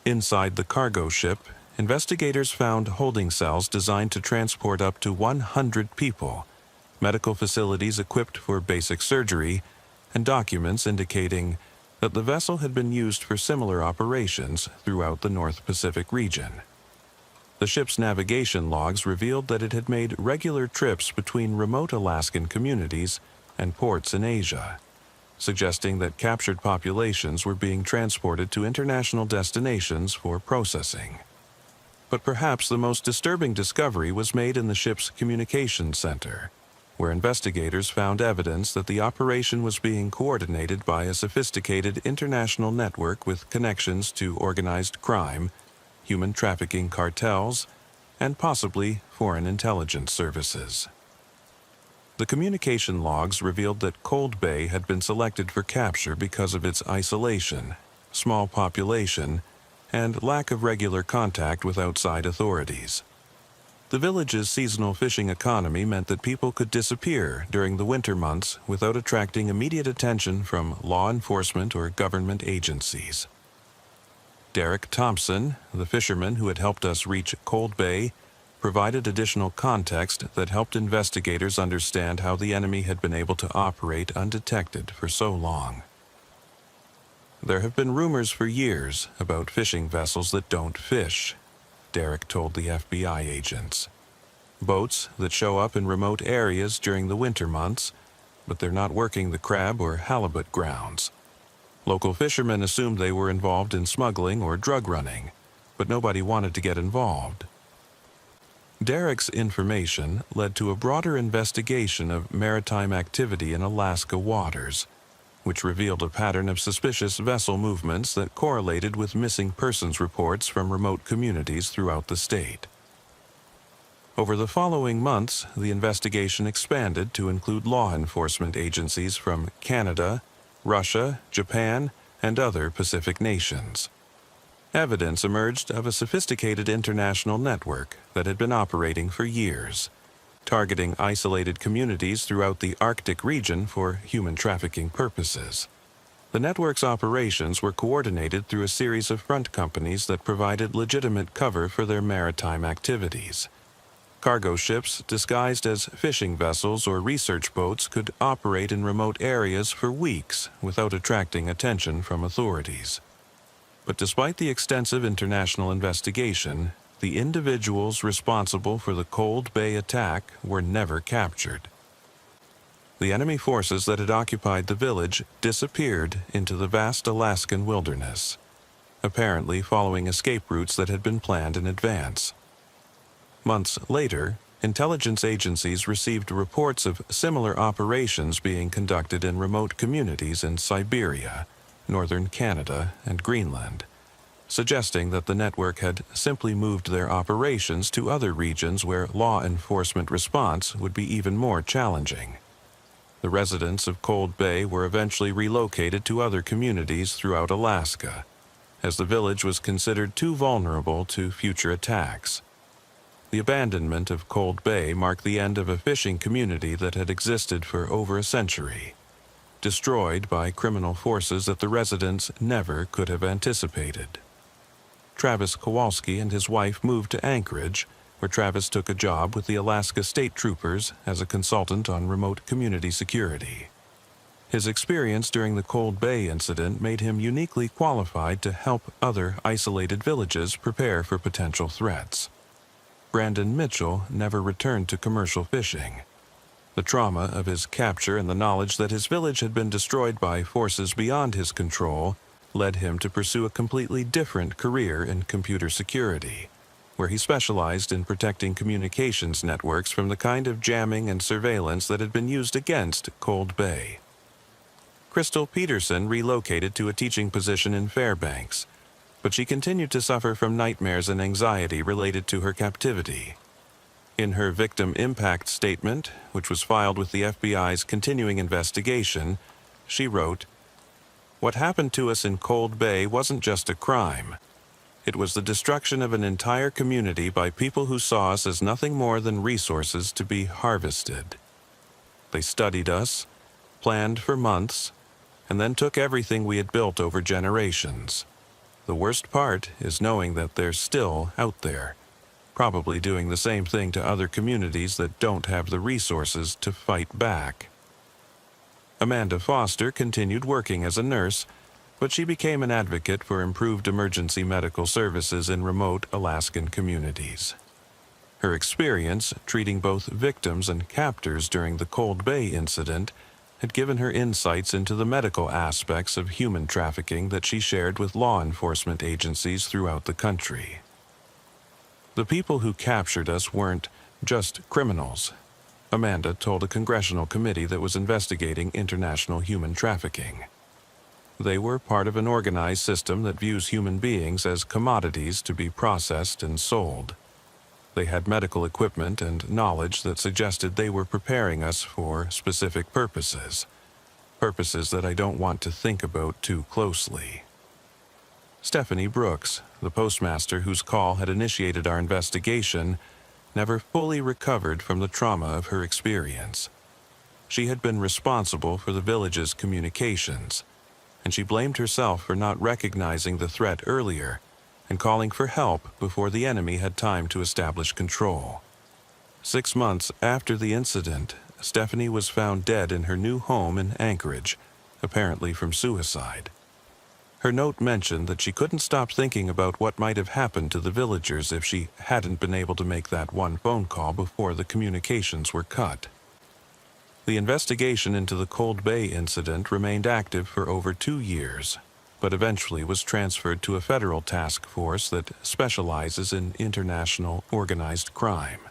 Inside the cargo ship, investigators found holding cells designed to transport up to 100 people, medical facilities equipped for basic surgery, and documents indicating that the vessel had been used for similar operations throughout the North Pacific region. The ship's navigation logs revealed that it had made regular trips between remote Alaskan communities and ports in Asia, suggesting that captured populations were being transported to international destinations for processing. But perhaps the most disturbing discovery was made in the ship's communications center, where investigators found evidence that the operation was being coordinated by a sophisticated international network with connections to organized crime, human trafficking cartels, and possibly foreign intelligence services. The communication logs revealed that Cold Bay had been selected for capture because of its isolation, small population, and lack of regular contact with outside authorities. The village's seasonal fishing economy meant that people could disappear during the winter months without attracting immediate attention from law enforcement or government agencies. Derek Thompson, the fisherman who had helped us reach Cold Bay, provided additional context that helped investigators understand how the enemy had been able to operate undetected for so long. There have been rumors for years about fishing vessels that don't fish, Derek told the FBI agents. Boats that show up in remote areas during the winter months, but they're not working the crab or halibut grounds. Local fishermen assumed they were involved in smuggling or drug running, but nobody wanted to get involved. Derek's information led to a broader investigation of maritime activity in Alaska waters, which revealed a pattern of suspicious vessel movements that correlated with missing persons reports from remote communities throughout the state. Over the following months, the investigation expanded to include law enforcement agencies from Canada, Russia, Japan, and other Pacific nations. Evidence emerged of a sophisticated international network that had been operating for years. targeting isolated communities throughout the Arctic region for human trafficking purposes. The network's operations were coordinated through a series of front companies that provided legitimate cover for their maritime activities. Cargo ships disguised as fishing vessels or research boats could operate in remote areas for weeks without attracting attention from authorities. But despite the extensive international investigation, the individuals responsible for the Cold Bay attack were never captured. The enemy forces that had occupied the village disappeared into the vast Alaskan wilderness, apparently following escape routes that had been planned in advance. Months later, intelligence agencies received reports of similar operations being conducted in remote communities in Siberia, northern Canada, and Greenland, suggesting that the network had simply moved their operations to other regions where law enforcement response would be even more challenging. The residents of Cold Bay were eventually relocated to other communities throughout Alaska, as the village was considered too vulnerable to future attacks. The abandonment of Cold Bay marked the end of a fishing community that had existed for over a century, destroyed by criminal forces that the residents never could have anticipated. Travis Kowalski and his wife moved to Anchorage, where Travis took a job with the Alaska State Troopers as a consultant on remote community security. His experience during the Cold Bay incident made him uniquely qualified to help other isolated villages prepare for potential threats. Brandon Mitchell never returned to commercial fishing. The trauma of his capture and the knowledge that his village had been destroyed by forces beyond his control led him to pursue a completely different career in computer security, where he specialized in protecting communications networks from the kind of jamming and surveillance that had been used against Cold Bay. Crystal Peterson relocated to a teaching position in Fairbanks, but she continued to suffer from nightmares and anxiety related to her captivity. In her victim impact statement, which was filed with the FBI's continuing investigation, she wrote, "What happened to us in Cold Bay wasn't just a crime. It was the destruction of an entire community by people who saw us as nothing more than resources to be harvested. They studied us, planned for months, and then took everything we had built over generations. The worst part is knowing that they're still out there, probably doing the same thing to other communities that don't have the resources to fight back." Amanda Foster continued working as a nurse, but she became an advocate for improved emergency medical services in remote Alaskan communities. Her experience treating both victims and captors during the Cold Bay incident had given her insights into the medical aspects of human trafficking that she shared with law enforcement agencies throughout the country. "The people who captured us weren't just criminals," Amanda told a congressional committee that was investigating international human trafficking. "They were part of an organized system that views human beings as commodities to be processed and sold. They had medical equipment and knowledge that suggested they were preparing us for specific purposes that I don't want to think about too closely." Stephanie Brooks, the postmaster whose call had initiated our investigation, never fully recovered from the trauma of her experience. She had been responsible for the village's communications, and she blamed herself for not recognizing the threat earlier and calling for help before the enemy had time to establish control. 6 months after the incident, Stephanie was found dead in her new home in Anchorage, apparently from suicide. Her note mentioned that she couldn't stop thinking about what might have happened to the villagers if she hadn't been able to make that one phone call before the communications were cut. The investigation into the Cold Bay incident remained active for over 2 years, but eventually was transferred to a federal task force that specializes in international organized crime.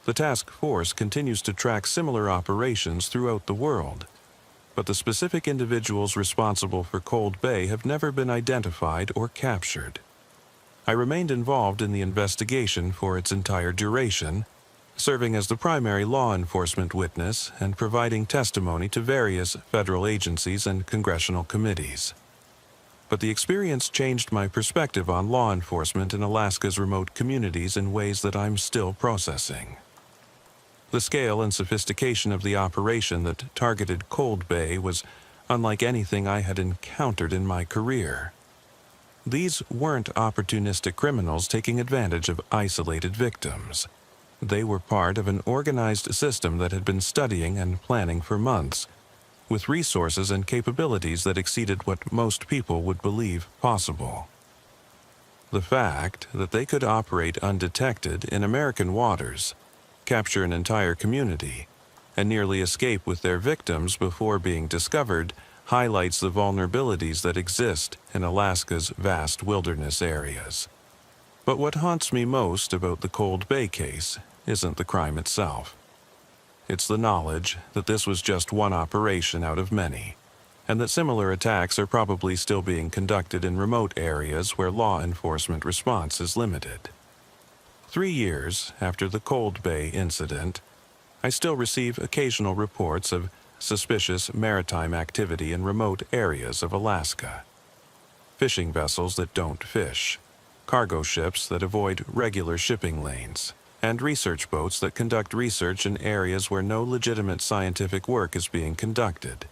The task force continues to track similar operations throughout the world, but the specific individuals responsible for Cold Bay have never been identified or captured. I remained involved in the investigation for its entire duration, serving as the primary law enforcement witness and providing testimony to various federal agencies and congressional committees. But the experience changed my perspective on law enforcement in Alaska's remote communities in ways that I'm still processing. The scale and sophistication of the operation that targeted Cold Bay was unlike anything I had encountered in my career. These weren't opportunistic criminals taking advantage of isolated victims. They were part of an organized system that had been studying and planning for months, with resources and capabilities that exceeded what most people would believe possible. The fact that they could operate undetected in American waters, capture an entire community, and nearly escape with their victims before being discovered highlights the vulnerabilities that exist in Alaska's vast wilderness areas. But what haunts me most about the Cold Bay case isn't the crime itself. It's the knowledge that this was just one operation out of many, and that similar attacks are probably still being conducted in remote areas where law enforcement response is limited. 3 years after the Cold Bay incident, I still receive occasional reports of suspicious maritime activity in remote areas of Alaska. Fishing vessels that don't fish, cargo ships that avoid regular shipping lanes, and research boats that conduct research in areas where no legitimate scientific work is being conducted.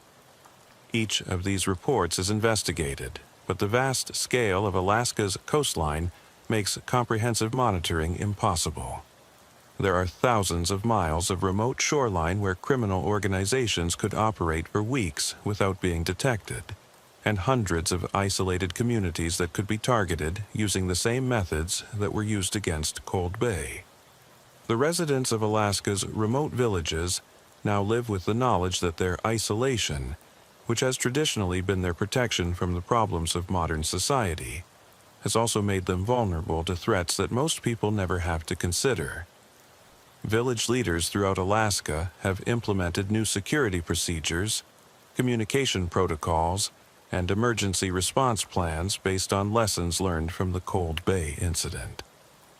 Each of these reports is investigated, but the vast scale of Alaska's coastline makes comprehensive monitoring impossible. There are thousands of miles of remote shoreline where criminal organizations could operate for weeks without being detected, and hundreds of isolated communities that could be targeted using the same methods that were used against Cold Bay. The residents of Alaska's remote villages now live with the knowledge that their isolation, which has traditionally been their protection from the problems of modern society, has also made them vulnerable to threats that most people never have to consider. Village leaders throughout Alaska have implemented new security procedures, communication protocols, and emergency response plans based on lessons learned from the Cold Bay incident.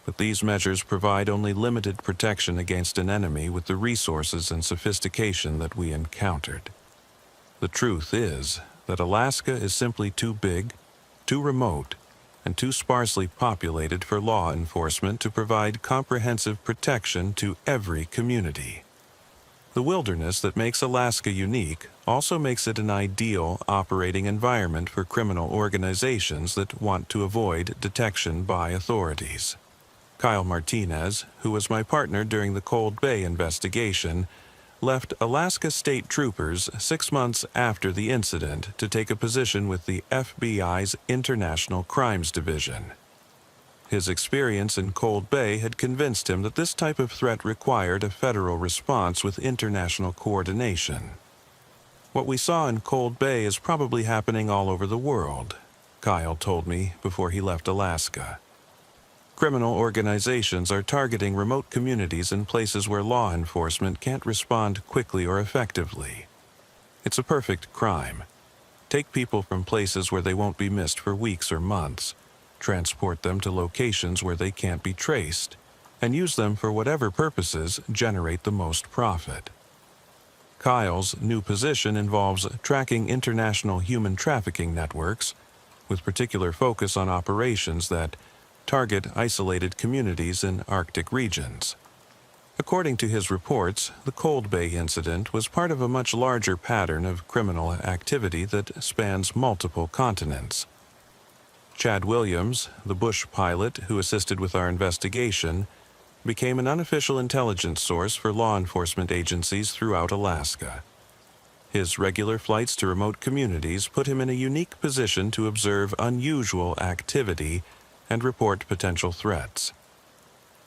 But these measures provide only limited protection against an enemy with the resources and sophistication that we encountered. The truth is that Alaska is simply too big, too remote, and too sparsely populated for law enforcement to provide comprehensive protection to every community. The wilderness that makes Alaska unique also makes it an ideal operating environment for criminal organizations that want to avoid detection by authorities. Kyle Martinez, who was my partner during the Cold Bay investigation, left Alaska State Troopers 6 months after the incident to take a position with the FBI's International Crimes Division. His experience in Cold Bay had convinced him that this type of threat required a federal response with international coordination. What we saw in Cold Bay is probably happening all over the world, Kyle told me before he left Alaska. Criminal organizations are targeting remote communities in places where law enforcement can't respond quickly or effectively. It's a perfect crime. Take people from places where they won't be missed for weeks or months, transport them to locations where they can't be traced, and use them for whatever purposes generate the most profit. Kyle's new position involves tracking international human trafficking networks, with particular focus on operations that target isolated communities in Arctic regions. According to his reports, the Cold Bay incident was part of a much larger pattern of criminal activity that spans multiple continents. Chad Williams, the bush pilot who assisted with our investigation, became an unofficial intelligence source for law enforcement agencies throughout Alaska. His regular flights to remote communities put him in a unique position to observe unusual activity and report potential threats.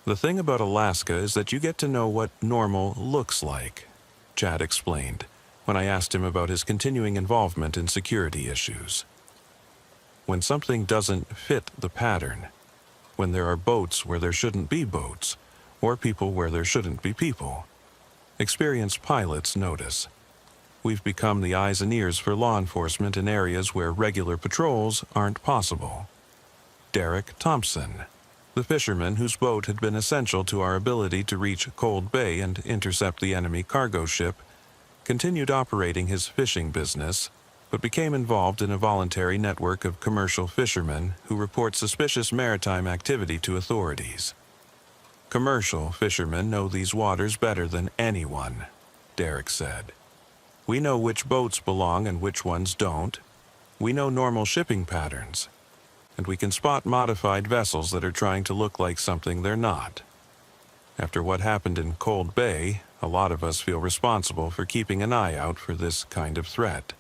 The thing about Alaska is that you get to know what normal looks like, Chad explained when I asked him about his continuing involvement in security issues. When something doesn't fit the pattern, when there are boats where there shouldn't be boats, or people where there shouldn't be people, experienced pilots notice. We've become the eyes and ears for law enforcement in areas where regular patrols aren't possible. Derek Thompson, the fisherman whose boat had been essential to our ability to reach Cold Bay and intercept the enemy cargo ship, continued operating his fishing business, but became involved in a voluntary network of commercial fishermen who report suspicious maritime activity to authorities. Commercial fishermen know these waters better than anyone, Derek said. We know which boats belong and which ones don't. We know normal shipping patterns. And we can spot modified vessels that are trying to look like something they're not. After what happened in Cold Bay, a lot of us feel responsible for keeping an eye out for this kind of threat.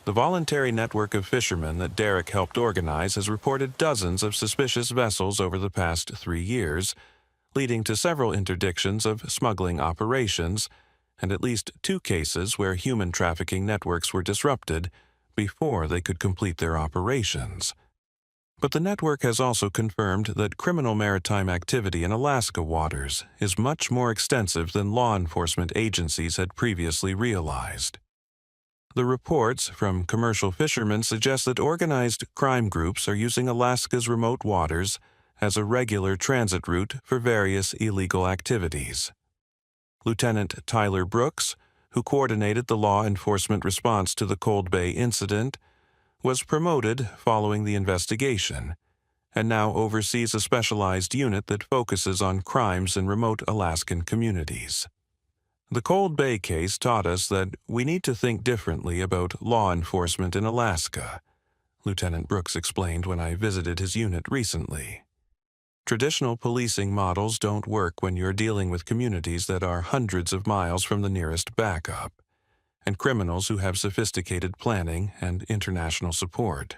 The voluntary network of fishermen that Derek helped organize has reported dozens of suspicious vessels over the past 3 years, leading to several interdictions of smuggling operations and at least 2 cases where human trafficking networks were disrupted before they could complete their operations. But the network has also confirmed that criminal maritime activity in Alaska waters is much more extensive than law enforcement agencies had previously realized. The reports from commercial fishermen suggest that organized crime groups are using Alaska's remote waters as a regular transit route for various illegal activities. Lieutenant Tyler Brooks, who coordinated the law enforcement response to the Cold Bay incident, was promoted following the investigation, and now oversees a specialized unit that focuses on crimes in remote Alaskan communities. The Cold Bay case taught us that we need to think differently about law enforcement in Alaska, Lieutenant Brooks explained when I visited his unit recently. Traditional policing models don't work when you're dealing with communities that are hundreds of miles from the nearest backup, and criminals who have sophisticated planning and international support.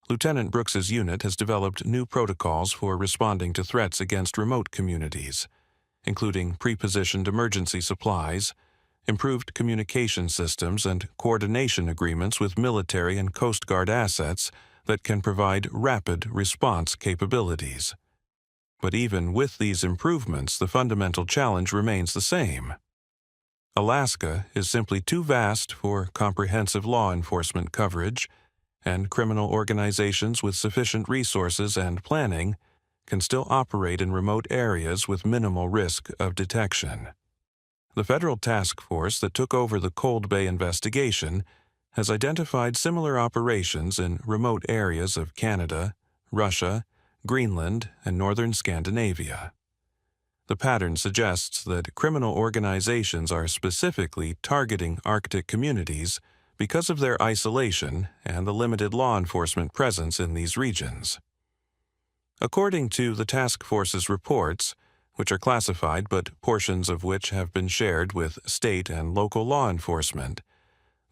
Lieutenant Brooks's unit has developed new protocols for responding to threats against remote communities, including pre-positioned emergency supplies, improved communication systems, and coordination agreements with military and Coast Guard assets that can provide rapid response capabilities. But even with these improvements, the fundamental challenge remains the same. Alaska is simply too vast for comprehensive law enforcement coverage, and criminal organizations with sufficient resources and planning can still operate in remote areas with minimal risk of detection. The federal task force that took over the Cold Bay investigation has identified similar operations in remote areas of Canada, Russia, Greenland, and northern Scandinavia. The pattern suggests that criminal organizations are specifically targeting Arctic communities because of their isolation and the limited law enforcement presence in these regions. According to the task force's reports, which are classified but portions of which have been shared with state and local law enforcement,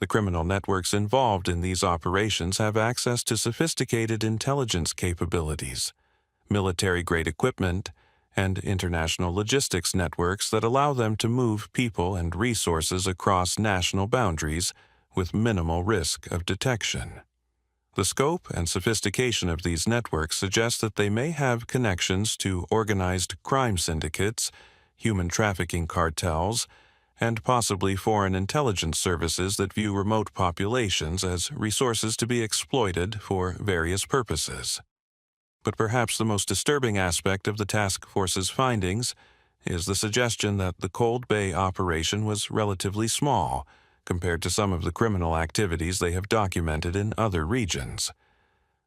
the criminal networks involved in these operations have access to sophisticated intelligence capabilities, military-grade equipment, and international logistics networks that allow them to move people and resources across national boundaries with minimal risk of detection. The scope and sophistication of these networks suggest that they may have connections to organized crime syndicates, human trafficking cartels, and possibly foreign intelligence services that view remote populations as resources to be exploited for various purposes. But perhaps the most disturbing aspect of the task force's findings is the suggestion that the Cold Bay operation was relatively small compared to some of the criminal activities they have documented in other regions.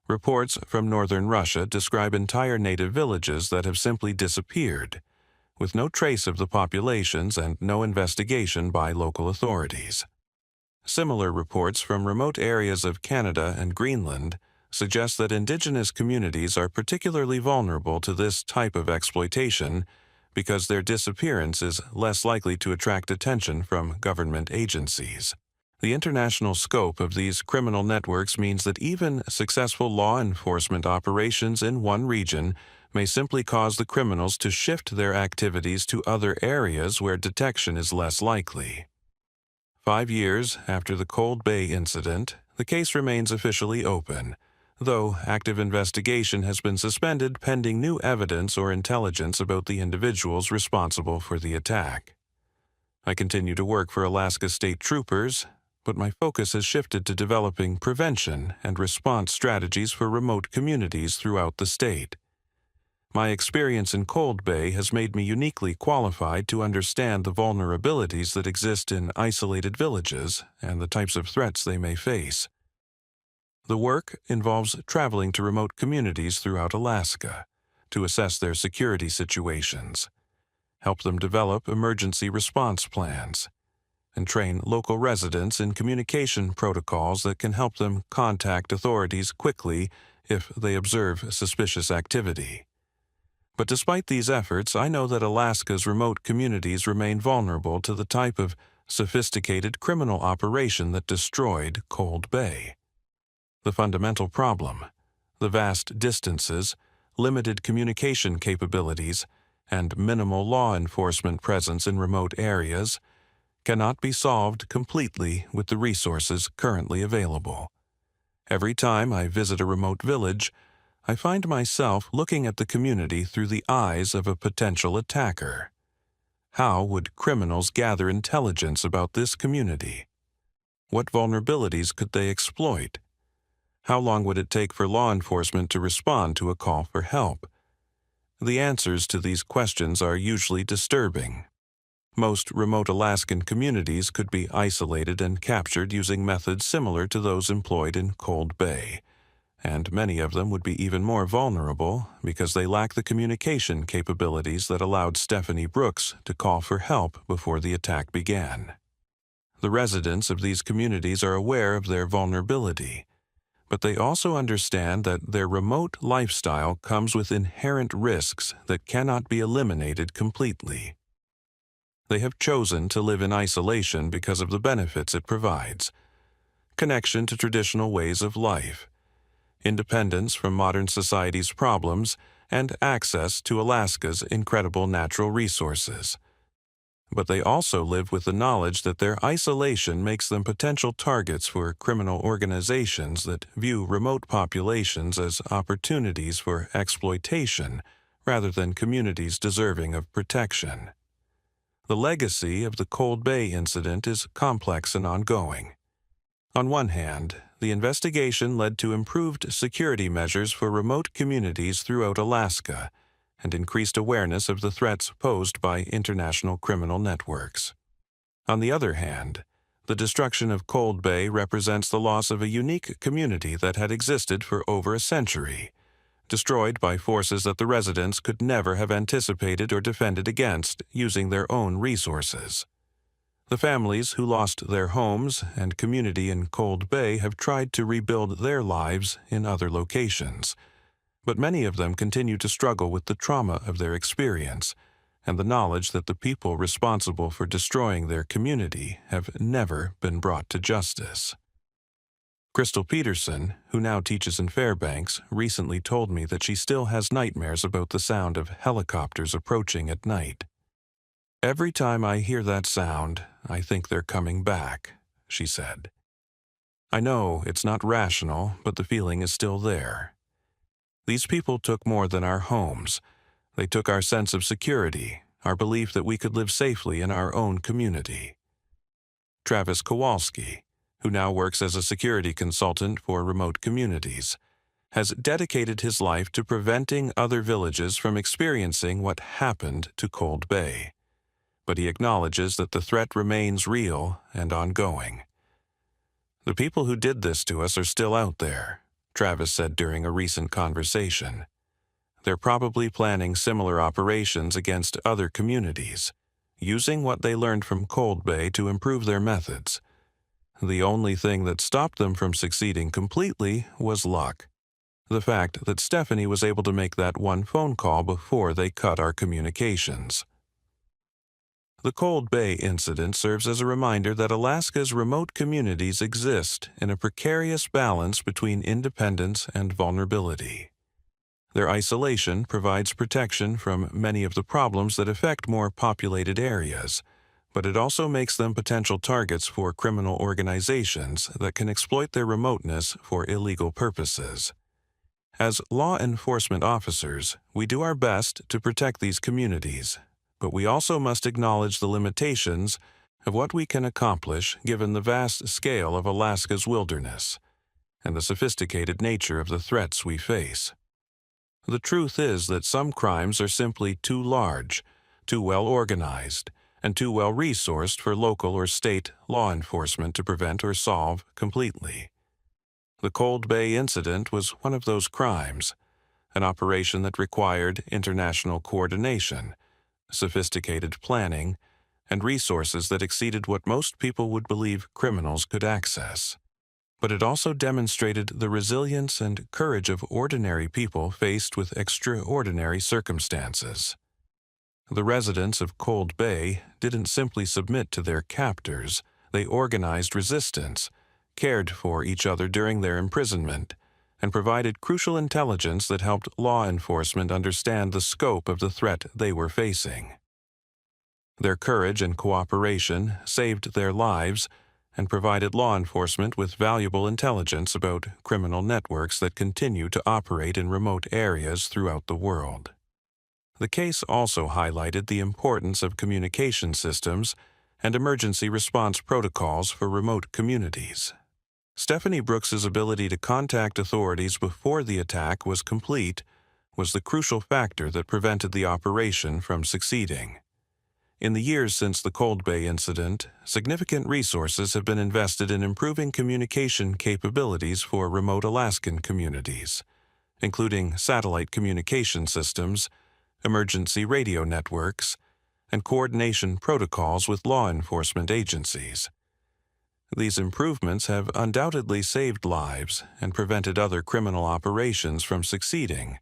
Reports from northern Russia describe entire native villages that have simply disappeared, with no trace of the populations and no investigation by local authorities. Similar reports from remote areas of Canada and Greenland suggest that indigenous communities are particularly vulnerable to this type of exploitation because their disappearance is less likely to attract attention from government agencies. The international scope of these criminal networks means that even successful law enforcement operations in one region may simply cause the criminals to shift their activities to other areas where detection is less likely. 5 years after the Cold Bay incident, the case remains officially open, though active investigation has been suspended pending new evidence or intelligence about the individuals responsible for the attack. I continue to work for Alaska State Troopers, but my focus has shifted to developing prevention and response strategies for remote communities throughout the state. My experience in Cold Bay has made me uniquely qualified to understand the vulnerabilities that exist in isolated villages and the types of threats they may face. The work involves traveling to remote communities throughout Alaska, to assess their security situations, help them develop emergency response plans, and train local residents in communication protocols that can help them contact authorities quickly if they observe suspicious activity. But despite these efforts, I know that Alaska's remote communities remain vulnerable to the type of sophisticated criminal operation that destroyed Cold Bay. The fundamental problem, the vast distances, limited communication capabilities, and minimal law enforcement presence in remote areas, cannot be solved completely with the resources currently available. Every time I visit a remote village, I find myself looking at the community through the eyes of a potential attacker. How would criminals gather intelligence about this community? What vulnerabilities could they exploit? How long would it take for law enforcement to respond to a call for help? The answers to these questions are usually disturbing. Most remote Alaskan communities could be isolated and captured using methods similar to those employed in Cold Bay, and many of them would be even more vulnerable because they lack the communication capabilities that allowed Stephanie Brooks to call for help before the attack began. The residents of these communities are aware of their vulnerability, but they also understand that their remote lifestyle comes with inherent risks that cannot be eliminated completely. They have chosen to live in isolation because of the benefits it provides: connection to traditional ways of life, independence from modern society's problems, and access to Alaska's incredible natural resources. But they also live with the knowledge that their isolation makes them potential targets for criminal organizations that view remote populations as opportunities for exploitation rather than communities deserving of protection. The legacy of the Cold Bay incident is complex and ongoing. On one hand, the investigation led to improved security measures for remote communities throughout Alaska and increased awareness of the threats posed by international criminal networks. On the other hand, the destruction of Cold Bay represents the loss of a unique community that had existed for over a century, destroyed by forces that the residents could never have anticipated or defended against using their own resources. The families who lost their homes and community in Cold Bay have tried to rebuild their lives in other locations, but many of them continue to struggle with the trauma of their experience and the knowledge that the people responsible for destroying their community have never been brought to justice. Crystal Peterson, who now teaches in Fairbanks, recently told me that she still has nightmares about the sound of helicopters approaching at night. "Every time I hear that sound, I think they're coming back," she said. "I know it's not rational, but the feeling is still there. These people took more than our homes. They took our sense of security, our belief that we could live safely in our own community." Travis Kowalski, who now works as a security consultant for remote communities, has dedicated his life to preventing other villages from experiencing what happened to Cold Bay. But he acknowledges that the threat remains real and ongoing. "The people who did this to us are still out there," Travis said during a recent conversation. "They're probably planning similar operations against other communities, using what they learned from Cold Bay to improve their methods. The only thing that stopped them from succeeding completely was luck. The fact that Stephanie was able to make that one phone call before they cut our communications." The Cold Bay incident serves as a reminder that Alaska's remote communities exist in a precarious balance between independence and vulnerability. Their isolation provides protection from many of the problems that affect more populated areas, but it also makes them potential targets for criminal organizations that can exploit their remoteness for illegal purposes. As law enforcement officers, we do our best to protect these communities, but we also must acknowledge the limitations of what we can accomplish given the vast scale of Alaska's wilderness and the sophisticated nature of the threats we face. The truth is that some crimes are simply too large, too well organized, and too well resourced for local or state law enforcement to prevent or solve completely. The Cold Bay incident was one of those crimes, an operation that required international coordination, sophisticated planning, and resources that exceeded what most people would believe criminals could access. But it also demonstrated the resilience and courage of ordinary people faced with extraordinary circumstances. The residents of Cold Bay didn't simply submit to their captors, they organized resistance, cared for each other during their imprisonment, and provided crucial intelligence that helped law enforcement understand the scope of the threat they were facing. Their courage and cooperation saved their lives and provided law enforcement with valuable intelligence about criminal networks that continue to operate in remote areas throughout the world. The case also highlighted the importance of communication systems and emergency response protocols for remote communities. Stephanie Brooks's ability to contact authorities before the attack was complete was the crucial factor that prevented the operation from succeeding. In the years since the Cold Bay incident, significant resources have been invested in improving communication capabilities for remote Alaskan communities, including satellite communication systems, emergency radio networks, and coordination protocols with law enforcement agencies. These improvements have undoubtedly saved lives and prevented other criminal operations from succeeding,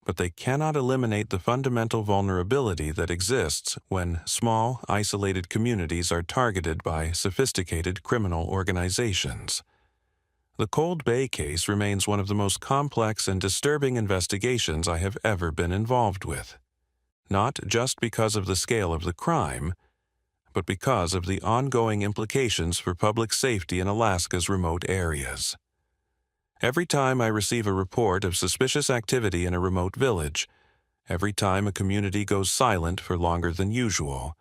but they cannot eliminate the fundamental vulnerability that exists when small, isolated communities are targeted by sophisticated criminal organizations. The Cold Bay case remains one of the most complex and disturbing investigations I have ever been involved with, not just because of the scale of the crime, but because of the ongoing implications for public safety in Alaska's remote areas. Every time I receive a report of suspicious activity in a remote village, every time a community goes silent for longer than usual,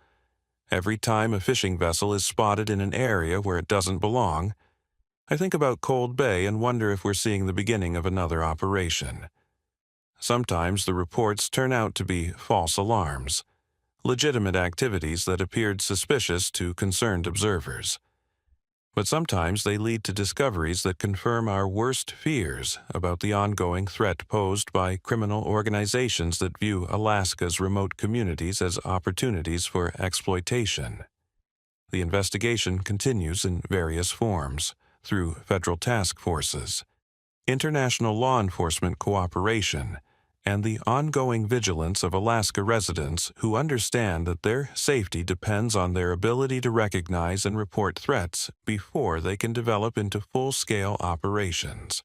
every time a fishing vessel is spotted in an area where it doesn't belong, I think about Cold Bay and wonder if we're seeing the beginning of another operation. Sometimes the reports turn out to be false alarms, legitimate activities that appeared suspicious to concerned observers. But sometimes they lead to discoveries that confirm our worst fears about the ongoing threat posed by criminal organizations that view Alaska's remote communities as opportunities for exploitation. The investigation continues in various forms, through federal task forces, international law enforcement cooperation, and the ongoing vigilance of Alaska residents who understand that their safety depends on their ability to recognize and report threats before they can develop into full-scale operations.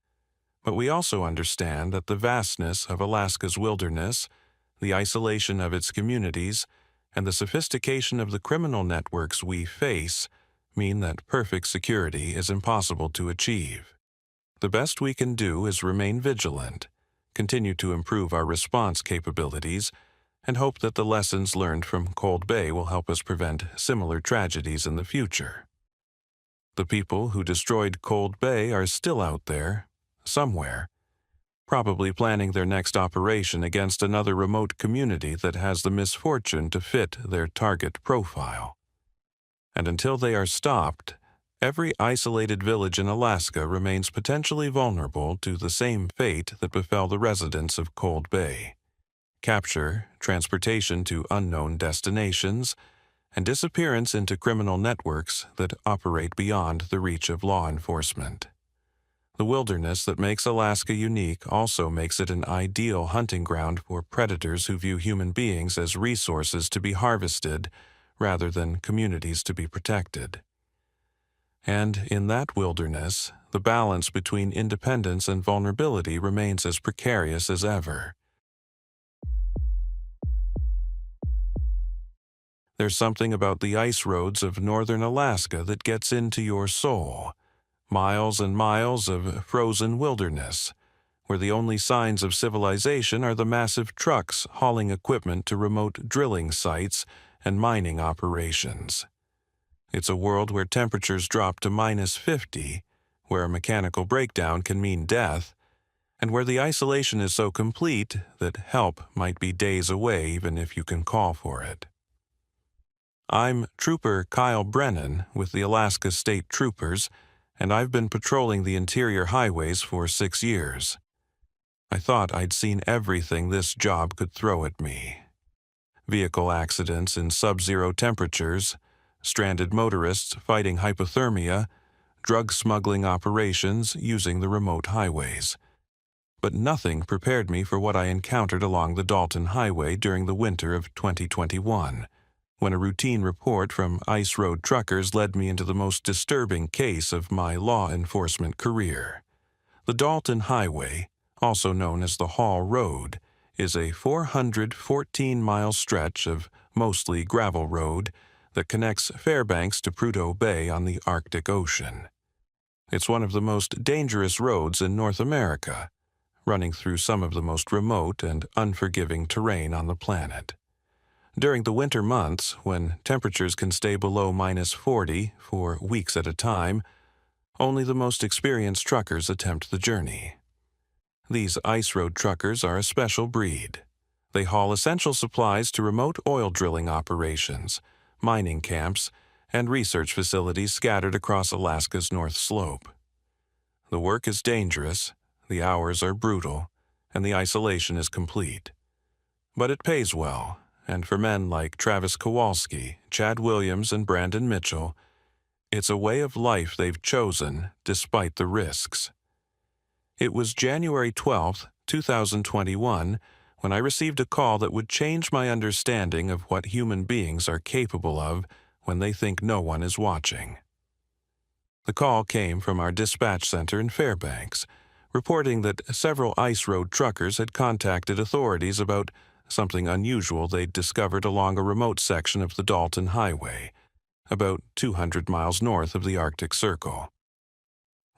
But we also understand that the vastness of Alaska's wilderness, the isolation of its communities, and the sophistication of the criminal networks we face mean that perfect security is impossible to achieve. The best we can do is remain vigilant, continue to improve our response capabilities, and hope that the lessons learned from Cold Bay will help us prevent similar tragedies in the future. The people who destroyed Cold Bay are still out there, somewhere, probably planning their next operation against another remote community that has the misfortune to fit their target profile. And until they are stopped, every isolated village in Alaska remains potentially vulnerable to the same fate that befell the residents of Cold Bay: capture, transportation to unknown destinations, and disappearance into criminal networks that operate beyond the reach of law enforcement. The wilderness that makes Alaska unique also makes it an ideal hunting ground for predators who view human beings as resources to be harvested rather than communities to be protected. And in that wilderness, the balance between independence and vulnerability remains as precarious as ever. There's something about the ice roads of northern Alaska that gets into your soul. Miles and miles of frozen wilderness, where the only signs of civilization are the massive trucks hauling equipment to remote drilling sites and mining operations. It's a world where temperatures drop to -50, where a mechanical breakdown can mean death, and where the isolation is so complete that help might be days away even if you can call for it. I'm Trooper Kyle Brennan with the Alaska State Troopers, and I've been patrolling the interior highways for 6 years. I thought I'd seen everything this job could throw at me. Vehicle accidents in sub-zero temperatures, stranded motorists fighting hypothermia, drug smuggling operations using the remote highways. But nothing prepared me for what I encountered along the Dalton Highway during the winter of 2021, when a routine report from ice road truckers led me into the most disturbing case of my law enforcement career. The Dalton Highway, also known as the Hall Road, is a 414-mile stretch of mostly gravel road that connects Fairbanks to Prudhoe Bay on the Arctic Ocean. It's one of the most dangerous roads in North America, running through some of the most remote and unforgiving terrain on the planet. During the winter months, when temperatures can stay below -40 for weeks at a time, only the most experienced truckers attempt the journey. These ice road truckers are a special breed. They haul essential supplies to remote oil drilling operations, mining camps, and research facilities scattered across Alaska's North Slope. The work is dangerous, the hours are brutal, and the isolation is complete. But it pays well, and for men like Travis Kowalski, Chad Williams, and Brandon Mitchell, it's a way of life they've chosen despite the risks. It was January 12, 2021, when I received a call that would change my understanding of what human beings are capable of when they think no one is watching. The call came from our dispatch center in Fairbanks, reporting that several ice road truckers had contacted authorities about something unusual they'd discovered along a remote section of the Dalton Highway, about 200 miles north of the Arctic Circle.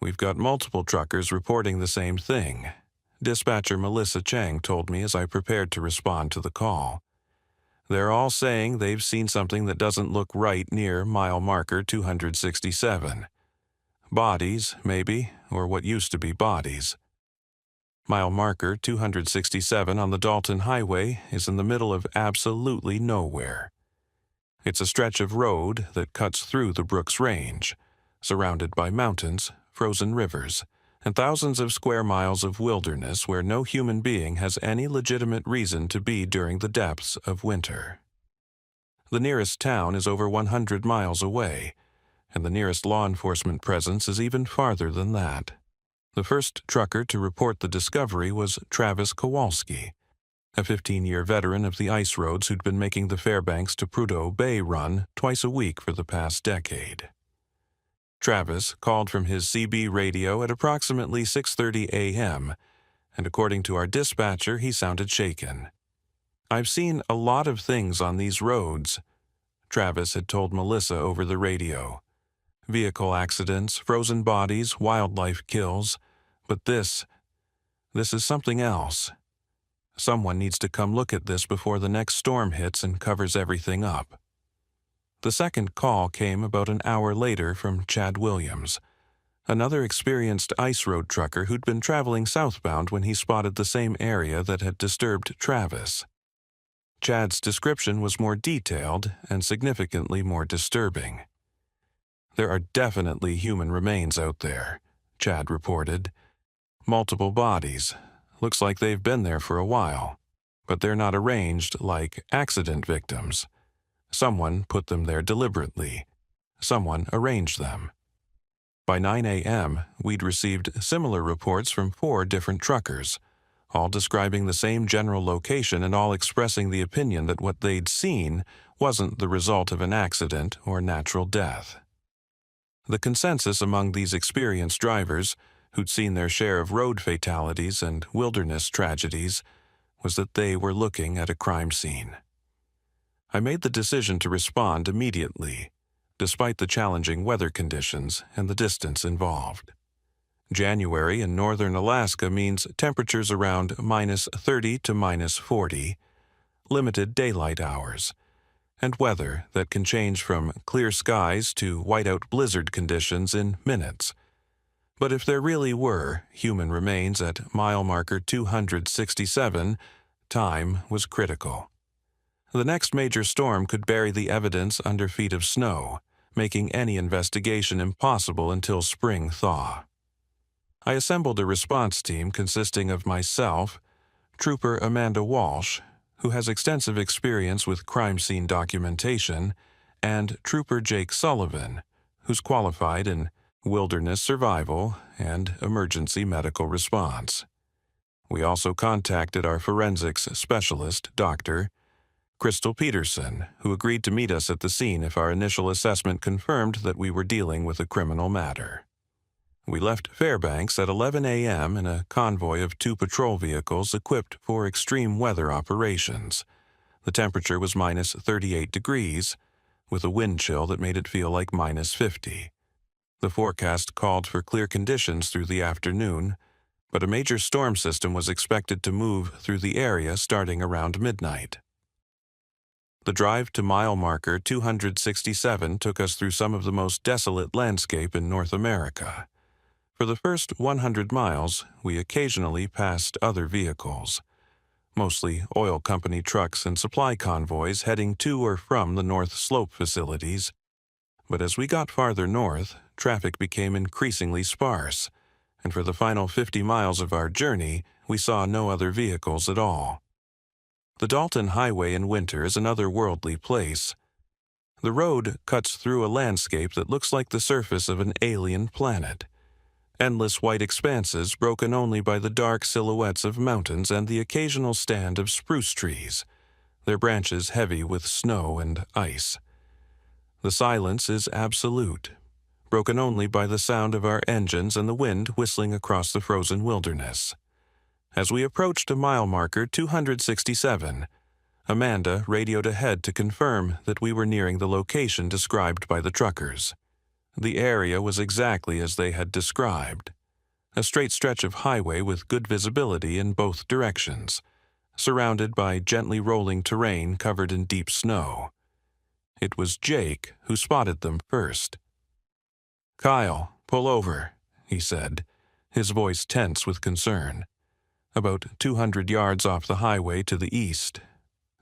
"We've got multiple truckers reporting the same thing," dispatcher Melissa Chang told me as I prepared to respond to the call. "They're all saying they've seen something that doesn't look right near mile marker 267. Bodies, maybe, or what used to be bodies." Mile marker 267 on the Dalton Highway is in the middle of absolutely nowhere. It's a stretch of road that cuts through the Brooks Range, surrounded by mountains, frozen rivers, and thousands of square miles of wilderness where no human being has any legitimate reason to be during the depths of winter. The nearest town is over 100 miles away, and the nearest law enforcement presence is even farther than that. The first trucker to report the discovery was Travis Kowalski, a 15-year veteran of the ice roads who'd been making the Fairbanks to Prudhoe Bay run twice a week for the past decade. Travis called from his CB radio at approximately 6:30 a.m., and according to our dispatcher, he sounded shaken. "I've seen a lot of things on these roads," Travis had told Melissa over the radio. "Vehicle accidents, frozen bodies, wildlife kills. But this is something else. Someone needs to come look at this before the next storm hits and covers everything up." The second call came about an hour later from Chad Williams, another experienced ice road trucker who'd been traveling southbound when he spotted the same area that had disturbed Travis. Chad's description was more detailed and significantly more disturbing. "There are definitely human remains out there," Chad reported. "Multiple bodies. Looks like they've been there for a while. But they're not arranged like accident victims. Someone put them there deliberately. Someone arranged them." By 9 a.m., we'd received similar reports from 4 different truckers, all describing the same general location and all expressing the opinion that what they'd seen wasn't the result of an accident or natural death. The consensus among these experienced drivers, who'd seen their share of road fatalities and wilderness tragedies, was that they were looking at a crime scene. I made the decision to respond immediately, despite the challenging weather conditions and the distance involved. January in northern Alaska means temperatures around -30 to -40, limited daylight hours, and weather that can change from clear skies to whiteout blizzard conditions in minutes. But if there really were human remains at mile marker 267, time was critical. The next major storm could bury the evidence under feet of snow, making any investigation impossible until spring thaw. I assembled a response team consisting of myself, Trooper Amanda Walsh, who has extensive experience with crime scene documentation, and Trooper Jake Sullivan, who's qualified in wilderness survival and emergency medical response. We also contacted our forensics specialist, Dr. Crystal Peterson, who agreed to meet us at the scene if our initial assessment confirmed that we were dealing with a criminal matter. We left Fairbanks at 11 a.m. in a convoy of 2 patrol vehicles equipped for extreme weather operations. The temperature was minus 38 degrees, with a wind chill that made it feel like minus 50. The forecast called for clear conditions through the afternoon, but a major storm system was expected to move through the area starting around midnight. The drive to mile marker 267 took us through some of the most desolate landscape in North America. For the first 100 miles, we occasionally passed other vehicles, mostly oil company trucks and supply convoys heading to or from the North Slope facilities. But as we got farther north, traffic became increasingly sparse, and for the final 50 miles of our journey, we saw no other vehicles at all. The Dalton Highway in winter is an otherworldly place. The road cuts through a landscape that looks like the surface of an alien planet. Endless white expanses broken only by the dark silhouettes of mountains and the occasional stand of spruce trees, their branches heavy with snow and ice. The silence is absolute, broken only by the sound of our engines and the wind whistling across the frozen wilderness. As we approached a mile marker 267, Amanda radioed ahead to confirm that we were nearing the location described by the truckers. The area was exactly as they had described. A straight stretch of highway with good visibility in both directions, surrounded by gently rolling terrain covered in deep snow. It was Jake who spotted them first. "Kyle, pull over," he said, his voice tense with concern. "About 200 yards off the highway to the east.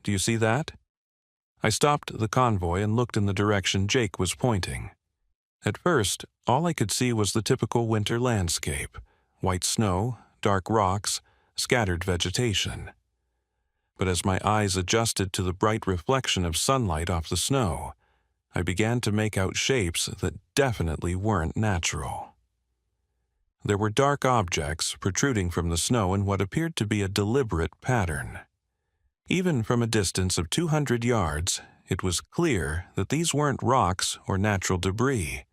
Do you see that?" I stopped the convoy and looked in the direction Jake was pointing. At first, all I could see was the typical winter landscape: white snow, dark rocks, scattered vegetation. But as my eyes adjusted to the bright reflection of sunlight off the snow, I began to make out shapes that definitely weren't natural. There were dark objects protruding from the snow in what appeared to be a deliberate pattern. Even from a distance of 200 yards, it was clear that these weren't rocks or natural debris.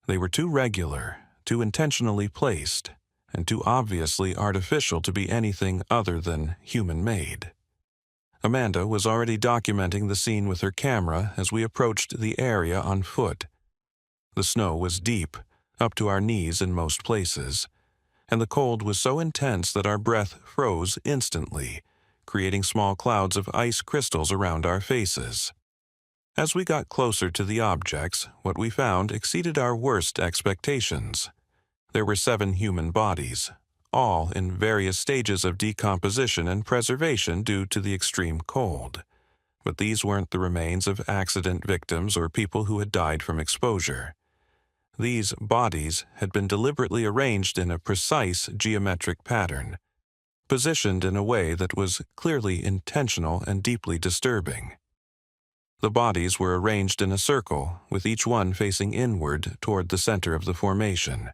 They were too regular, too intentionally placed, and too obviously artificial to be anything other than human-made. Amanda was already documenting the scene with her camera as we approached the area on foot. The snow was deep, up to our knees in most places, and the cold was so intense that our breath froze instantly, creating small clouds of ice crystals around our faces. As we got closer to the objects, what we found exceeded our worst expectations. There were 7 human bodies, all in various stages of decomposition and preservation due to the extreme cold. But these weren't the remains of accident victims or people who had died from exposure. These bodies had been deliberately arranged in a precise geometric pattern, positioned in a way that was clearly intentional and deeply disturbing. The bodies were arranged in a circle, with each one facing inward toward the center of the formation.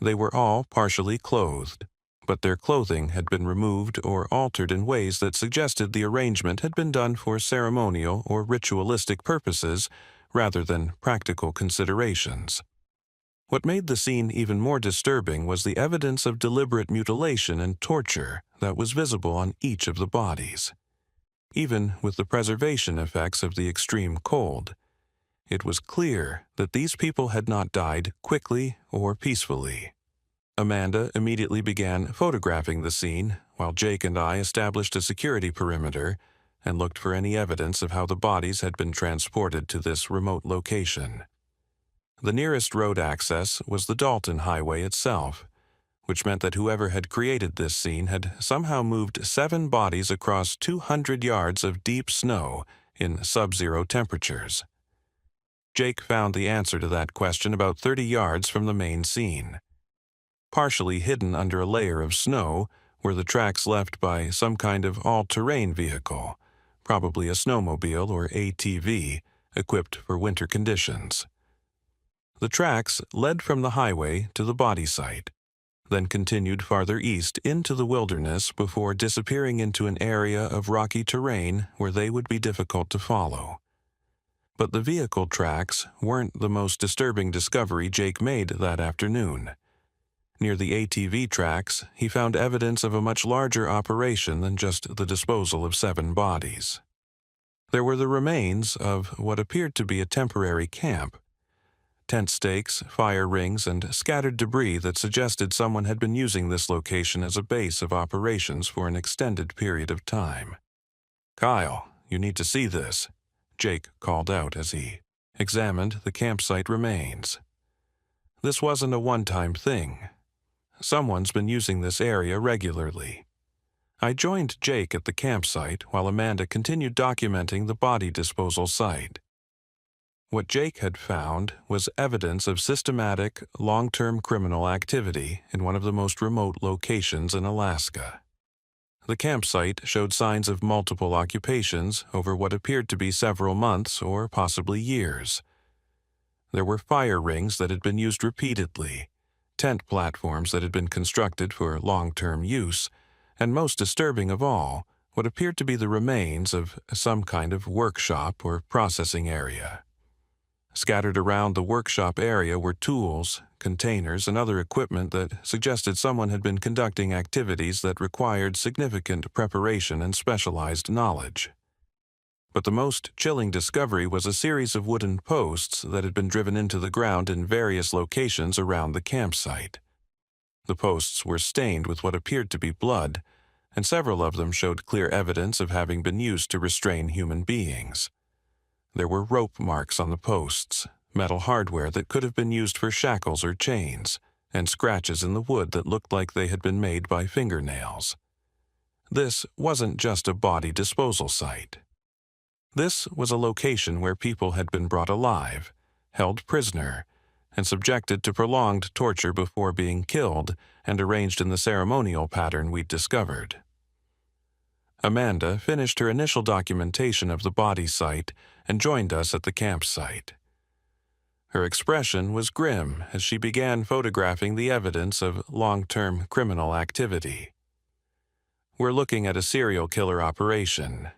They were all partially clothed, but their clothing had been removed or altered in ways that suggested the arrangement had been done for ceremonial or ritualistic purposes rather than practical considerations. What made the scene even more disturbing was the evidence of deliberate mutilation and torture that was visible on each of the bodies. Even with the preservation effects of the extreme cold, it was clear that these people had not died quickly or peacefully. Amanda immediately began photographing the scene, while Jake and I established a security perimeter and looked for any evidence of how the bodies had been transported to this remote location. The nearest road access was the Dalton Highway itself, which meant that whoever had created this scene had somehow moved 7 bodies across 200 yards of deep snow in sub-zero temperatures. Jake found the answer to that question about 30 yards from the main scene. Partially hidden under a layer of snow were the tracks left by some kind of all-terrain vehicle, probably a snowmobile or ATV, equipped for winter conditions. The tracks led from the highway to the body site, then continued farther east into the wilderness before disappearing into an area of rocky terrain where they would be difficult to follow. But the vehicle tracks weren't the most disturbing discovery Jake made that afternoon. Near the ATV tracks, he found evidence of a much larger operation than just the disposal of 7 bodies. There were the remains of what appeared to be a temporary camp. Tent stakes, fire rings, and scattered debris that suggested someone had been using this location as a base of operations for an extended period of time. "Kyle, you need to see this," Jake called out as he examined the campsite remains. This wasn't a one-time thing. Someone's been using this area regularly. I joined Jake at the campsite while Amanda continued documenting the body disposal site. What Jake had found was evidence of systematic, long-term criminal activity in one of the most remote locations in Alaska. The campsite showed signs of multiple occupations over what appeared to be several months or possibly years. There were fire rings that had been used repeatedly, tent platforms that had been constructed for long-term use, and most disturbing of all, what appeared to be the remains of some kind of workshop or processing area. Scattered around the workshop area were tools, containers, and other equipment that suggested someone had been conducting activities that required significant preparation and specialized knowledge. But the most chilling discovery was a series of wooden posts that had been driven into the ground in various locations around the campsite. The posts were stained with what appeared to be blood, and several of them showed clear evidence of having been used to restrain human beings. There were rope marks on the posts, metal hardware that could have been used for shackles or chains, and scratches in the wood that looked like they had been made by fingernails. This wasn't just a body disposal site. This was a location where people had been brought alive, held prisoner, and subjected to prolonged torture before being killed and arranged in the ceremonial pattern we'd discovered. Amanda finished her initial documentation of the body site and joined us at the campsite. Her expression was grim as she began photographing the evidence of long-term criminal activity. "We're looking at a serial killer operation,"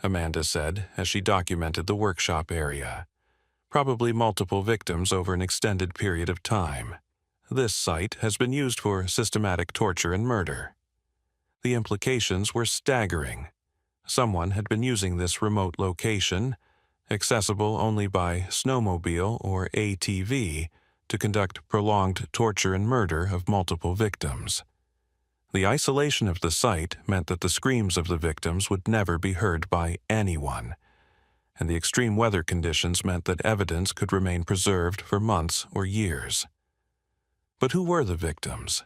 Amanda said as she documented the workshop area. "Probably multiple victims over an extended period of time. This site has been used for systematic torture and murder." The implications were staggering. Someone had been using this remote location, accessible only by snowmobile or ATV, to conduct prolonged torture and murder of multiple victims. The isolation of the site meant that the screams of the victims would never be heard by anyone, and the extreme weather conditions meant that evidence could remain preserved for months or years. But who were the victims?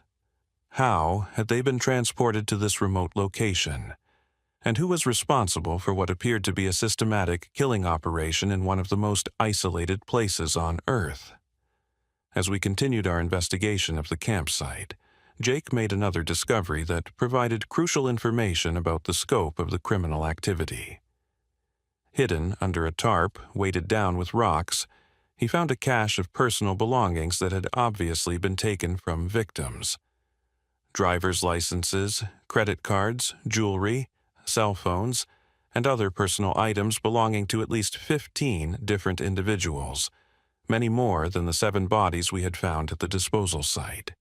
How had they been transported to this remote location? And who was responsible for what appeared to be a systematic killing operation in one of the most isolated places on Earth? As we continued our investigation of the campsite, Jake made another discovery that provided crucial information about the scope of the criminal activity. Hidden under a tarp weighted down with rocks, he found a cache of personal belongings that had obviously been taken from victims. Driver's licenses, credit cards, jewelry, cell phones, and other personal items belonging to at least 15 different individuals, many more than the 7 bodies we had found at the disposal site.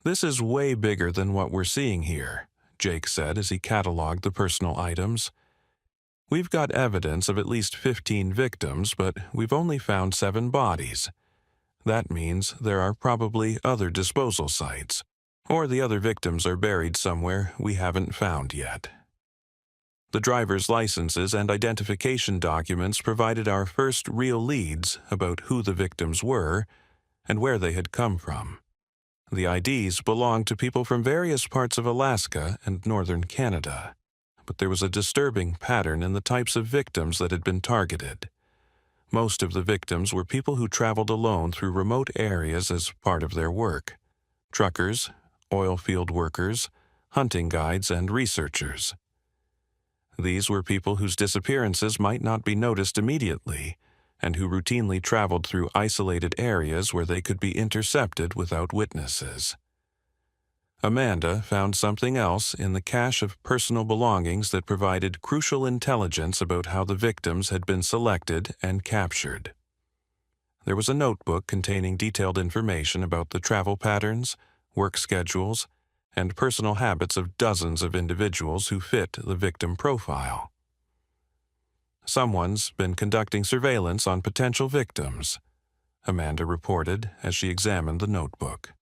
"This is way bigger than what we're seeing here," Jake said as he cataloged the personal items. "We've got evidence of at least 15 victims, but we've only found 7 bodies. That means there are probably other disposal sites, or the other victims are buried somewhere we haven't found yet." The driver's licenses and identification documents provided our first real leads about who the victims were and where they had come from. The IDs belonged to people from various parts of Alaska and northern Canada, but there was a disturbing pattern in the types of victims that had been targeted. Most of the victims were people who traveled alone through remote areas as part of their work. truckers, oil field workers, hunting guides, and researchers. These were people whose disappearances might not be noticed immediately, and who routinely traveled through isolated areas where they could be intercepted without witnesses. Amanda found something else in the cache of personal belongings that provided crucial intelligence about how the victims had been selected and captured. There was a notebook containing detailed information about the travel patterns, work schedules, and personal habits of dozens of individuals who fit the victim profile. "Someone's been conducting surveillance on potential victims," Amanda reported as she examined the notebook.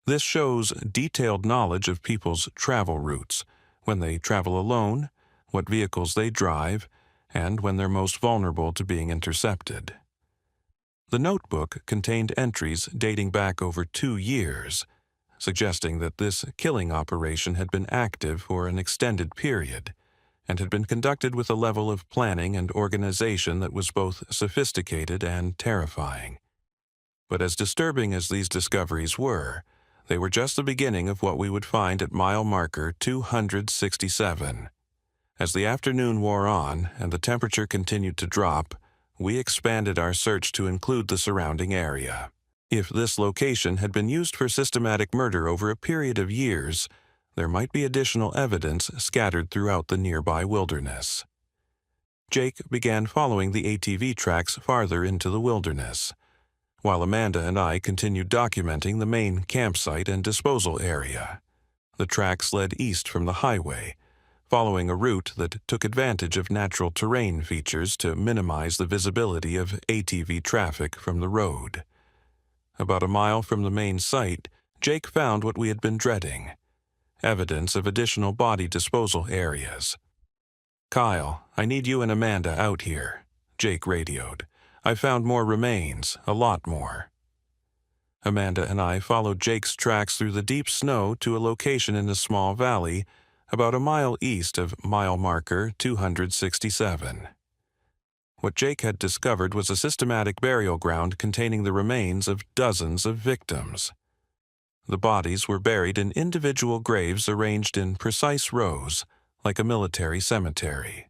"This shows detailed knowledge of people's travel routes, when they travel alone, what vehicles they drive, and when they're most vulnerable to being intercepted." The notebook contained entries dating back over 2 years, suggesting that this killing operation had been active for an extended period and had been conducted with a level of planning and organization that was both sophisticated and terrifying. But as disturbing as these discoveries were, they were just the beginning of what we would find at mile marker 267. As the afternoon wore on and the temperature continued to drop, we expanded our search to include the surrounding area. If this location had been used for systematic murder over a period of years, there might be additional evidence scattered throughout the nearby wilderness. Jake began following the ATV tracks farther into the wilderness, while Amanda and I continued documenting the main campsite and disposal area. The tracks led east from the highway, following a route that took advantage of natural terrain features to minimize the visibility of ATV traffic from the road. About a mile from the main site, Jake found what we had been dreading: evidence of additional body disposal areas. "Kyle, I need you and Amanda out here," Jake radioed. "I found more remains, a lot more." Amanda and I followed Jake's tracks through the deep snow to a location in a small valley about a mile east of mile marker 267. What Jake had discovered was a systematic burial ground containing the remains of dozens of victims. The bodies were buried in individual graves arranged in precise rows, like a military cemetery.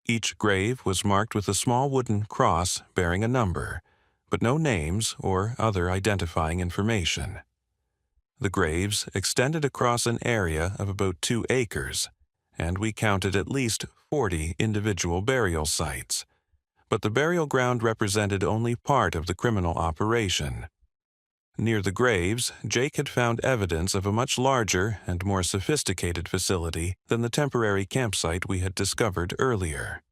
Each grave was marked with a small wooden cross bearing a number, but no names or other identifying information. The graves extended across an area of about 2 acres, and we counted at least 40 individual burial sites. But the burial ground represented only part of the criminal operation. Near the graves, Jake had found evidence of a much larger and more sophisticated facility than the temporary campsite we had discovered earlier.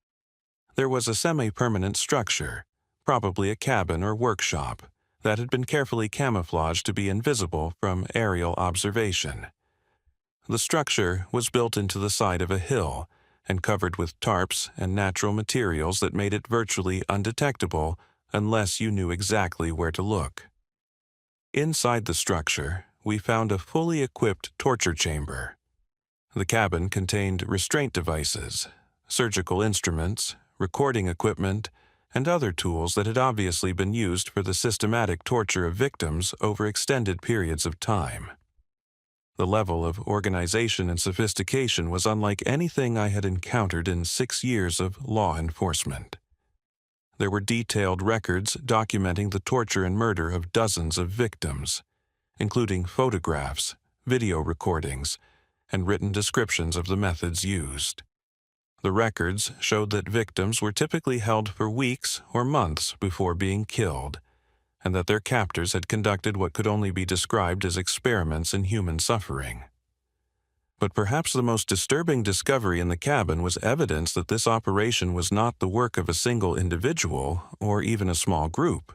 There was a semi-permanent structure, probably a cabin or workshop, that had been carefully camouflaged to be invisible from aerial observation. The structure was built into the side of a hill and covered with tarps and natural materials that made it virtually undetectable unless you knew exactly where to look. Inside the structure, we found a fully equipped torture chamber. The cabin contained restraint devices, surgical instruments, recording equipment, and other tools that had obviously been used for the systematic torture of victims over extended periods of time. The level of organization and sophistication was unlike anything I had encountered in 6 years of law enforcement. There were detailed records documenting the torture and murder of dozens of victims, including photographs, video recordings, and written descriptions of the methods used. The records showed that victims were typically held for weeks or months before being killed, and that their captors had conducted what could only be described as experiments in human suffering. But perhaps the most disturbing discovery in the cabin was evidence that this operation was not the work of a single individual or even a small group.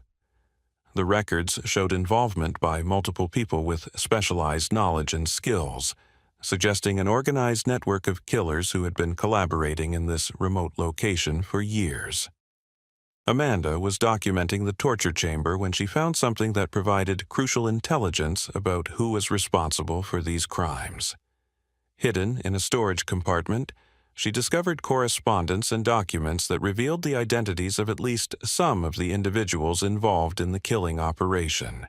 The records showed involvement by multiple people with specialized knowledge and skills, suggesting an organized network of killers who had been collaborating in this remote location for years. Amanda was documenting the torture chamber when she found something that provided crucial intelligence about who was responsible for these crimes. Hidden in a storage compartment, she discovered correspondence and documents that revealed the identities of at least some of the individuals involved in the killing operation.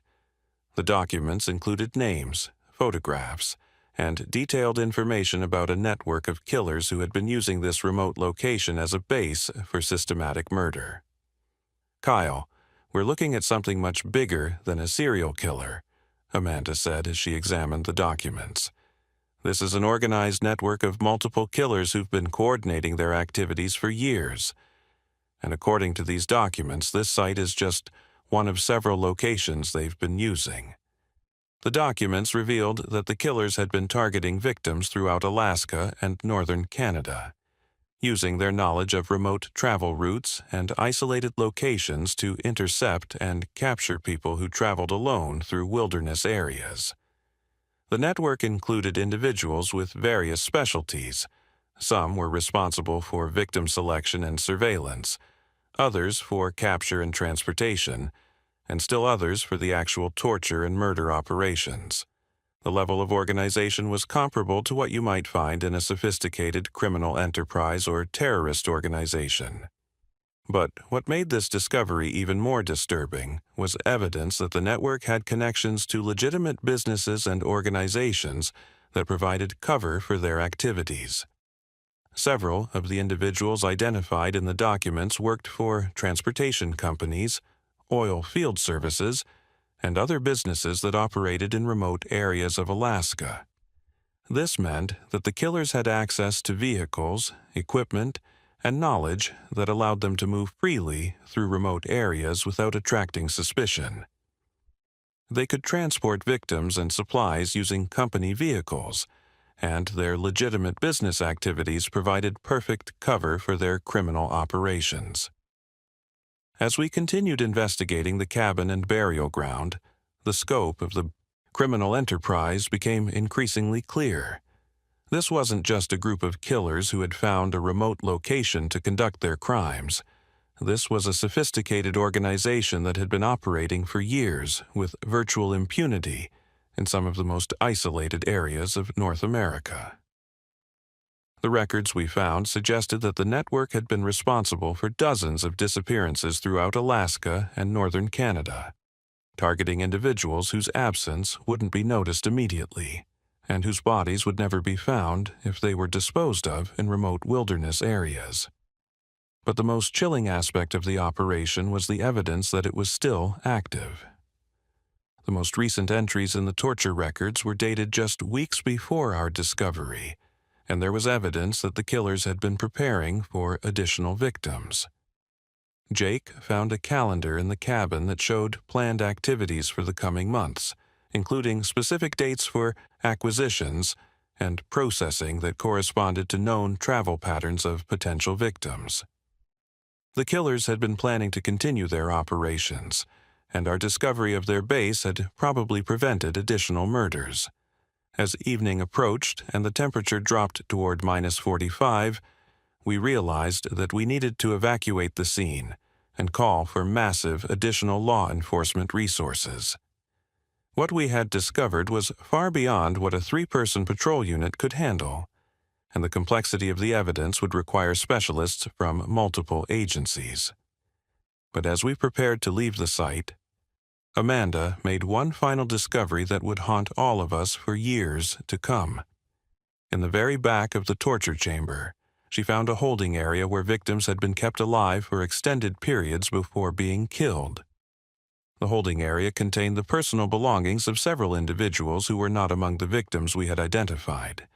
The documents included names, photographs, and detailed information about a network of killers who had been using this remote location as a base for systematic murder. "Kyle, we're looking at something much bigger than a serial killer," Amanda said as she examined the documents. "This is an organized network of multiple killers who've been coordinating their activities for years. And according to these documents, this site is just one of several locations they've been using." The documents revealed that the killers had been targeting victims throughout Alaska and northern Canada, using their knowledge of remote travel routes and isolated locations to intercept and capture people who traveled alone through wilderness areas. The network included individuals with various specialties. Some were responsible for victim selection and surveillance, others for capture and transportation, and still others for the actual torture and murder operations. The level of organization was comparable to what you might find in a sophisticated criminal enterprise or terrorist organization. But what made this discovery even more disturbing was evidence that the network had connections to legitimate businesses and organizations that provided cover for their activities. Several of the individuals identified in the documents worked for transportation companies, oil field services, and other businesses that operated in remote areas of Alaska. This meant that the killers had access to vehicles, equipment, and knowledge that allowed them to move freely through remote areas without attracting suspicion. They could transport victims and supplies using company vehicles, and their legitimate business activities provided perfect cover for their criminal operations. As we continued investigating the cabin and burial ground, the scope of the criminal enterprise became increasingly clear. This wasn't just a group of killers who had found a remote location to conduct their crimes. This was a sophisticated organization that had been operating for years with virtual impunity in some of the most isolated areas of North America. The records we found suggested that the network had been responsible for dozens of disappearances throughout Alaska and northern Canada, targeting individuals whose absence wouldn't be noticed immediately, and whose bodies would never be found if they were disposed of in remote wilderness areas. But the most chilling aspect of the operation was the evidence that it was still active. The most recent entries in the torture records were dated just weeks before our discovery, and there was evidence that the killers had been preparing for additional victims. Jake found a calendar in the cabin that showed planned activities for the coming months, including specific dates for acquisitions and processing that corresponded to known travel patterns of potential victims. The killers had been planning to continue their operations, and our discovery of their base had probably prevented additional murders. As evening approached and the temperature dropped toward -45, we realized that we needed to evacuate the scene and call for massive additional law enforcement resources. What we had discovered was far beyond what a 3-person patrol unit could handle, and the complexity of the evidence would require specialists from multiple agencies. But as we prepared to leave the site, Amanda made one final discovery that would haunt all of us for years to come. In the very back of the torture chamber, she found a holding area where victims had been kept alive for extended periods before being killed. The holding area contained the personal belongings of several individuals who were not among the victims we had identified,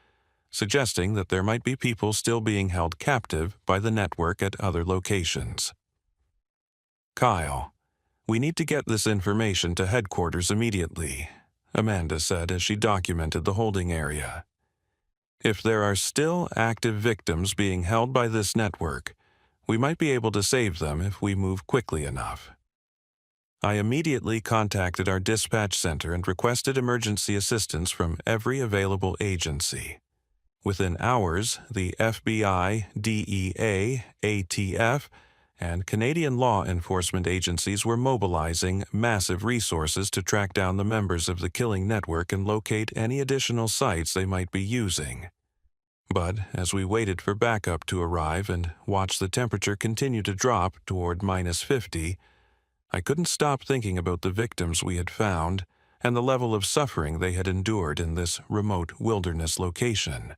suggesting that there might be people still being held captive by the network at other locations. "Kyle, we need to get this information to headquarters immediately," Amanda said as she documented the holding area. "If there are still active victims being held by this network, we might be able to save them if we move quickly enough." I immediately contacted our dispatch center and requested emergency assistance from every available agency. Within hours, the FBI, DEA, ATF, and Canadian law enforcement agencies were mobilizing massive resources to track down the members of the killing network and locate any additional sites they might be using. But as we waited for backup to arrive and watched the temperature continue to drop toward -50, I couldn't stop thinking about the victims we had found and the level of suffering they had endured in this remote wilderness location.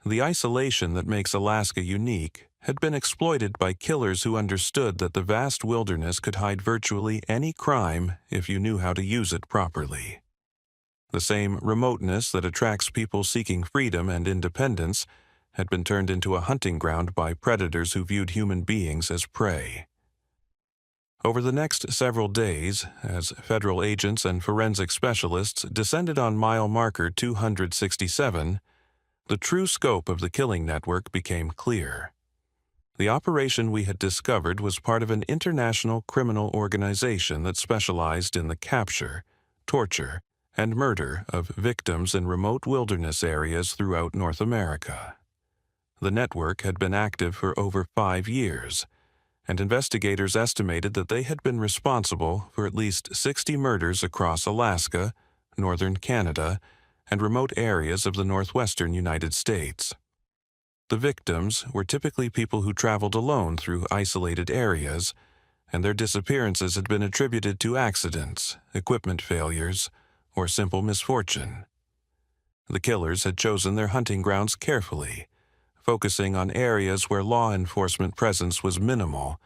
The isolation that makes Alaska unique had been exploited by killers who understood that the vast wilderness could hide virtually any crime if you knew how to use it properly. The same remoteness that attracts people seeking freedom and independence had been turned into a hunting ground by predators who viewed human beings as prey. Over the next several days, as federal agents and forensic specialists descended on mile marker 267, the true scope of the killing network became clear. The operation we had discovered was part of an international criminal organization that specialized in the capture, torture, and murder of victims in remote wilderness areas throughout North America. The network had been active for over 5 years, and investigators estimated that they had been responsible for at least 60 murders across Alaska, northern Canada, and remote areas of the northwestern United States. The victims were typically people who traveled alone through isolated areas, and their disappearances had been attributed to accidents, equipment failures, or simple misfortune. The killers had chosen their hunting grounds carefully, focusing on areas where law enforcement presence was minimal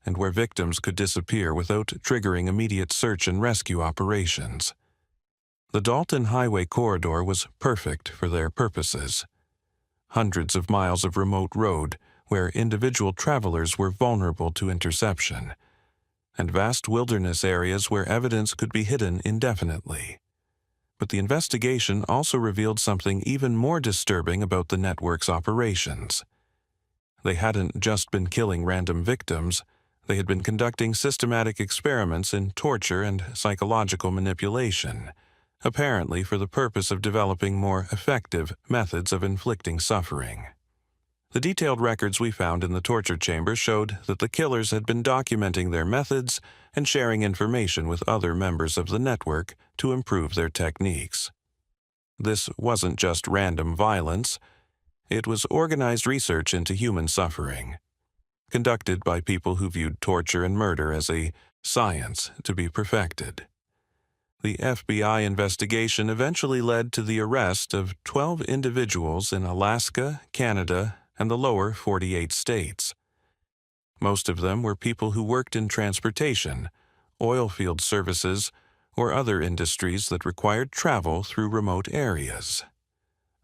and where victims could disappear without triggering immediate search and rescue operations. The Dalton Highway corridor was perfect for their purposes. Hundreds of miles of remote road where individual travelers were vulnerable to interception, and vast wilderness areas where evidence could be hidden indefinitely. But the investigation also revealed something even more disturbing about the network's operations. They hadn't just been killing random victims, they had been conducting systematic experiments in torture and psychological manipulation, apparently for the purpose of developing more effective methods of inflicting suffering. The detailed records we found in the torture chamber showed that the killers had been documenting their methods and sharing information with other members of the network to improve their techniques. This wasn't just random violence, it was organized research into human suffering, conducted by people who viewed torture and murder as a science to be perfected. The FBI investigation eventually led to the arrest of 12 individuals in Alaska, Canada, and the lower 48 states. Most of them were people who worked in transportation, oil field services, or other industries that required travel through remote areas.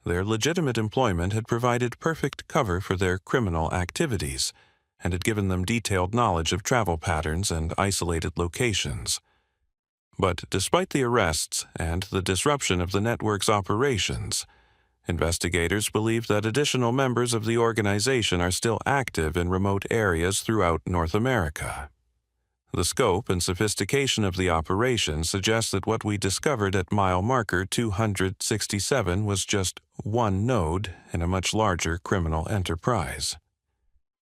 Their legitimate employment had provided perfect cover for their criminal activities and had given them detailed knowledge of travel patterns and isolated locations. But despite the arrests and the disruption of the network's operations, investigators believe that additional members of the organization are still active in remote areas throughout North America. The scope and sophistication of the operation suggests that what we discovered at mile marker 267 was just one node in a much larger criminal enterprise.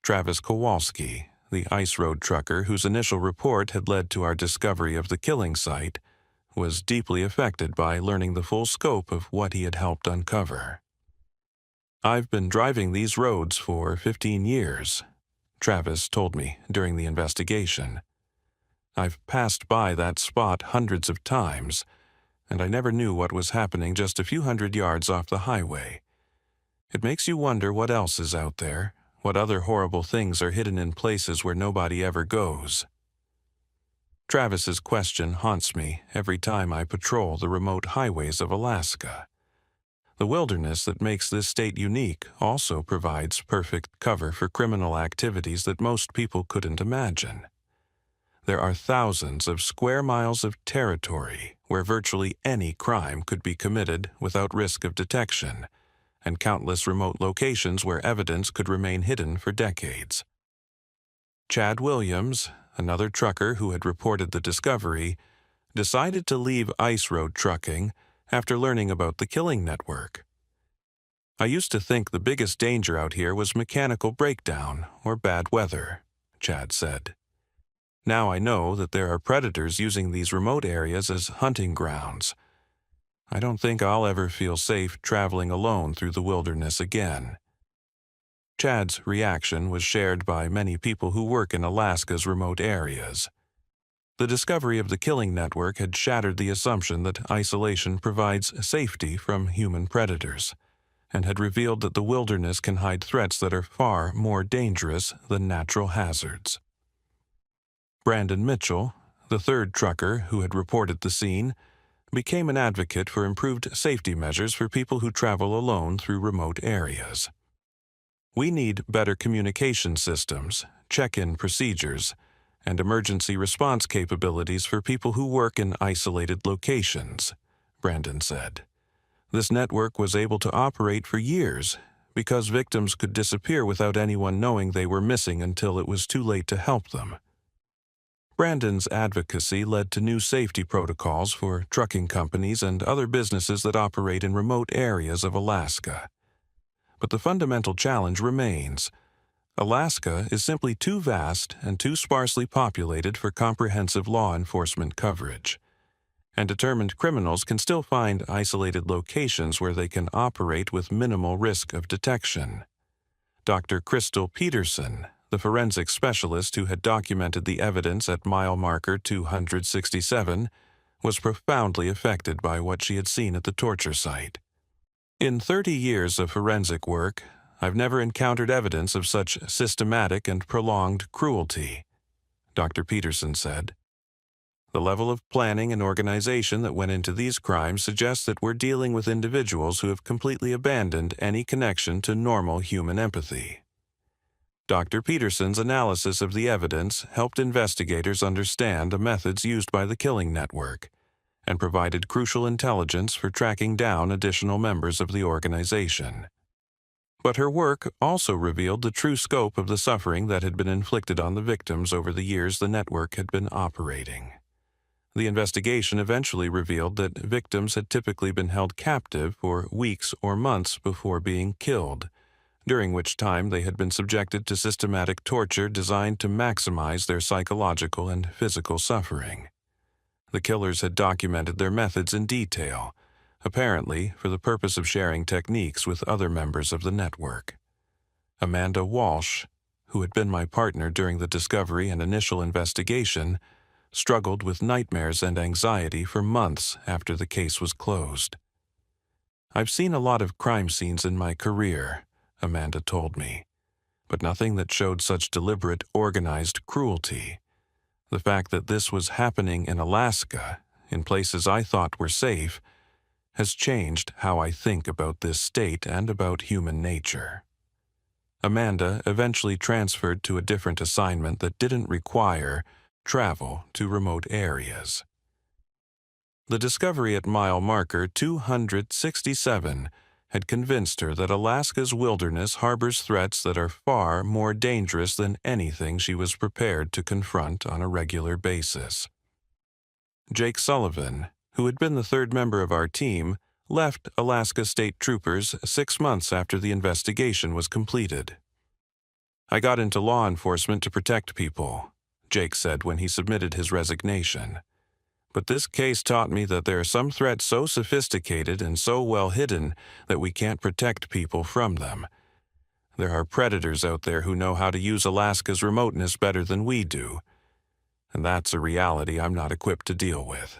Travis Kowalski, the ice road trucker whose initial report had led to our discovery of the killing site, was deeply affected by learning the full scope of what he had helped uncover. "I've been driving these roads for 15 years, Travis told me during the investigation. I've passed by that spot hundreds of times, and I never knew what was happening just a few hundred yards off the highway. It makes you wonder what else is out there, what other horrible things are hidden in places where nobody ever goes." Travis's question haunts me every time I patrol the remote highways of Alaska. The wilderness that makes this state unique also provides perfect cover for criminal activities that most people couldn't imagine. There are thousands of square miles of territory where virtually any crime could be committed without risk of detection, and countless remote locations where evidence could remain hidden for decades. Chad Williams, another trucker who had reported the discovery, decided to leave ice road trucking after learning about the killing network. "I used to think the biggest danger out here was mechanical breakdown or bad weather," Chad said. "Now I know that there are predators using these remote areas as hunting grounds. I don't think I'll ever feel safe traveling alone through the wilderness again." Chad's reaction was shared by many people who work in Alaska's remote areas. The discovery of the killing network had shattered the assumption that isolation provides safety from human predators, and had revealed that the wilderness can hide threats that are far more dangerous than natural hazards. Brandon Mitchell, the third trucker who had reported the scene, became an advocate for improved safety measures for people who travel alone through remote areas. We need better communication systems, check-in procedures, and emergency response capabilities for people who work in isolated locations, Brandon said. This network was able to operate for years because victims could disappear without anyone knowing they were missing until it was too late to help them. Brandon's advocacy led to new safety protocols for trucking companies and other businesses that operate in remote areas of Alaska. But the fundamental challenge remains. Alaska is simply too vast and too sparsely populated for comprehensive law enforcement coverage, and determined criminals can still find isolated locations where they can operate with minimal risk of detection. Dr. Crystal Peterson, the forensic specialist who had documented the evidence at mile marker 267, was profoundly affected by what she had seen at the torture site. In 30 years of forensic work, I've never encountered evidence of such systematic and prolonged cruelty, Dr. Peterson said. The level of planning and organization that went into these crimes suggests that we're dealing with individuals who have completely abandoned any connection to normal human empathy. Dr. Peterson's analysis of the evidence helped investigators understand the methods used by the killing network and provided crucial intelligence for tracking down additional members of the organization. But her work also revealed the true scope of the suffering that had been inflicted on the victims over the years the network had been operating. The investigation eventually revealed that victims had typically been held captive for weeks or months before being killed, during which time they had been subjected to systematic torture designed to maximize their psychological and physical suffering. The killers had documented their methods in detail, apparently for the purpose of sharing techniques with other members of the network. Amanda Walsh, who had been my partner during the discovery and initial investigation, struggled with nightmares and anxiety for months after the case was closed. I've seen a lot of crime scenes in my career, Amanda told me, but nothing that showed such deliberate, organized cruelty. The fact that this was happening in Alaska, in places I thought were safe, has changed how I think about this state and about human nature. Amanda eventually transferred to a different assignment that didn't require travel to remote areas. The discovery at mile marker 267 had convinced her that Alaska's wilderness harbors threats that are far more dangerous than anything she was prepared to confront on a regular basis. Jake Sullivan, who had been the third member of our team, left Alaska State Troopers 6 months after the investigation was completed. "I got into law enforcement to protect people," Jake said when he submitted his resignation. "But this case taught me that there are some threats so sophisticated and so well hidden that we can't protect people from them. There are predators out there who know how to use Alaska's remoteness better than we do, and that's a reality I'm not equipped to deal with."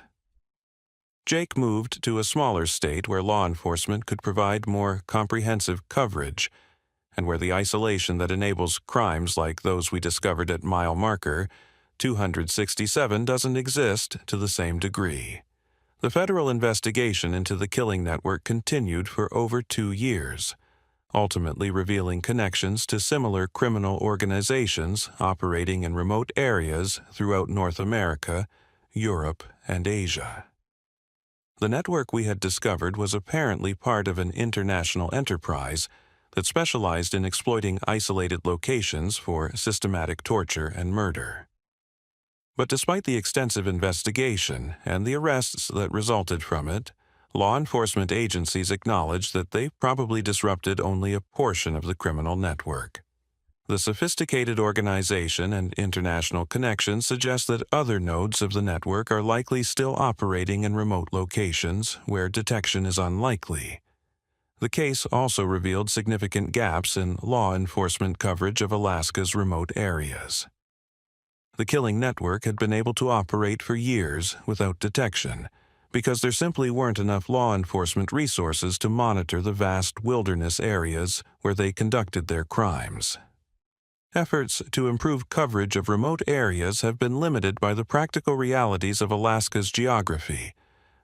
Jake moved to a smaller state where law enforcement could provide more comprehensive coverage, and where the isolation that enables crimes like those we discovered at mile marker 267 doesn't exist to the same degree. The federal investigation into the killing network continued for over 2 years, ultimately revealing connections to similar criminal organizations operating in remote areas throughout North America, Europe, and Asia. The network we had discovered was apparently part of an international enterprise that specialized in exploiting isolated locations for systematic torture and murder. But despite the extensive investigation and the arrests that resulted from it, law enforcement agencies acknowledged that they probably disrupted only a portion of the criminal network. The sophisticated organization and international connections suggest that other nodes of the network are likely still operating in remote locations where detection is unlikely. The case also revealed significant gaps in law enforcement coverage of Alaska's remote areas. The killing network had been able to operate for years without detection, because there simply weren't enough law enforcement resources to monitor the vast wilderness areas where they conducted their crimes. Efforts to improve coverage of remote areas have been limited by the practical realities of Alaska's geography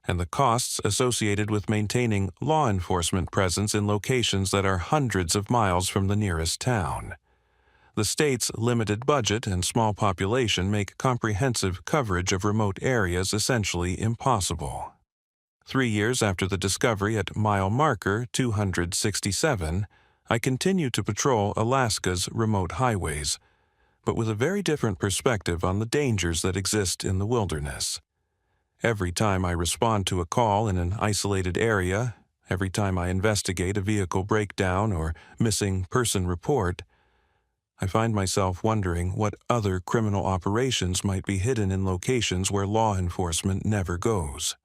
and the costs associated with maintaining law enforcement presence in locations that are hundreds of miles from the nearest town. The state's limited budget and small population make comprehensive coverage of remote areas essentially impossible. 3 years after the discovery at mile marker 267, I continue to patrol Alaska's remote highways, but with a very different perspective on the dangers that exist in the wilderness. Every time I respond to a call in an isolated area, every time I investigate a vehicle breakdown or missing person report, I find myself wondering what other criminal operations might be hidden in locations where law enforcement never goes.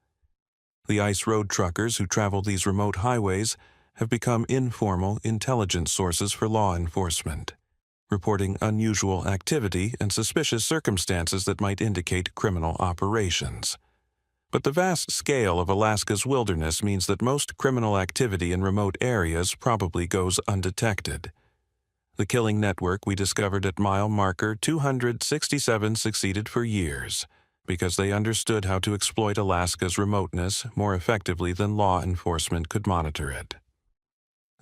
The ice road truckers who travel these remote highways have become informal intelligence sources for law enforcement, reporting unusual activity and suspicious circumstances that might indicate criminal operations. But the vast scale of Alaska's wilderness means that most criminal activity in remote areas probably goes undetected. The killing network we discovered at mile marker 267 succeeded for years because they understood how to exploit Alaska's remoteness more effectively than law enforcement could monitor it.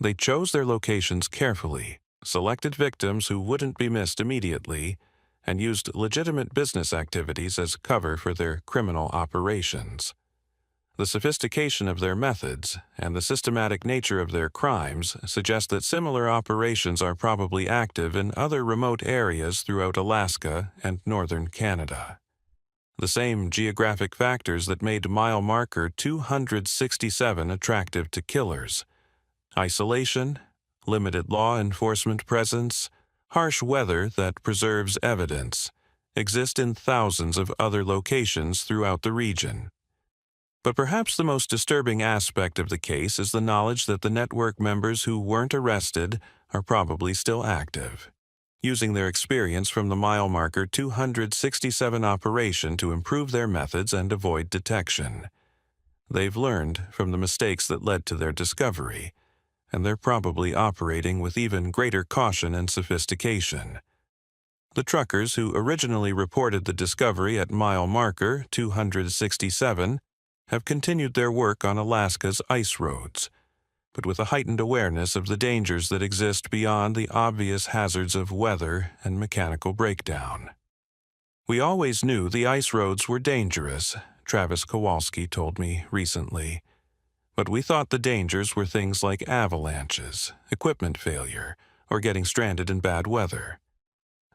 They chose their locations carefully, selected victims who wouldn't be missed immediately, and used legitimate business activities as cover for their criminal operations. The sophistication of their methods and the systematic nature of their crimes suggest that similar operations are probably active in other remote areas throughout Alaska and northern Canada. The same geographic factors that made mile marker 267 attractive to killers: isolation, limited law enforcement presence, harsh weather that preserves evidence, exist in thousands of other locations throughout the region. But perhaps the most disturbing aspect of the case is the knowledge that the network members who weren't arrested are probably still active, using their experience from the mile marker 267 operation to improve their methods and avoid detection. They've learned from the mistakes that led to their discovery, and they're probably operating with even greater caution and sophistication. The truckers who originally reported the discovery at mile marker 267 have continued their work on Alaska's ice roads, but with a heightened awareness of the dangers that exist beyond the obvious hazards of weather and mechanical breakdown. "We always knew the ice roads were dangerous," Travis Kowalski told me recently, "but we thought the dangers were things like avalanches, equipment failure, or getting stranded in bad weather.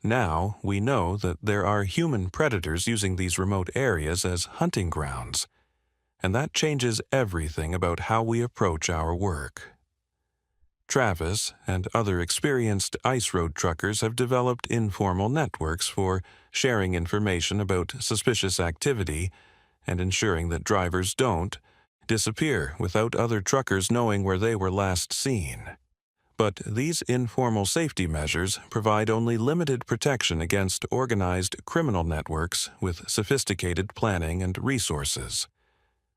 Now we know that there are human predators using these remote areas as hunting grounds, and that changes everything about how we approach our work." Travis and other experienced ice road truckers have developed informal networks for sharing information about suspicious activity and ensuring that drivers don't disappear without other truckers knowing where they were last seen. But these informal safety measures provide only limited protection against organized criminal networks with sophisticated planning and resources.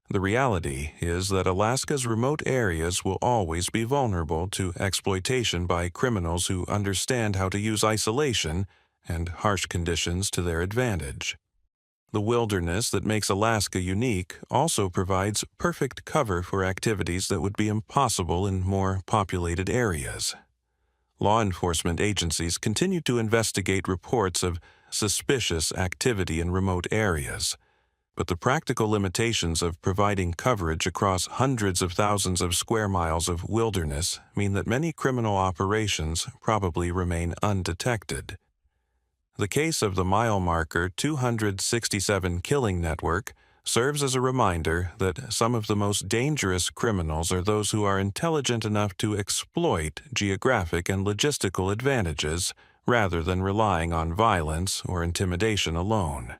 The reality is that Alaska's remote areas will always be vulnerable to exploitation by criminals who understand how to use isolation and harsh conditions to their advantage. The wilderness that makes Alaska unique also provides perfect cover for activities that would be impossible in more populated areas. Law enforcement agencies continue to investigate reports of suspicious activity in remote areas, but the practical limitations of providing coverage across hundreds of thousands of square miles of wilderness mean that many criminal operations probably remain undetected. The case of the mile marker 267 killing network serves as a reminder that some of the most dangerous criminals are those who are intelligent enough to exploit geographic and logistical advantages rather than relying on violence or intimidation alone.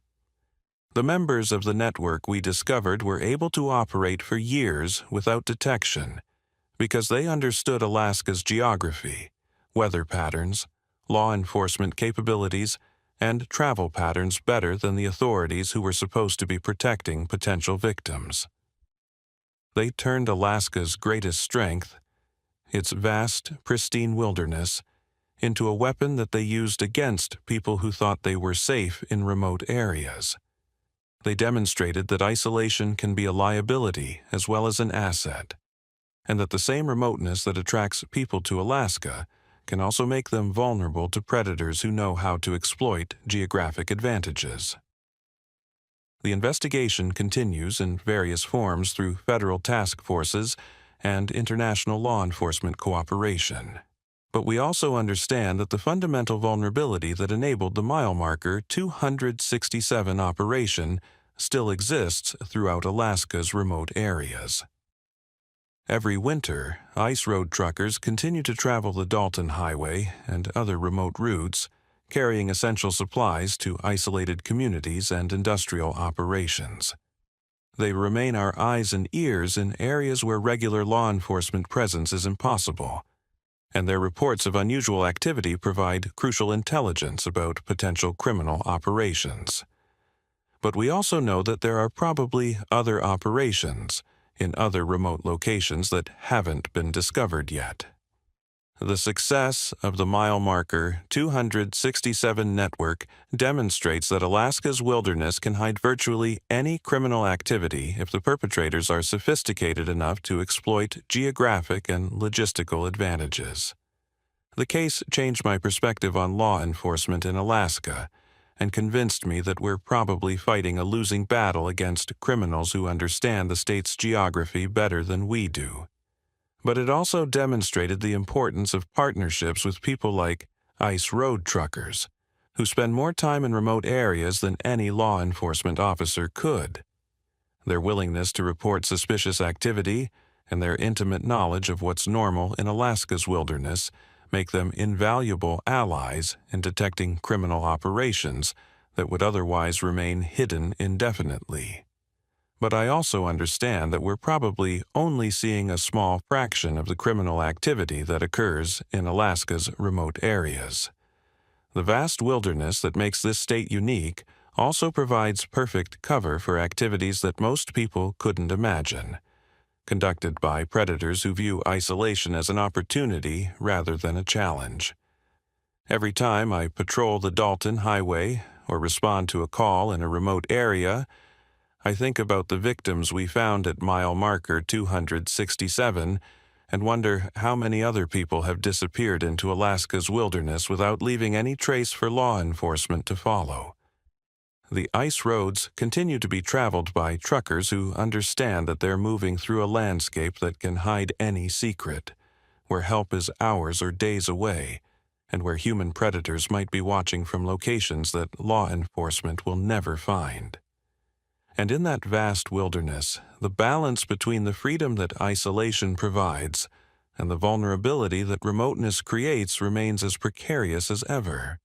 The members of the network we discovered were able to operate for years without detection because they understood Alaska's geography, weather patterns, law enforcement capabilities, and travel patterns better than the authorities who were supposed to be protecting potential victims. They turned Alaska's greatest strength, its vast, pristine wilderness, into a weapon that they used against people who thought they were safe in remote areas. They demonstrated that isolation can be a liability as well as an asset, and that the same remoteness that attracts people to Alaska can also make them vulnerable to predators who know how to exploit geographic advantages. The investigation continues in various forms through federal task forces and international law enforcement cooperation. But we also understand that the fundamental vulnerability that enabled the mile marker 267 operation still exists throughout Alaska's remote areas. Every winter, ice road truckers continue to travel the Dalton Highway and other remote routes, carrying essential supplies to isolated communities and industrial operations. They remain our eyes and ears in areas where regular law enforcement presence is impossible, and their reports of unusual activity provide crucial intelligence about potential criminal operations. But we also know that there are probably other operations in other remote locations that haven't been discovered yet. The success of the mile marker 267 network demonstrates that Alaska's wilderness can hide virtually any criminal activity if the perpetrators are sophisticated enough to exploit geographic and logistical advantages. The case changed my perspective on law enforcement in Alaska and convinced me that we're probably fighting a losing battle against criminals who understand the state's geography better than we do. But it also demonstrated the importance of partnerships with people like ice road truckers, who spend more time in remote areas than any law enforcement officer could. Their willingness to report suspicious activity and their intimate knowledge of what's normal in Alaska's wilderness make them invaluable allies in detecting criminal operations that would otherwise remain hidden indefinitely. But I also understand that we're probably only seeing a small fraction of the criminal activity that occurs in Alaska's remote areas. The vast wilderness that makes this state unique also provides perfect cover for activities that most people couldn't imagine, conducted by predators who view isolation as an opportunity rather than a challenge. Every time I patrol the Dalton Highway or respond to a call in a remote area, I think about the victims we found at mile marker 267 and wonder how many other people have disappeared into Alaska's wilderness without leaving any trace for law enforcement to follow. The ice roads continue to be traveled by truckers who understand that they're moving through a landscape that can hide any secret, where help is hours or days away, and where human predators might be watching from locations that law enforcement will never find. And in that vast wilderness, the balance between the freedom that isolation provides and the vulnerability that remoteness creates remains as precarious as ever.